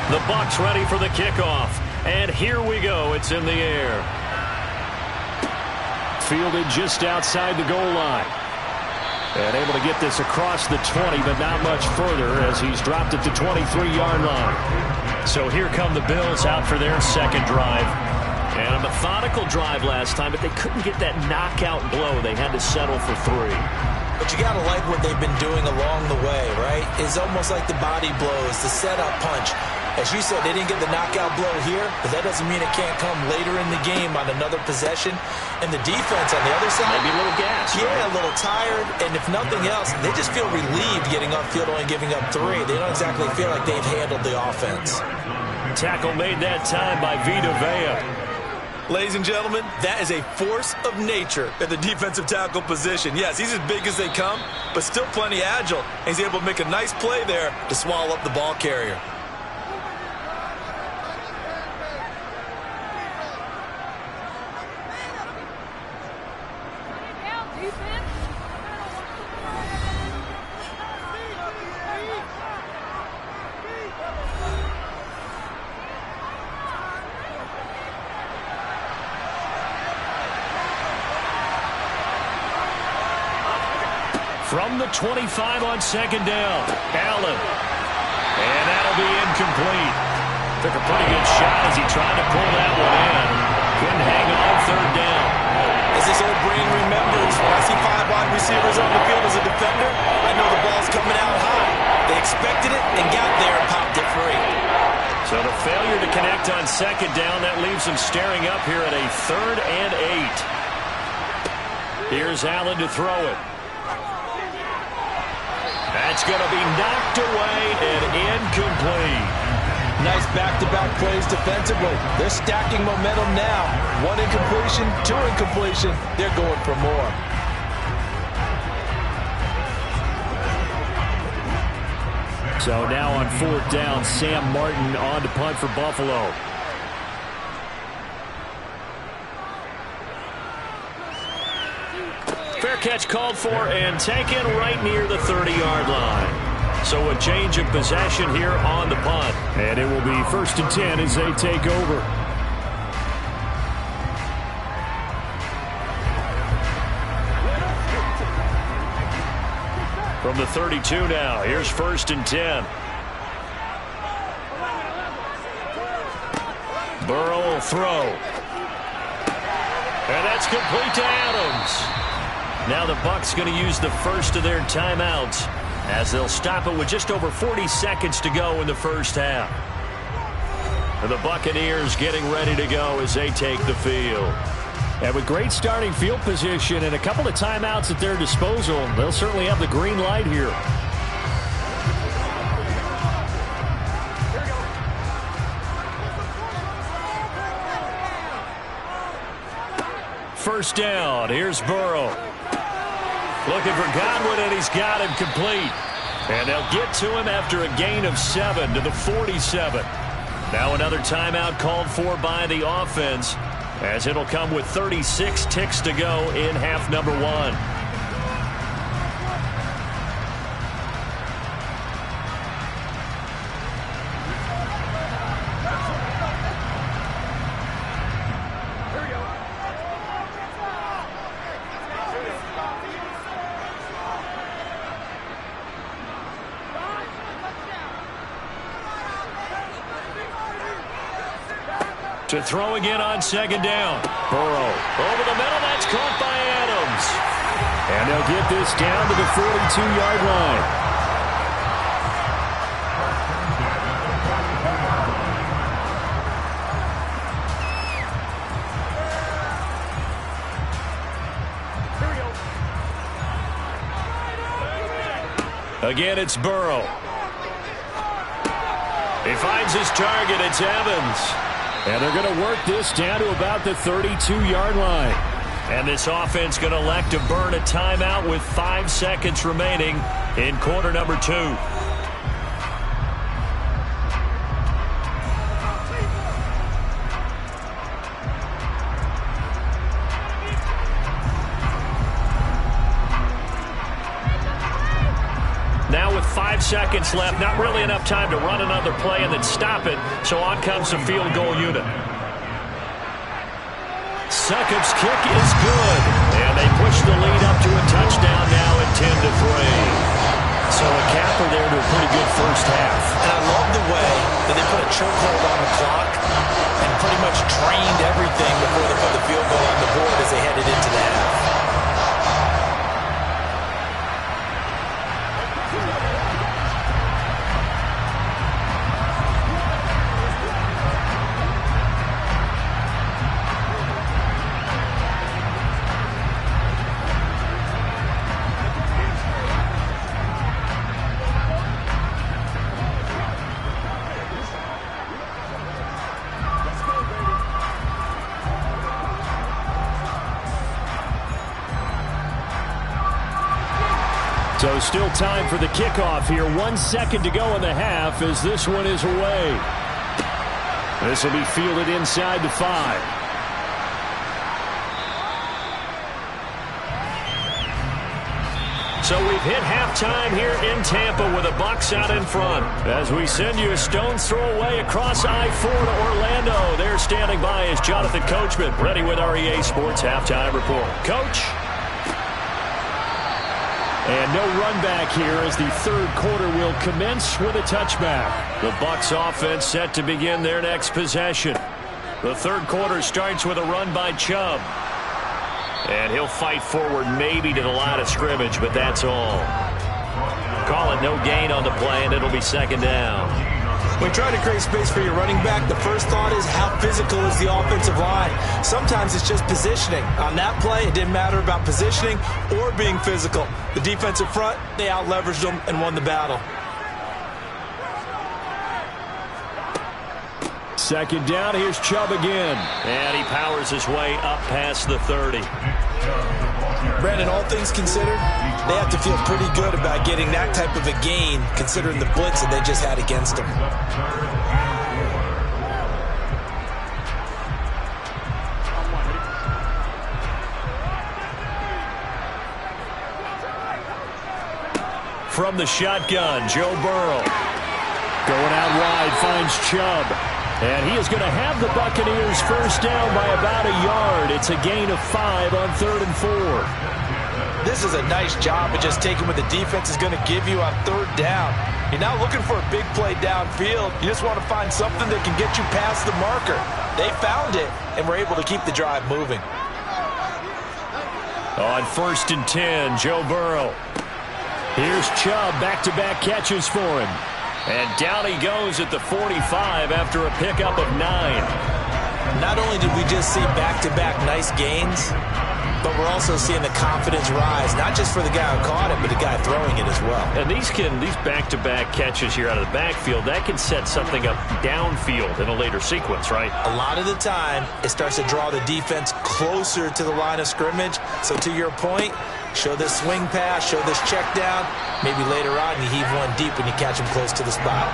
The Bucs ready for the kickoff. And here we go. It's in the air. Fielded just outside the goal line. And able to get this across the 20, but not much further as he's dropped it to 23-yard line. So here come the Bills out for their second drive. And a methodical drive last time, but they couldn't get that knockout blow. They had to settle for 3. But you got to like what they've been doing along the way, right? It's almost like the body blows, the setup punch. As you said, they didn't get the knockout blow here, but that doesn't mean it can't come later in the game on another possession. And the defense on the other side, maybe a little gas. Yeah, right? a little tired. And if nothing else, they just feel relieved getting upfield only giving up 3. They don't exactly feel like they've handled the offense. Tackle made that time by Vita Vea. Ladies and gentlemen, that is a force of nature at the defensive tackle position. Yes, he's as big as they come, but still plenty agile. And he's able to make a nice play there to swallow up the ball carrier. From the 25 on second down, Allen. And that'll be incomplete. Took a pretty good shot as he tried to pull that one in. Couldn't hang on third down. As this old brain remembers, when I see 5 wide receivers on the field as a defender, I know the ball's coming out high. They expected it and got there and popped it free. So the failure to connect on second down, that leaves them staring up here at a 3rd and 8. Here's Allen to throw it. That's going to be knocked away and incomplete. Nice back-to-back plays defensively. They're stacking momentum now. 1 incompletion, 2 incompletion. They're going for more. So now on 4th down, Sam Martin on to punt for Buffalo. Fair catch called for and taken right near the 30-yard line. So a change of possession here on the punt. And it will be 1st and 10 as they take over. From the 32 now, here's 1st and 10. Burrow will throw. And that's complete to Adams. Now the Bucs going to use the first of their timeouts as they'll stop it with just over 40 seconds to go in the first half. And the Buccaneers getting ready to go as they take the field. And with great starting field position and a couple of timeouts at their disposal, they'll certainly have the green light here. First down, here's Burrow. Looking for Godwin, and he's got him complete. And they'll get to him after a gain of 7 to the 47. Now another timeout called for by the offense, as it'll come with 36 ticks to go in half number 1. To throw again on second down. Burrow over the middle. That's caught by Adams. And they'll get this down to the 42-yard line. Again, it's Burrow. He finds his target. It's Evans. And they're going to work this down to about the 32-yard line. And this offense going to elect to burn a timeout with 5 seconds remaining in quarter number 2. Now with 5 seconds left, not really enough time to run another play and then stop it, so on comes the field goal unit. Succop's kick is good, and they push the lead up to a touchdown now at 10-3. So a capper there to a pretty good first half. And I love the way that they put a chokehold on the clock and pretty much drained everything before they put the field goal on the board as they headed into the half. So still time for the kickoff here. 1 second to go in the half as this one is away. This will be fielded inside the 5. So we've hit halftime here in Tampa with the Bucs out in front. As we send you a stone's throw away across I-4 to Orlando. There standing by is Jonathan Coachman, ready with our EA Sports Halftime Report. Coach? And no run back here as the third quarter will commence with a touchback. The Bucs offense set to begin their next possession. The third quarter starts with a run by Chubb. And he'll fight forward maybe to the line of scrimmage, but that's all. Call it no gain on the play, and it'll be second down. When trying to create space for your running back, the first thought is how physical is the offensive line. Sometimes it's just positioning. On that play, it didn't matter about positioning or being physical. The defensive front, they out-leveraged them and won the battle. Second down, here's Chubb again. And he powers his way up past the 30. Brandon, all things considered, they have to feel pretty good about getting that type of a gain considering the blitz that they just had against them. From the shotgun, Joe Burrow. Going out wide, finds Chubb. And he is going to have the Buccaneers first down by about a yard. It's a gain of 5 on 3rd and 4. This is a nice job of just taking what the defense is going to give you on 3rd down. You're not looking for a big play downfield. You just want to find something that can get you past the marker. They found it and were able to keep the drive moving. On 1st and 10, Joe Burrow. Here's Chubb, back-to-back catches for him. And down he goes at the 45 after a pickup of 9. Not only did we just see back-to-back nice gains, but we're also seeing the confidence rise, not just for the guy who caught it, but the guy throwing it as well. And these back-to-back catches here out of the backfield, that can set something up downfield in a later sequence, right? A lot of the time, it starts to draw the defense closer to the line of scrimmage. So to your point, show this swing pass, show this check down. Maybe later on you heave one deep when you catch him close to the spot.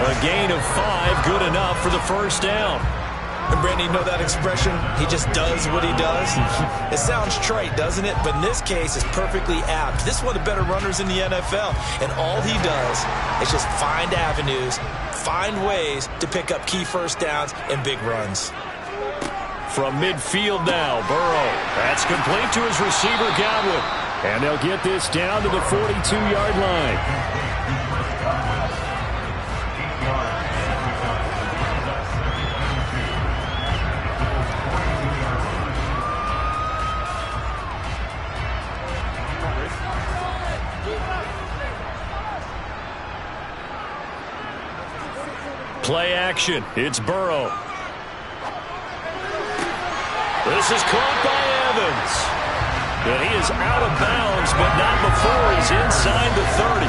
A gain of 5, good enough for the first down. And Brandon, you know that expression? He just does what he does. It sounds trite, doesn't it? But in this case, it's perfectly apt. This is one of the better runners in the NFL. And all he does is just find avenues, find ways to pick up key first downs and big runs. From midfield now, Burrow. That's complete to his receiver, Godwin. And they'll get this down to the 42-yard line. Play action. It's Burrow. This is caught by Evans. And he is out of bounds, but not before he's inside the 30.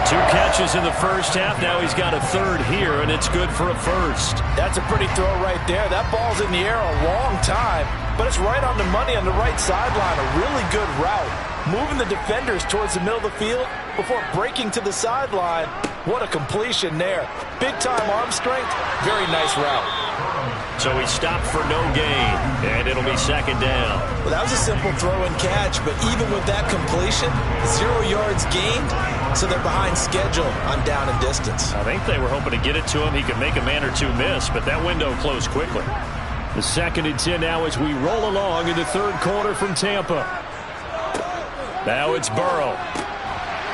2 catches in the first half. Now he's got a third here, and it's good for a first. That's a pretty throw right there. That ball's in the air a long time, but it's right on the money on the right sideline. A really good route. Moving the defenders towards the middle of the field before breaking to the sideline. What a completion there. Big-time arm strength. Very nice route. So he stopped for no gain, and it'll be second down. Well, that was a simple throw and catch, but even with that completion, 0 yards gained, so they're behind schedule on down and distance. I think they were hoping to get it to him. He could make a man or two miss, but that window closed quickly. The 2nd and 10 now as we roll along in the third quarter from Tampa. Now it's Burrow.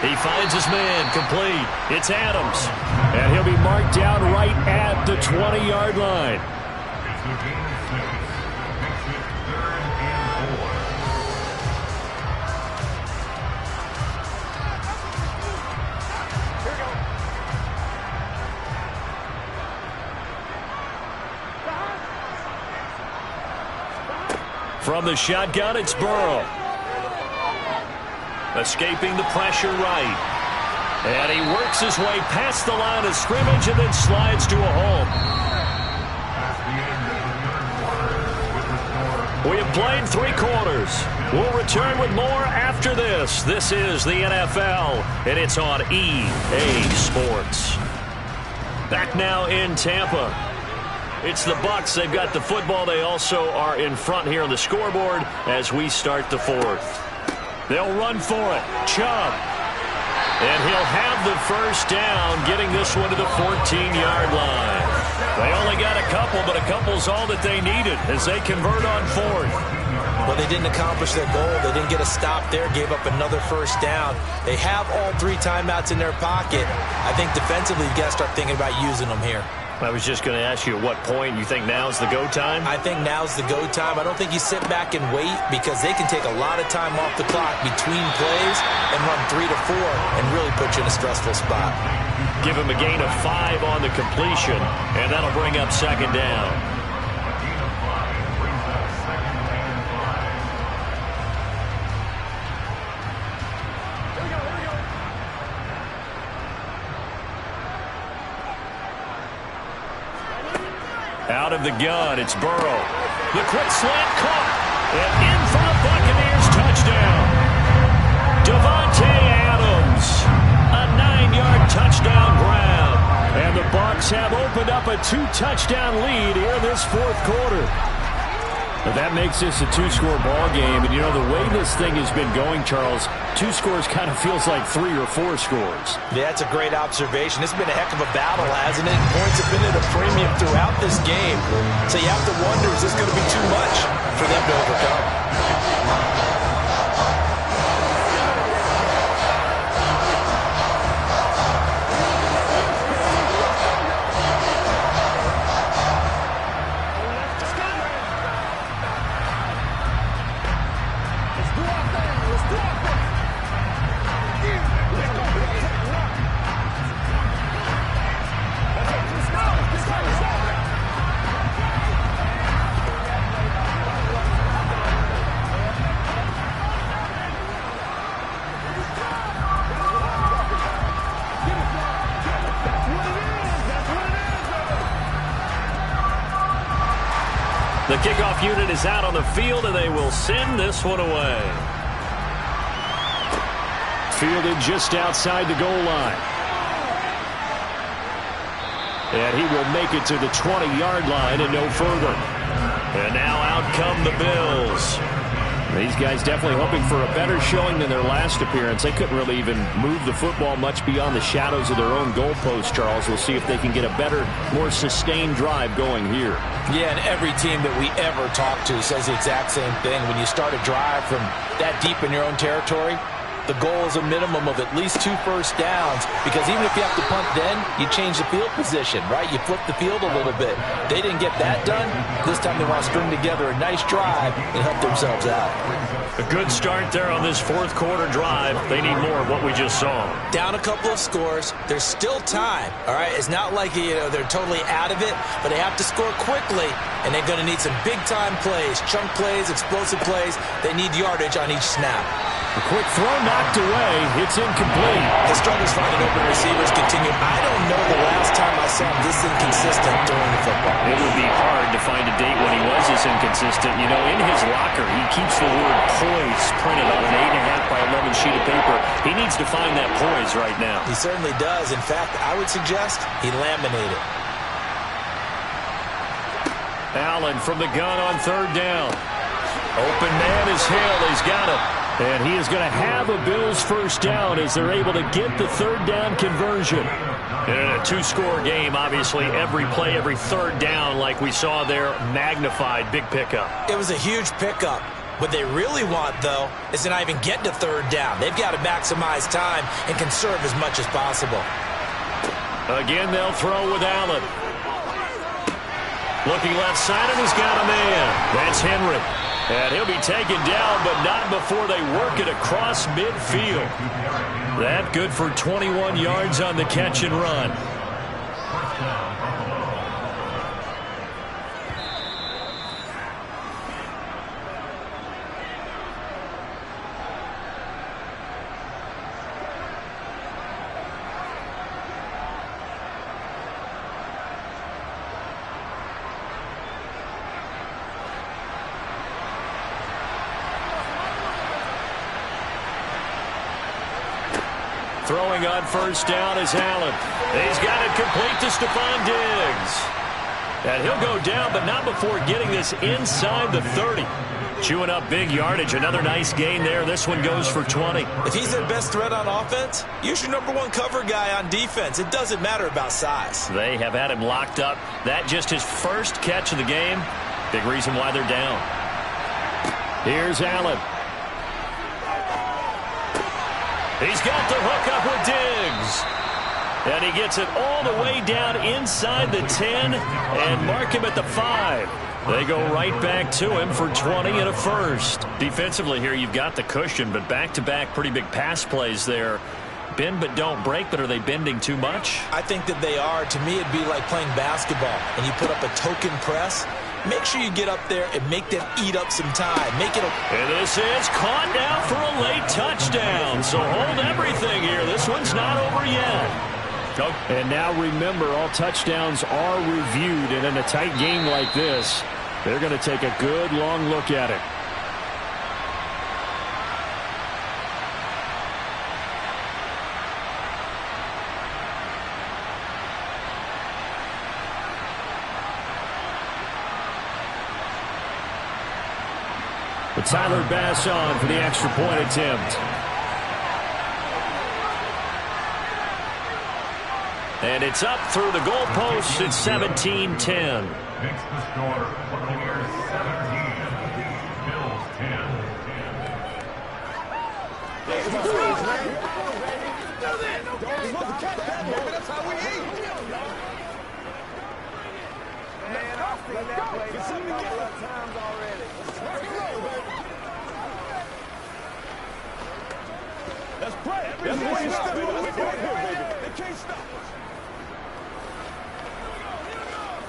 He finds his man, complete. It's Adams. And he'll be marked down right at the 20-yard line. It's a gain of 6. Makes it 3rd and 4. From the shotgun, it's Burrow. Escaping the pressure right. And he works his way past the line of scrimmage and then slides to a home. We have played 3 quarters. We'll return with more after this. This is the NFL, and it's on EA Sports. Back now in Tampa. It's the Bucs. They've got the football. They also are in front here on the scoreboard as we start the 4th. They'll run for it. Chubb. And he'll have the first down, getting this one to the 14-yard line. They only got a couple, but a couple's all that they needed as they convert on 4th. Well, they didn't accomplish their goal. They didn't get a stop there, gave up another first down. They have all 3 timeouts in their pocket. I think defensively, you've got to start thinking about using them here. I was just going to ask you at what point you think now's the go time? I think now's the go time. I don't think you sit back and wait because they can take a lot of time off the clock between plays and run 3 to 4 and really put you in a stressful spot. Give him a gain of 5 on the completion, and that'll bring up second down. A gain of 5 brings up 2nd and 5. Out of the gun, it's Burrow. The quick slant caught. And in for the Buccaneers touchdown. Davante Adams. A 9-yard touchdown grab. And the Bucs have opened up a 2-touchdown lead here in this 4th quarter. But that makes this a 2-score ball game. And, you know, the way this thing has been going, Charles, 2 scores kind of feels like 3 or 4 scores. Yeah, that's a great observation. It's been a heck of a battle, hasn't it? Points have been at a premium throughout this game. So you have to wonder, is this going to be too much for them to overcome? The kickoff unit is out on the field, and they will send this one away. Fielded just outside the goal line. And he will make it to the 20-yard line and no further. And now out come the Bills. These guys definitely hoping for a better showing than their last appearance. They couldn't really even move the football much beyond the shadows of their own goalpost, Charles. We'll see if they can get a better, more sustained drive going here. Yeah, and every team that we ever talk to says the exact same thing. When you start a drive from that deep in your own territory, the goal is a minimum of at least 2 first downs, because even if you have to punt then, you change the field position, right? You flip the field a little bit. They didn't get that done. This time they want to string together a nice drive and help themselves out. A good start there on this fourth quarter drive. They need more of what we just saw. Down a couple of scores. There's still time, all right? It's not like, they're totally out of it, but they have to score quickly, and they're going to need some big-time plays, chunk plays, explosive plays. They need yardage on each snap. A quick throw knocked away. It's incomplete. The struggles finding open receivers continue. I don't know the last time I saw him this inconsistent during the football. It would be hard to find a date when he was this inconsistent. You know, in his locker, he keeps the word poise printed on an 8.5 by 11 sheet of paper. He needs to find that poise right now. He certainly does. In fact, I would suggest he laminate it. Allen from the gun on third down. Open man is Hill. He's got it. And he is going to have a Bills first down as they're able to get the third down conversion. In a 2-score game, obviously, every play, every third down, like we saw there, magnified. Big pickup. It was a huge pickup. What they really want, though, is to not even get to third down. They've got to maximize time and conserve as much as possible. Again, they'll throw with Allen. Looking left side, and he's got a man. That's Henry. And he'll be taken down, but not before they work it across midfield. That good for 21 yards on the catch and run. Throwing on first down is Allen. He's got it complete to Stephon Diggs. And he'll go down, but not before getting this inside the 30. Chewing up big yardage. Another nice gain there. This one goes for 20. If he's their best threat on offense, use your #1 cover guy on defense. It doesn't matter about size. They have had him locked up. That just his first catch of the game. Big reason why they're down. Here's Allen. He's got the hook up with Diggs. And he gets it all the way down inside the 10 and mark him at the 5. They go right back to him for 20 and a first. Defensively here, you've got the cushion, but back-to-back pretty big pass plays there. Bend but don't break, but are they bending too much? I think that they are. To me, it'd be like playing basketball, and you put up a token press. Make sure you get up there and make them eat up some time. Make it a... And this is caught down for a late touchdown. So hold everything here. This one's not over yet. And now remember, all touchdowns are reviewed. And in a tight game like this, they're going to take a good long look at it. But Tyler Bass on for the extra point attempt. And it's up through the goalposts. It's 17-10. Makes the score Buccaneers 17, Bills 10. That's how we eat. Man, I've seen that play a couple of times already. Let's play. That's the way you step it. They can't stop us.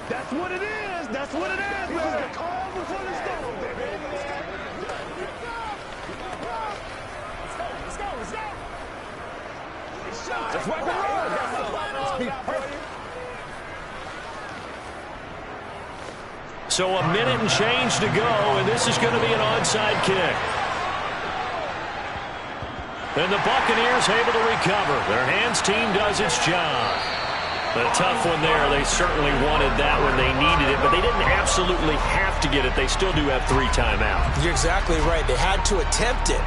That's what it is. That's what it is, man. The call before the storm, baby. Let's go. Let's rock and roll. Let's be perfect. So a minute and change to go, and this is going to be an onside kick. And the Buccaneers able to recover. Their hands team does its job. A tough one there. They certainly wanted that when they needed it, but they didn't absolutely have to get it. They still do have 3 timeouts. You're exactly right. They had to attempt it.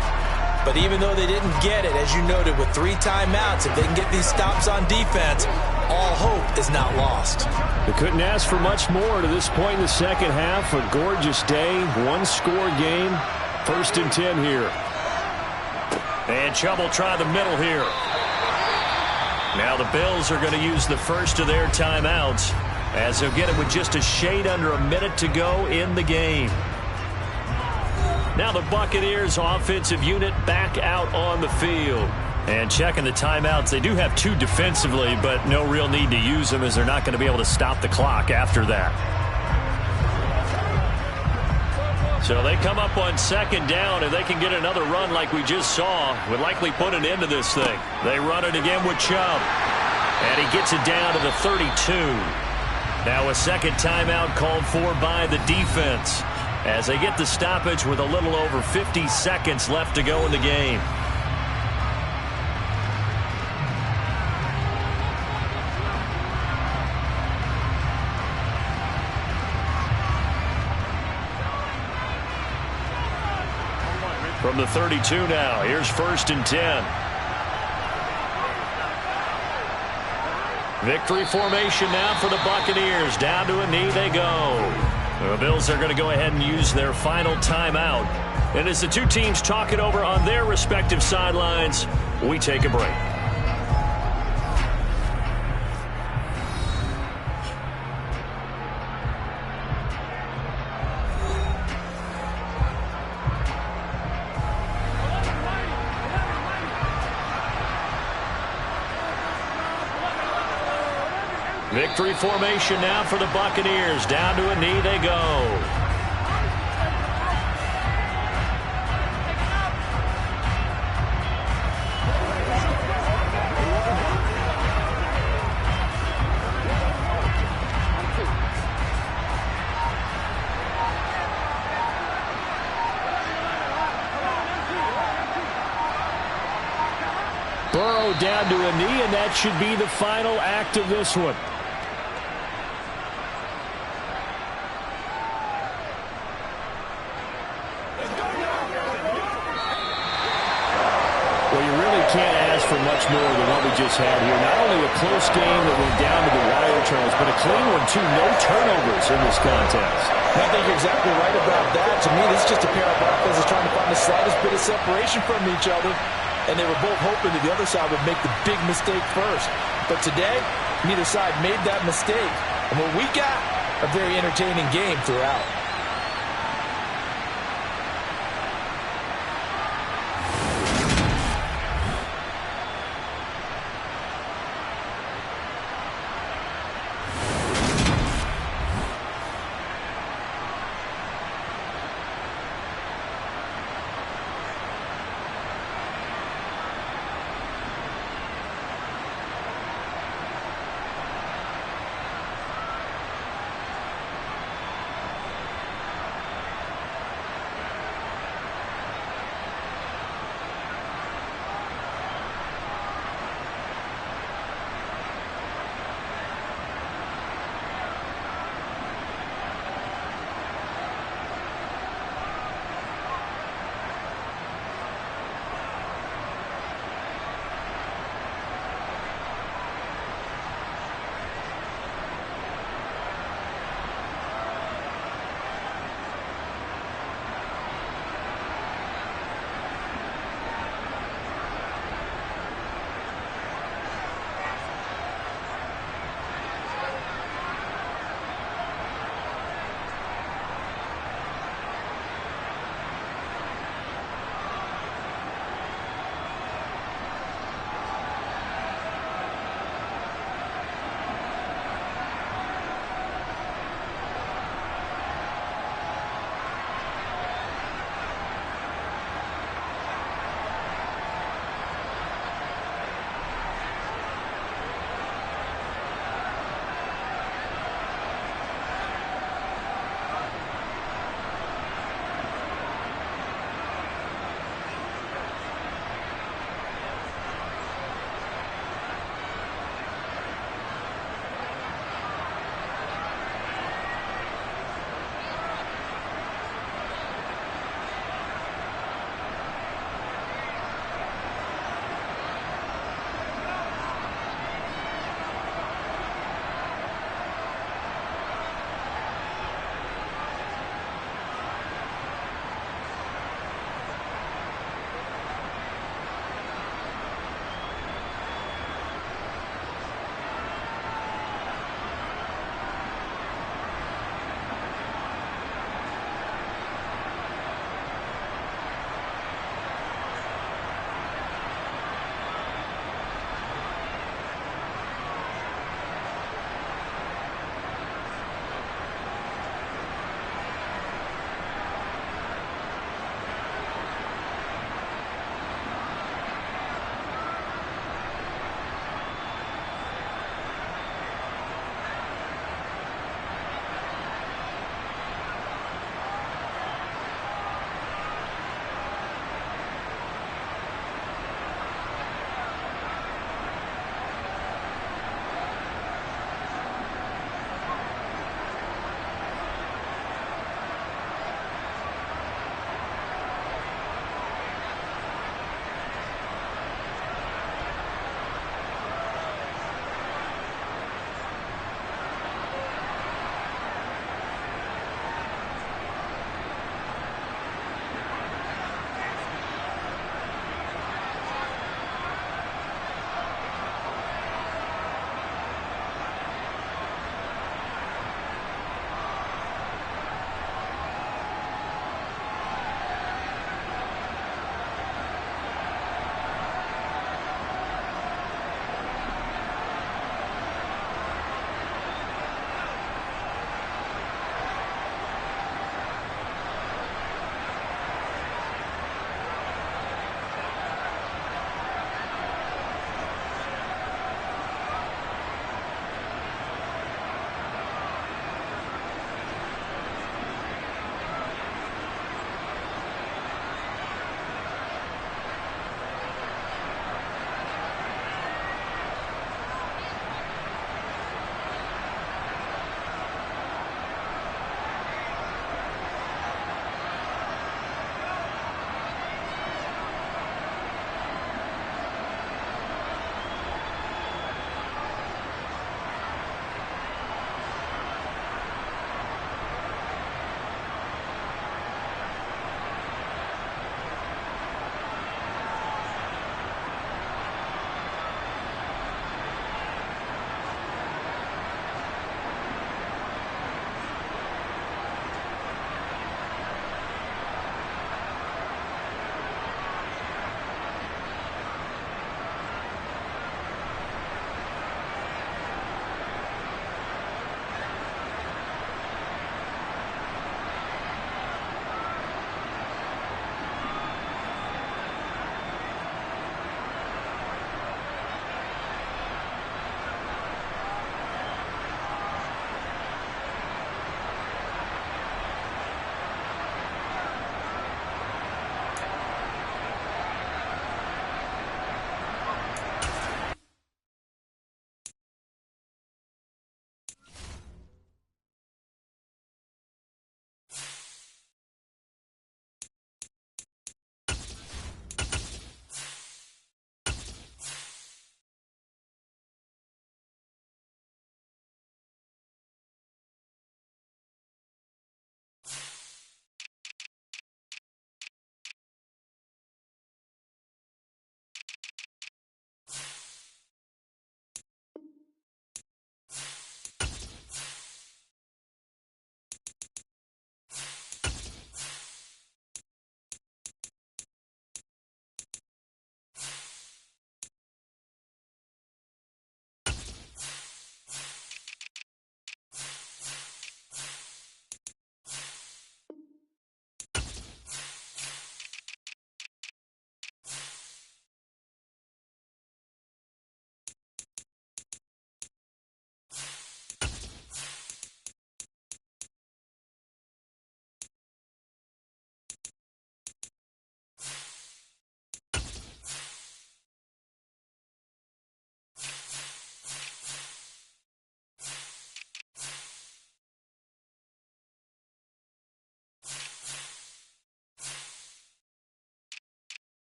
But even though they didn't get it, as you noted, with 3 timeouts, if they can get these stops on defense, all hope is not lost. They couldn't ask for much more to this point in the second half. A gorgeous day, 1-score game. 1st and 10 here. And Chubb will try the middle here. Now the Bills are going to use the first of their timeouts as they'll get it with just a shade under a minute to go in the game. Now the Buccaneers offensive unit back out on the field. And checking the timeouts, they do have 2 defensively, but no real need to use them as they're not going to be able to stop the clock after that. So they come up on 2nd down, and they can get another run like we just saw. Would likely put an end to this thing. They run it again with Chubb. And he gets it down to the 32. Now a second timeout called for by the defense as they get the stoppage with a little over 50 seconds left to go in the game. From the 32 now, here's 1st and 10. Victory formation now for the Buccaneers. Down to a knee they go. The Bills are going to go ahead and use their final timeout. And as the two teams talk it over on their respective sidelines, we take a break. Victory formation now for the Buccaneers. Down to a knee they go. Burrow down to a knee, and that should be the final act of this one. Can't ask for much more than what we just had here. Not only a close game that went down to the wire, Charles, but a clean one, too. No turnovers in this contest. I think you're exactly right about that. To me, this is just a pair of offenses trying to find the slightest bit of separation from each other, and they were both hoping that the other side would make the big mistake first. But today, neither side made that mistake. And what we got, a very entertaining game throughout.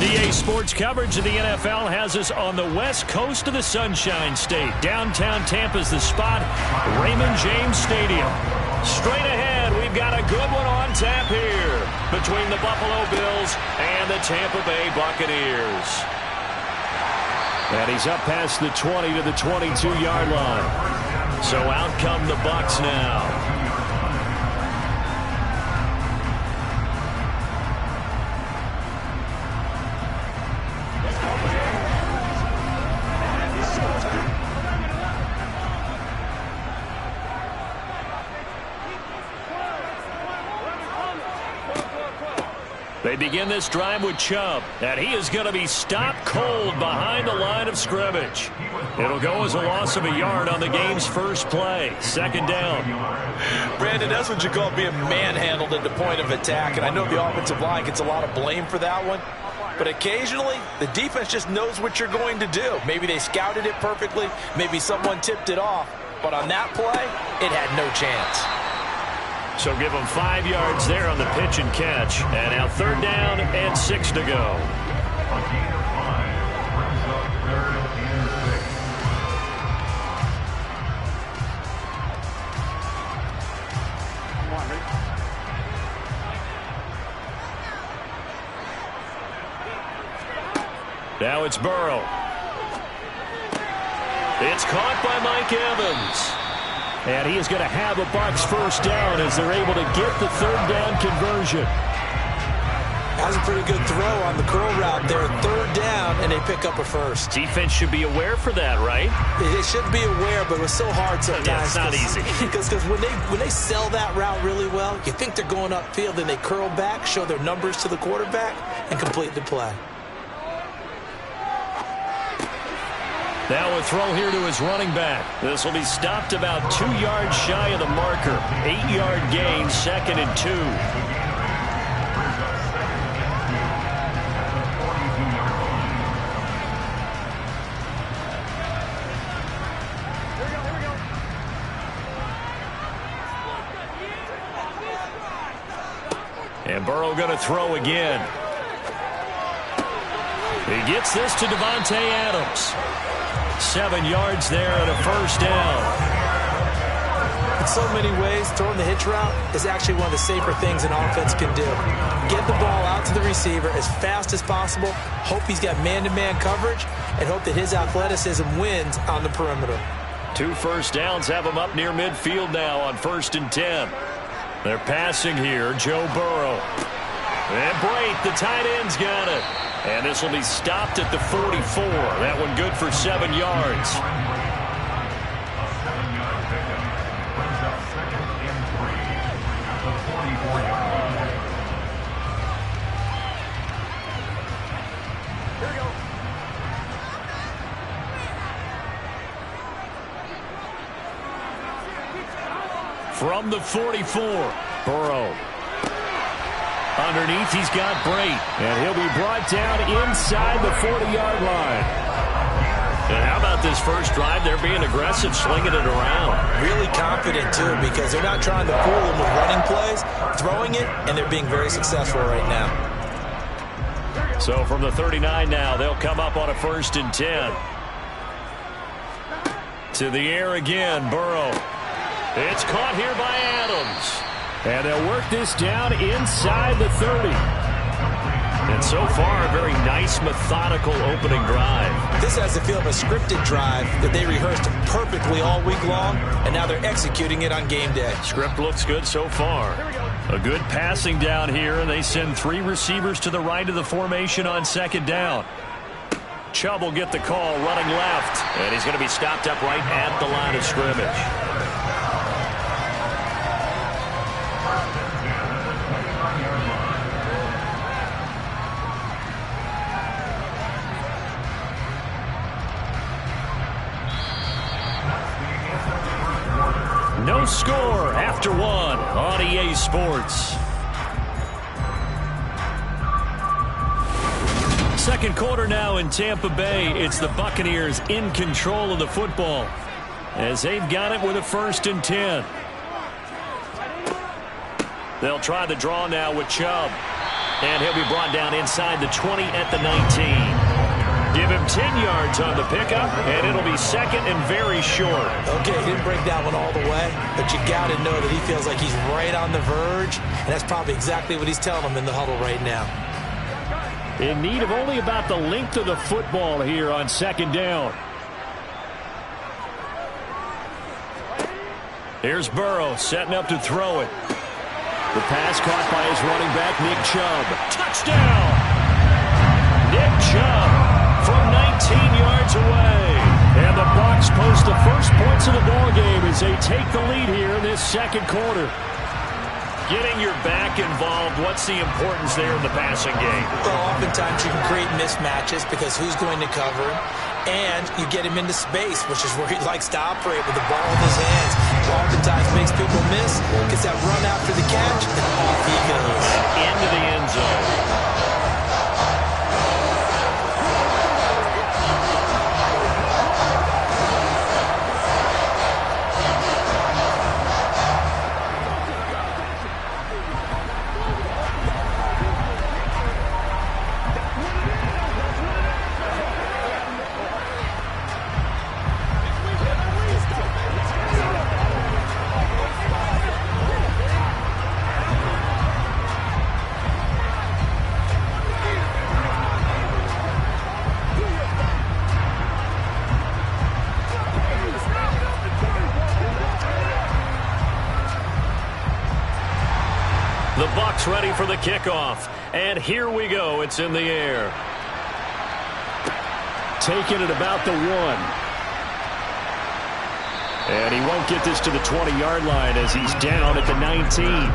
EA Sports coverage of the NFL has us on the west coast of the Sunshine State. Downtown Tampa's the spot, Raymond James Stadium. Straight ahead, we've got a good one on tap here between the Buffalo Bills and the Tampa Bay Buccaneers. And he's up past the 20 to the 22-yard line. So out come the Bucs now. They begin this drive with Chubb, and he is going to be stopped cold behind the line of scrimmage. It'll go as a loss of a yard on the game's first play. Second down. Brandon, that's what you call being manhandled at the point of attack, and I know the offensive line gets a lot of blame for that one. But occasionally, the defense just knows what you're going to do. Maybe they scouted it perfectly. Maybe someone tipped it off. But on that play, it had no chance. So give them 5 yards there on the pitch and catch. And now third down and 6 to go. A gain of 5 brings up 3rd and 6. Now it's Burrow. It's caught by Mike Evans. And he is going to have a Bucs first down as they're able to get the third down conversion. That was a pretty good throw on the curl route there. Third down, and they pick up a first. Defense should be aware for that, right? They should be aware, but it was so hard sometimes. Yeah, it's not easy. Because when they sell that route really well, you think they're going upfield, then they curl back, show their numbers to the quarterback, and complete the play. Now a throw here to his running back. This will be stopped about 2 yards shy of the marker. 8-yard gain, 2nd and 2. And Burrow going to throw again. He gets this to Davante Adams. 7 yards there and a first down. In so many ways, throwing the hitch route is actually one of the safer things an offense can do. Get the ball out to the receiver as fast as possible, hope he's got man-to-man coverage, and hope that his athleticism wins on the perimeter. 2 first downs have him up near midfield now on 1st and 10. They're passing here, Joe Burrow. And Brate, the tight end's got it. And this will be stopped at the 44. That one good for 7 yards. A 7-yard pickup brings up 2nd and 3 at the 44-yard line. Here we go. From the 44, Burrow. Underneath, he's got Brate, and he'll be brought down inside the 40-yard line. And how about this first drive? They're being aggressive, slinging it around. Really confident, too, because they're not trying to fool them with running plays, throwing it, and they're being very successful right now. So from the 39 now, they'll come up on a 1st and 10. To the air again, Burrow. It's caught here by Adams. And they'll work this down inside the 30. And so far, a very nice, methodical opening drive. This has the feel of a scripted drive that they rehearsed perfectly all week long, and now they're executing it on game day. Script looks good so far. A good passing down here, and they send 3 receivers to the right of the formation on 2nd down. Chubb will get the call running left, and he's going to be stopped up right at the line of scrimmage. No score after 1 on EA Sports. Second quarter now in Tampa Bay. It's the Buccaneers in control of the football as they've got it with a 1st and 10. They'll try the draw now with Chubb. And he'll be brought down inside the 20 at the 19. Give him 10 yards on the pickup, and it'll be second and very short. Okay, he didn't break that one all the way, but you got to know that he feels like he's right on the verge, and that's probably exactly what he's telling them in the huddle right now. In need of only about the length of the football here on second down. Here's Burrow setting up to throw it. The pass caught by his running back, Nick Chubb. Touchdown! Nick Chubb from 19 yards away. And the Bucs post the first points of the ballgame as they take the lead here in this second quarter. Getting your back involved, what's the importance there in the passing game? Well, oftentimes you can create mismatches because who's going to cover him, and you get him into space, which is where he likes to operate with the ball in his hands. Oftentimes makes people miss, gets that run after the catch, and off he goes. Into the end zone. The Bucs ready for the kickoff. And here we go. It's in the air. Taking it about the 1. And he won't get this to the 20-yard line as he's down at the 19.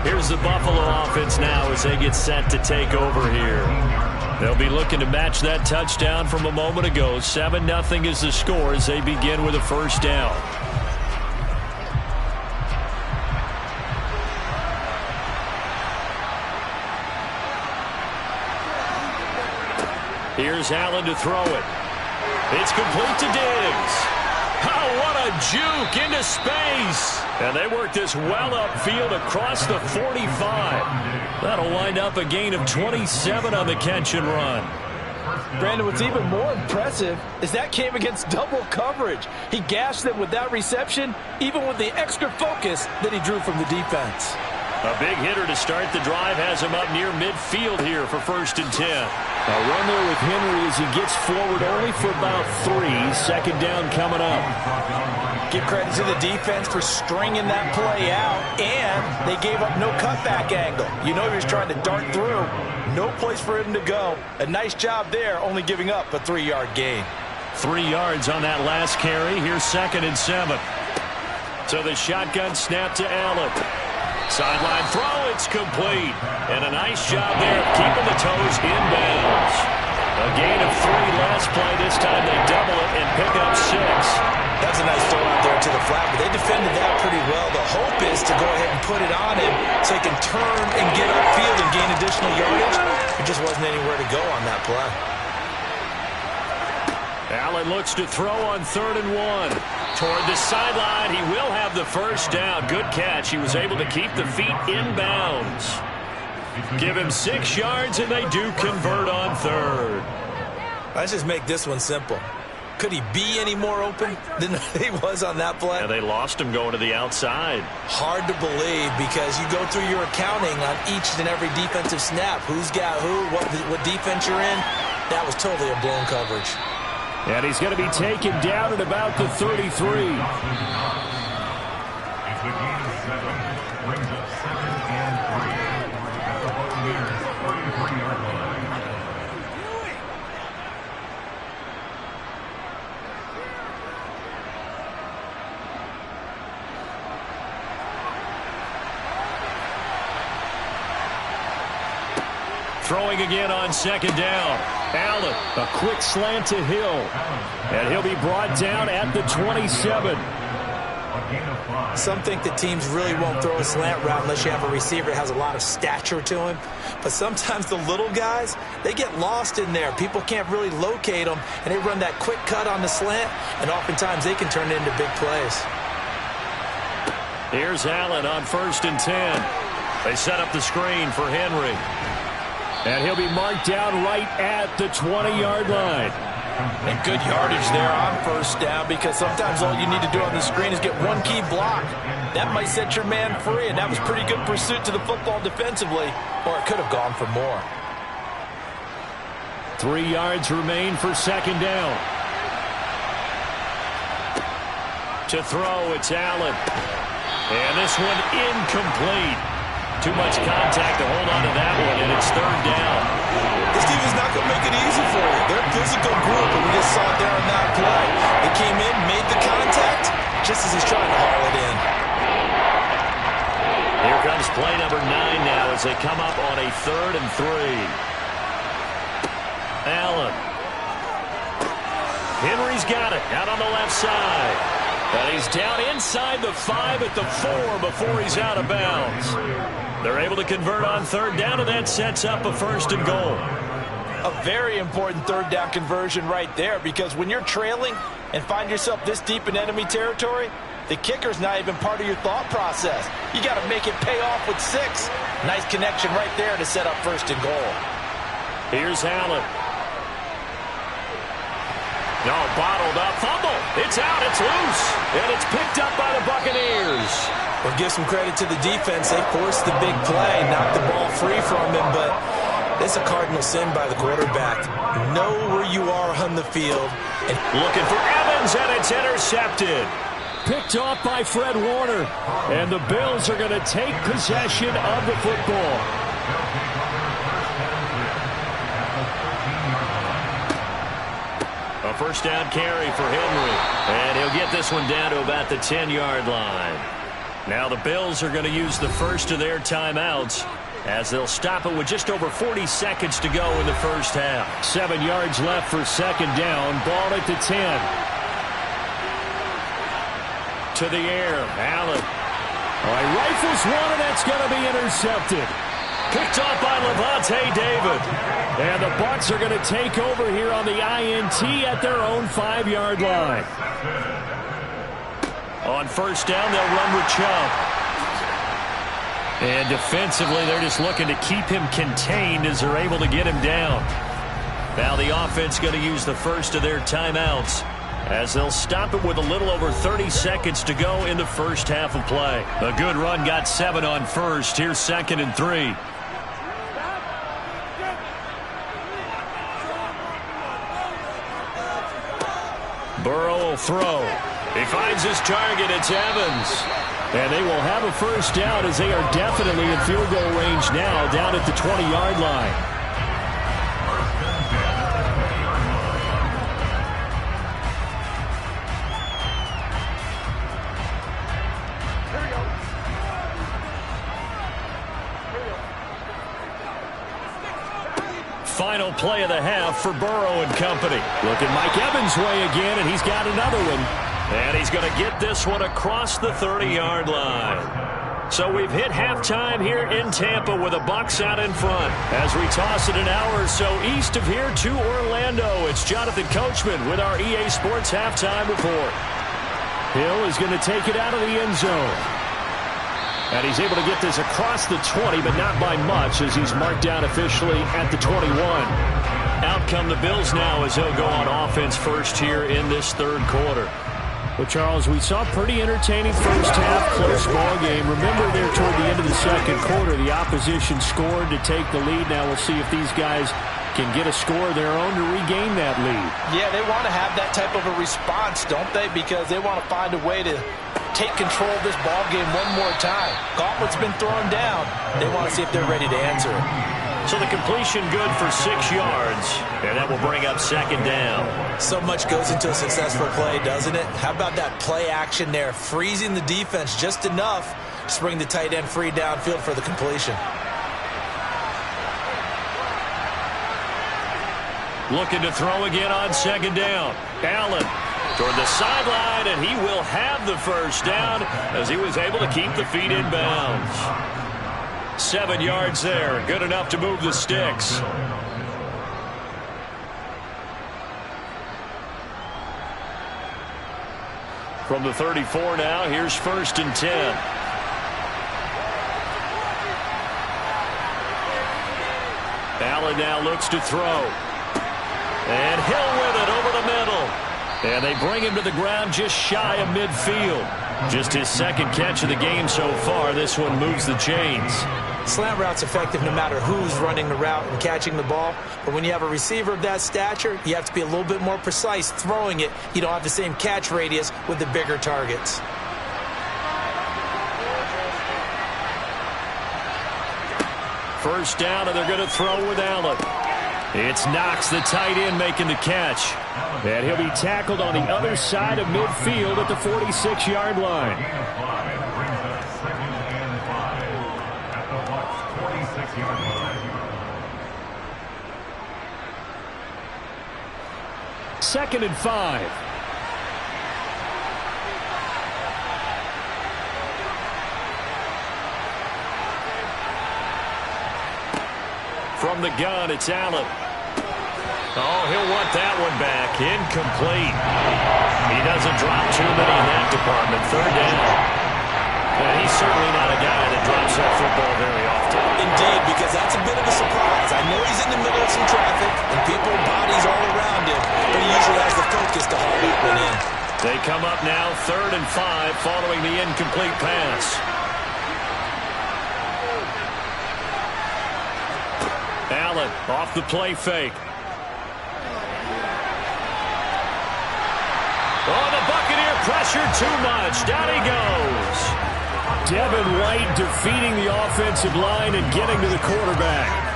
Here's the Buffalo offense now as they get set to take over here. They'll be looking to match that touchdown from a moment ago. 7-0 is the score as they begin with a first down. Here's Allen to throw it. It's complete to Diggs. Oh, what a juke into space. And they work this well upfield across the 45. That'll wind up a gain of 27 on the catch and run. Brandon, what's even more impressive is that came against double coverage. He gashed them with that reception, even with the extra focus that he drew from the defense. A big hitter to start the drive has him up near midfield here for 1st and 10. A run there with Henry as he gets forward only for about 3. Second down coming up. Give credit to the defense for stringing that play out, and they gave up no cutback angle. You know he was trying to dart through. No place for him to go. A nice job there, only giving up a 3-yard gain. 3 yards on that last carry. Here's 2nd and 7. So the shotgun snap to Allen. Sideline throw, it's complete. And a nice job there of keeping the toes inbounds. A gain of 3 last play. This time they double it and pick up 6. That's a nice throw out there to the flat, but they defended that pretty well. The hope is to go ahead and put it on him so he can turn and get upfield and gain additional yardage. There just wasn't anywhere to go on that play. Allen looks to throw on 3rd and 1. Toward the sideline, he will have the first down. Good catch. He was able to keep the feet inbounds. Give him 6 yards, and they do convert on 3rd. Let's just make this one simple. Could he be any more open than he was on that play? Yeah, they lost him going to the outside. Hard to believe because you go through your accounting on each and every defensive snap. Who's got who, what defense you're in. That was totally a blown coverage. And he's going to be taken down at about the 33. It's a gain of 7. Brings up 2nd and 3. At the Buccaneers' 33-yard line. Throwing again on 2nd down. Allen, a quick slant to Hill. And he'll be brought down at the 27. Some think that teams really won't throw a slant route unless you have a receiver that has a lot of stature to him. But sometimes the little guys, they get lost in there. People can't really locate them, and they run that quick cut on the slant, and oftentimes they can turn it into big plays. Here's Allen on 1st and 10. They set up the screen for Henry. And he'll be marked down right at the 20-yard line. And good yardage there on first down, because sometimes all you need to do on the screen is get one key block. That might set your man free, and that was pretty good pursuit to the football defensively, or it could have gone for more. 3 yards remain for second down. To throw, it's Allen. And this one incomplete. Too much contact to hold on to that one, and it's third down. This team is not going to make it easy for you. They're a physical group, and we just saw it there on that play. They came in, made the contact, just as he's trying to haul it in. Here comes play number 9 now as they come up on a 3rd and 3. Allen. Henry's got it out on the left side. And he's down inside the 5 at the 4 before he's out of bounds. They're able to convert on third down, and that sets up a 1st and goal. A very important third down conversion right there, because when you're trailing and find yourself this deep in enemy territory, the kicker's not even part of your thought process. You got to make it pay off with 6. Nice connection right there to set up 1st and goal. Here's Allen. No, bottled up. Fumble. It's out. It's loose. And it's picked up by the Buccaneers. Well, give some credit to the defense. They forced the big play, knocked the ball free from him, but it's a cardinal sin by the quarterback. Know where you are on the field. And looking for Evans, and it's intercepted. Picked off by Fred Warner. And the Bills are going to take possession of the football. A 1st down carry for Henry. And he'll get this one down to about the 10-yard line. Now the Bills are going to use the first of their timeouts as they'll stop it with just over 40 seconds to go in the first half. 7 yards left for second down. Ball at the 10. To the air. Allen. All right, rifles one, and that's going to be intercepted. Picked off by Levante David. And the Bucs are going to take over here on the INT at their own 5-yard line. On first down, they'll run with Chubb. And defensively, they're just looking to keep him contained as they're able to get him down. Now the offense going to use the first of their timeouts as they'll stop it with a little over 30 seconds to go in the first half of play. A good run, got 7 on first. Here's 2nd and 3. Burrow will throw. He finds his target. It's Evans. And they will have a first down as they are definitely in field goal range now down at the 20-yard line. Final play of the half for Burrow and company. Looking Mike Evans' way again, and he's got another one. And he's going to get this one across the 30-yard line. So we've hit halftime here in Tampa with the Bucs out in front. As we toss it an hour or so east of here to Orlando, it's Jonathan Coachman with our EA Sports halftime report. Hill is going to take it out of the end zone. And he's able to get this across the 20, but not by much as he's marked down officially at the 21. Out come the Bills now as they'll go on offense first here in this third quarter. Well, Charles, we saw a pretty entertaining first half, close ball game. Remember there toward the end of the second quarter, the opposition scored to take the lead. Now we'll see if these guys can get a score of their own to regain that lead. Yeah, they want to have that type of a response, don't they? Because they want to find a way to take control of this ball game one more time. Gauntlet's been thrown down. They want to see if they're ready to answer it. So the completion good for 6 yards, and that will bring up second down. So much goes into a successful play, doesn't it? How about that play action there, freezing the defense just enough to bring the tight end free downfield for the completion. Looking to throw again on second down. Allen toward the sideline, and he will have the first down as he was able to keep the feet in bounds. 7 yards there, good enough to move the sticks. From the 34 now, here's 1st and 10. Allen now looks to throw. And Hill with it over the middle. And they bring him to the ground just shy of midfield. Just his second catch of the game so far. This one moves the chains. Slant route's effective no matter who's running the route and catching the ball. But when you have a receiver of that stature, you have to be a little bit more precise throwing it. You don't have the same catch radius with the bigger targets. First down, and they're going to throw with Allen. It's Knox, the tight end, making the catch. And he'll be tackled on the other side of midfield at the 46-yard line. Gain of 5 brings up 2nd and 5 at the Bucs 46-yard line. 2nd and 5. From the gun, it's Allen. Oh, he'll want that one back. Incomplete. He doesn't drop too many in that department. Third down. And he's certainly not a guy that drops that football very often. Indeed, because that's a bit of a surprise. I know he's in the middle of some traffic and people, bodies all around him, but he usually has the focus to haul that one in. They come up now 3rd and 5 following the incomplete pass. Allen off the play fake. Oh, the Buccaneer pressure too much. Down he goes. Devin White defeating the offensive line and getting to the quarterback.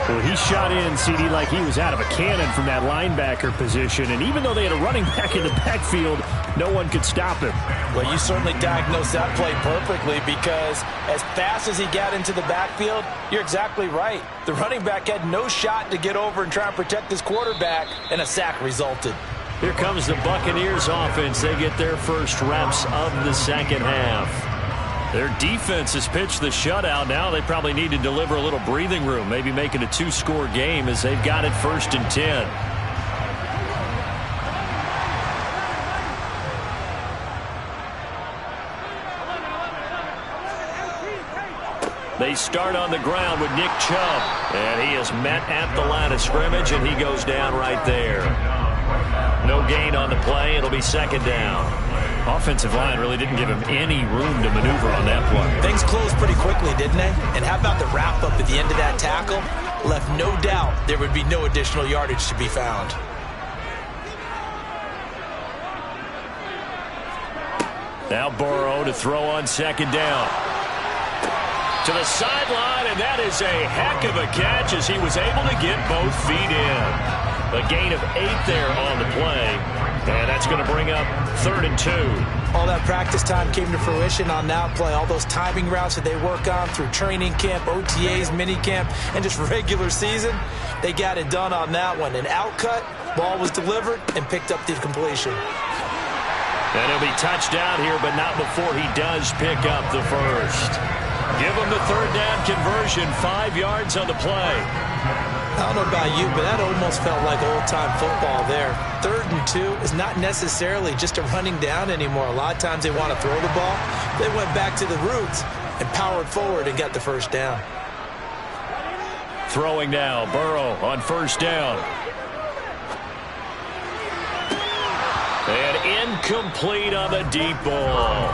Well, he shot in, CD, like he was out of a cannon from that linebacker position. And even though they had a running back in the backfield, no one could stop him. Well, you certainly diagnosed that play perfectly because as fast as he got into the backfield, you're exactly right. The running back had no shot to get over and try and protect his quarterback, and a sack resulted. Here comes the Buccaneers offense. They get their first reps of the second half. Their defense has pitched the shutout. Now they probably need to deliver a little breathing room, maybe make it a 2-score game as they've got it 1st and 10. They start on the ground with Nick Chubb, and he is met at the line of scrimmage, and he goes down right there. No gain on the play. It'll be 2nd down. Offensive line really didn't give him any room to maneuver on that play. Things closed pretty quickly, didn't they? And how about the wrap-up at the end of that tackle? Left no doubt there would be no additional yardage to be found. Now Burrow to throw on 2nd down. To the sideline, and that is a heck of a catch as he was able to get both feet in. A gain of 8 there on the play, and that's going to bring up 3rd and 2. All that practice time came to fruition on that play. All those timing routes that they work on through training camp, OTAs, minicamp, and just regular season, they got it done on that one. An outcut, ball was delivered, and picked up the completion. And he'll be touched down here, but not before he does pick up the first. Give him the 3rd down conversion, 5 yards on the play. I don't know about you, but that almost felt like old-time football there. 3rd and 2 is not necessarily just a running down anymore. A lot of times they want to throw the ball. They went back to the roots and powered forward and got the first down. Throwing now, Burrow on 1st down. And incomplete on the deep ball.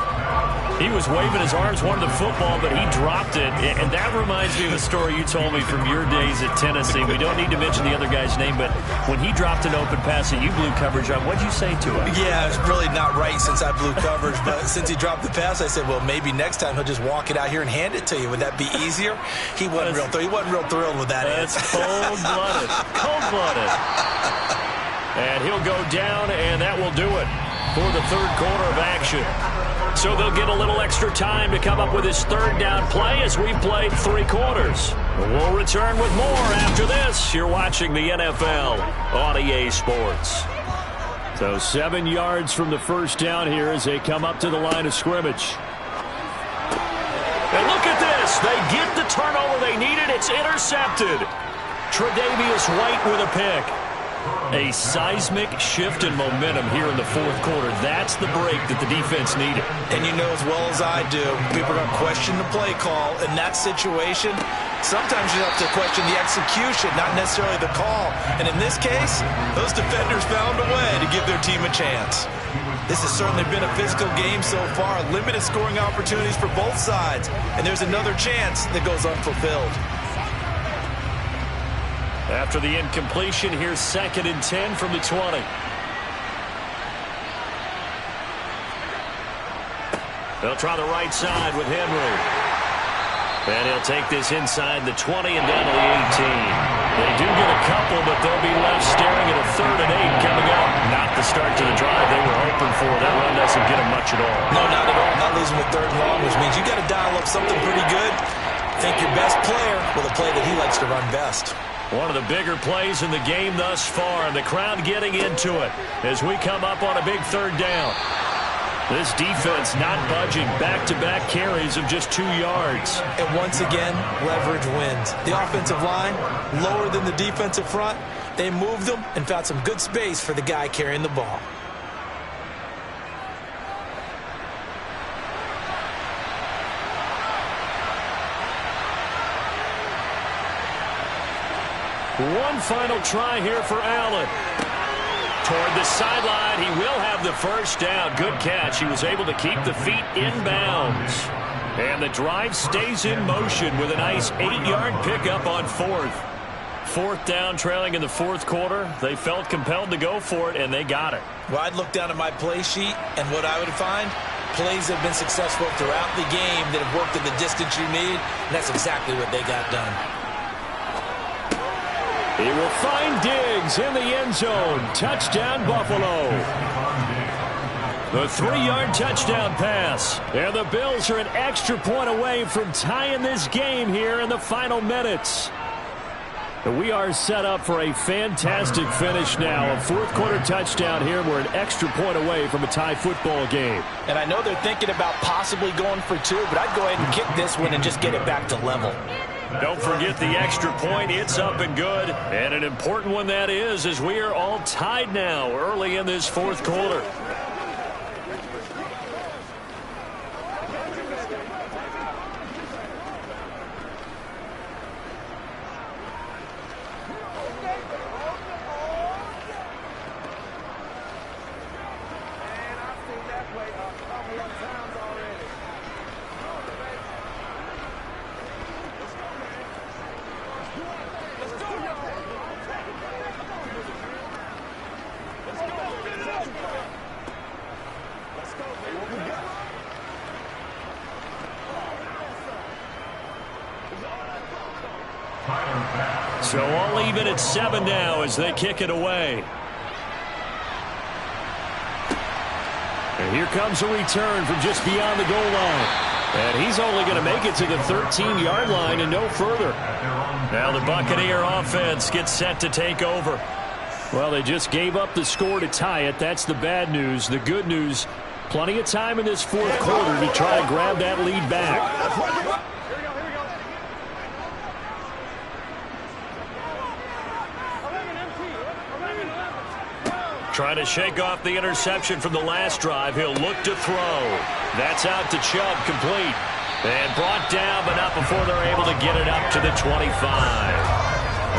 He was waving his arms, wanted the football, but he dropped it. And that reminds me of a story you told me from your days at Tennessee. We don't need to mention the other guy's name, but when he dropped an open pass that you blew coverage on, what'd you say to him? Yeah, it's really not right since I blew coverage, but since he dropped the pass, I said, well, maybe next time he'll just walk it out here and hand it to you. Would that be easier? He wasn't real thrilled with that. That's cold-blooded. Cold-blooded. And he'll go down, and that will do it for the 3rd quarter of action. So they'll get a little extra time to come up with his 3rd down play as we've played 3 quarters. We'll return with more after this. You're watching the NFL on EA Sports. So 7 yards from the first down here as they come up to the line of scrimmage. And look at this. They get the turnover they needed. It's intercepted. Tre'Davious White with a pick. A seismic shift in momentum here in the fourth quarter. That's the break that the defense needed. And you know as well as I do, people are going to question the play call. In that situation, sometimes you have to question the execution, not necessarily the call. And in this case, those defenders found a way to give their team a chance. This has certainly been a physical game so far. Limited scoring opportunities for both sides. And there's another chance that goes unfulfilled. After the incompletion, here's 2nd and 10 from the 20. They'll try the right side with Henry. And he'll take this inside the 20 and down to the 18. They do get a couple, but they'll be left staring at a 3rd and 8 coming up. Not the start to the drive they were hoping for. That run doesn't get them much at all. No, not at all. Not losing with 3rd and long, which means you got to dial up something pretty good. Think your best player with a play that he likes to run best. One of the bigger plays in the game thus far, and the crowd getting into it as we come up on a big 3rd down. This defense not budging. Back-to-back carries of just 2 yards. And once again, leverage wins. The offensive line, lower than the defensive front. They moved them and found some good space for the guy carrying the ball. One final try here for Allen. Toward the sideline, he will have the first down. Good catch. He was able to keep the feet in bounds. And the drive stays in motion with a nice 8-yard pickup on 4th. 4th down, trailing in the 4th quarter. They felt compelled to go for it, and they got it. Well, I'd look down at my play sheet, and what I would find, plays have been successful throughout the game that have worked at the distance you need, and that's exactly what they got done. He will find Diggs in the end zone. Touchdown, Buffalo. The 3-yard touchdown pass. And the Bills are an extra point away from tying this game here in the final minutes. We are set up for a fantastic finish now. A 4th quarter touchdown here. We're an extra point away from a tie football game. And I know they're thinking about possibly going for 2, but I'd go ahead and kick this one and just get it back to level. Don't forget the extra point. It's up and good. And an important one that is, as we are all tied now early in this 4th quarter. So all even at 7 now as they kick it away. And here comes a return from just beyond the goal line. And he's only going to make it to the 13-yard line and no further. Now the Buccaneer offense gets set to take over. Well, they just gave up the score to tie it. That's the bad news. The good news, plenty of time in this 4th quarter to try to grab that lead back. Trying to shake off the interception from the last drive. He'll look to throw. That's out to Chubb, complete. And brought down, but not before they're able to get it up to the 25.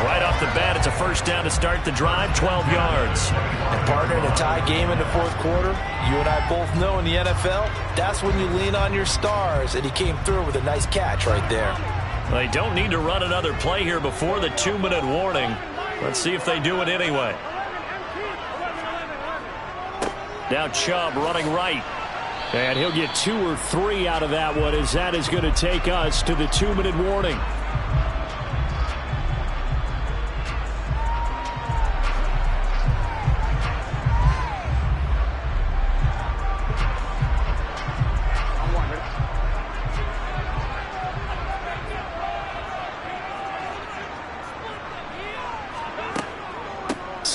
Right off the bat, it's a first down to start the drive, 12 yards. And partner, in a tie game in the 4th quarter, you and I both know in the NFL, that's when you lean on your stars, and he came through with a nice catch right there. They don't need to run another play here before the 2-minute warning. Let's see if they do it anyway. Now Chubb running right. And he'll get 2 or 3 out of that one, as that is going to take us to the 2-minute warning.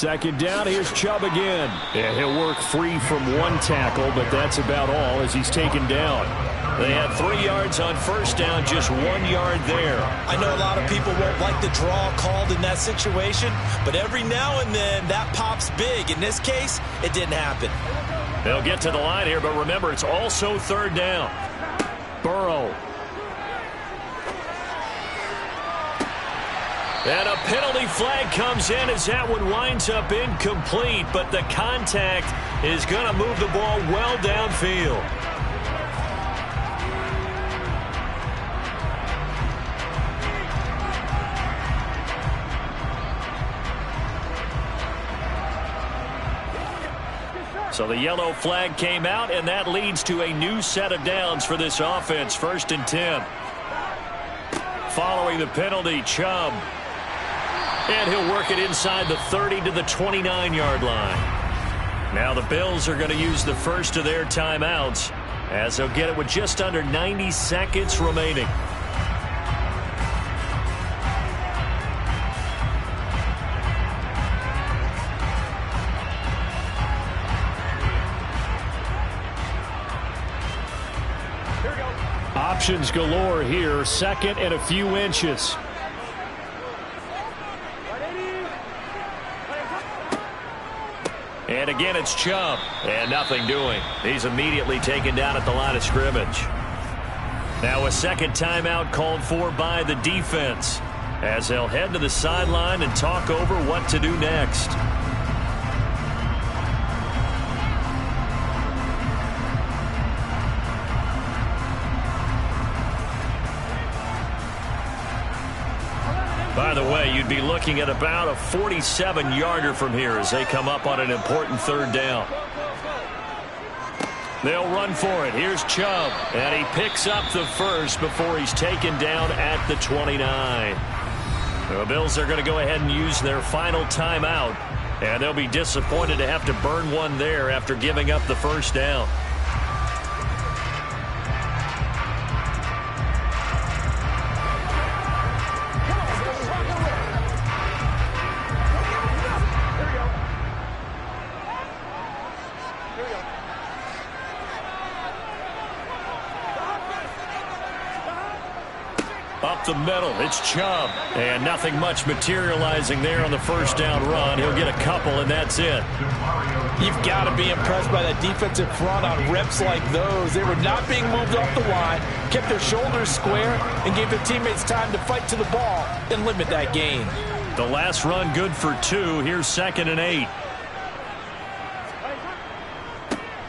Second down, here's Chubb again. And he'll work free from one tackle, but that's about all as he's taken down. They had 3 yards on first down, just 1 yard there. I know a lot of people won't like the draw called in that situation, but every now and then that pops big. In this case, it didn't happen. They'll get to the line here, but remember, it's also 3rd down. Burrow. And a penalty flag comes in as that one winds up incomplete, but the contact is going to move the ball well downfield. So the yellow flag came out, and that leads to a new set of downs for this offense. 1st and 10. Following the penalty, Chubb. And he'll work it inside the 30 to the 29-yard line. Now the Bills are going to use the first of their timeouts as they'll get it with just under 90 seconds remaining. Options galore here. 2nd and a few inches. And again, it's Chubb. And nothing doing. He's immediately taken down at the line of scrimmage. Now a second timeout called for by the defense as they'll head to the sideline and talk over what to do next. By the way, you'd be looking at about a 47-yarder from here as they come up on an important 3rd down. They'll run for it. Here's Chubb, and he picks up the first before he's taken down at the 29. The Bills are going to go ahead and use their final timeout, and they'll be disappointed to have to burn one there after giving up the first down. Up the middle, it's Chubb. And nothing much materializing there on the first down run. He'll get a couple, and that's it. You've got to be impressed by that defensive front on reps like those. They were not being moved off the line, kept their shoulders square, and gave their teammates time to fight to the ball and limit that gain. The last run good for 2. Here's 2nd and 8.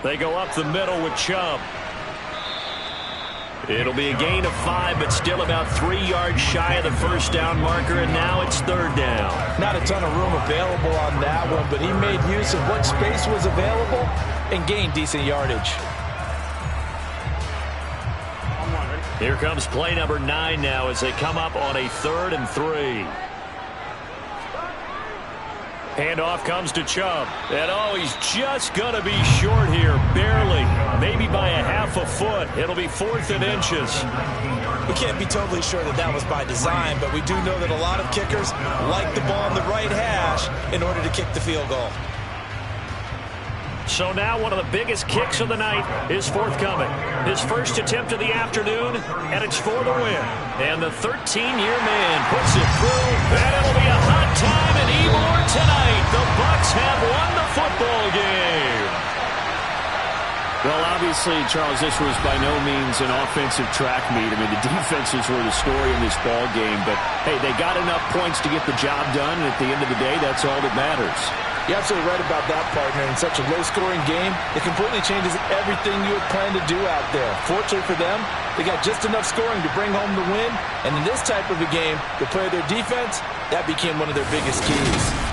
They go up the middle with Chubb. It'll be a gain of 5, but still about 3 yards shy of the first down marker, and now it's 3rd down. Not a ton of room available on that one, but he made use of what space was available and gained decent yardage. Here comes play number 9 now as they come up on a 3rd and 3. Handoff comes to Chubb. And, oh, he's just going to be short here, barely. Maybe by a half a foot. It'll be 4th and inches. We can't be totally sure that that was by design, but we do know that a lot of kickers like the ball on the right hash in order to kick the field goal. So now one of the biggest kicks of the night is forthcoming. His first attempt of the afternoon, and it's for the win. And the 13-year man puts it through, and it'll be a hot time in Ybor tonight. The Bucs have won the football game. Well, obviously, Charles, this was by no means an offensive track meet. I mean, the defenses were the story in this ball game. But, hey, they got enough points to get the job done, and at the end of the day, that's all that matters. You're absolutely right about that, partner. In such a low-scoring game, it completely changes everything you had planned to do out there. Fortunately for them, they got just enough scoring to bring home the win. And in this type of a game, to play their defense, that became one of their biggest keys.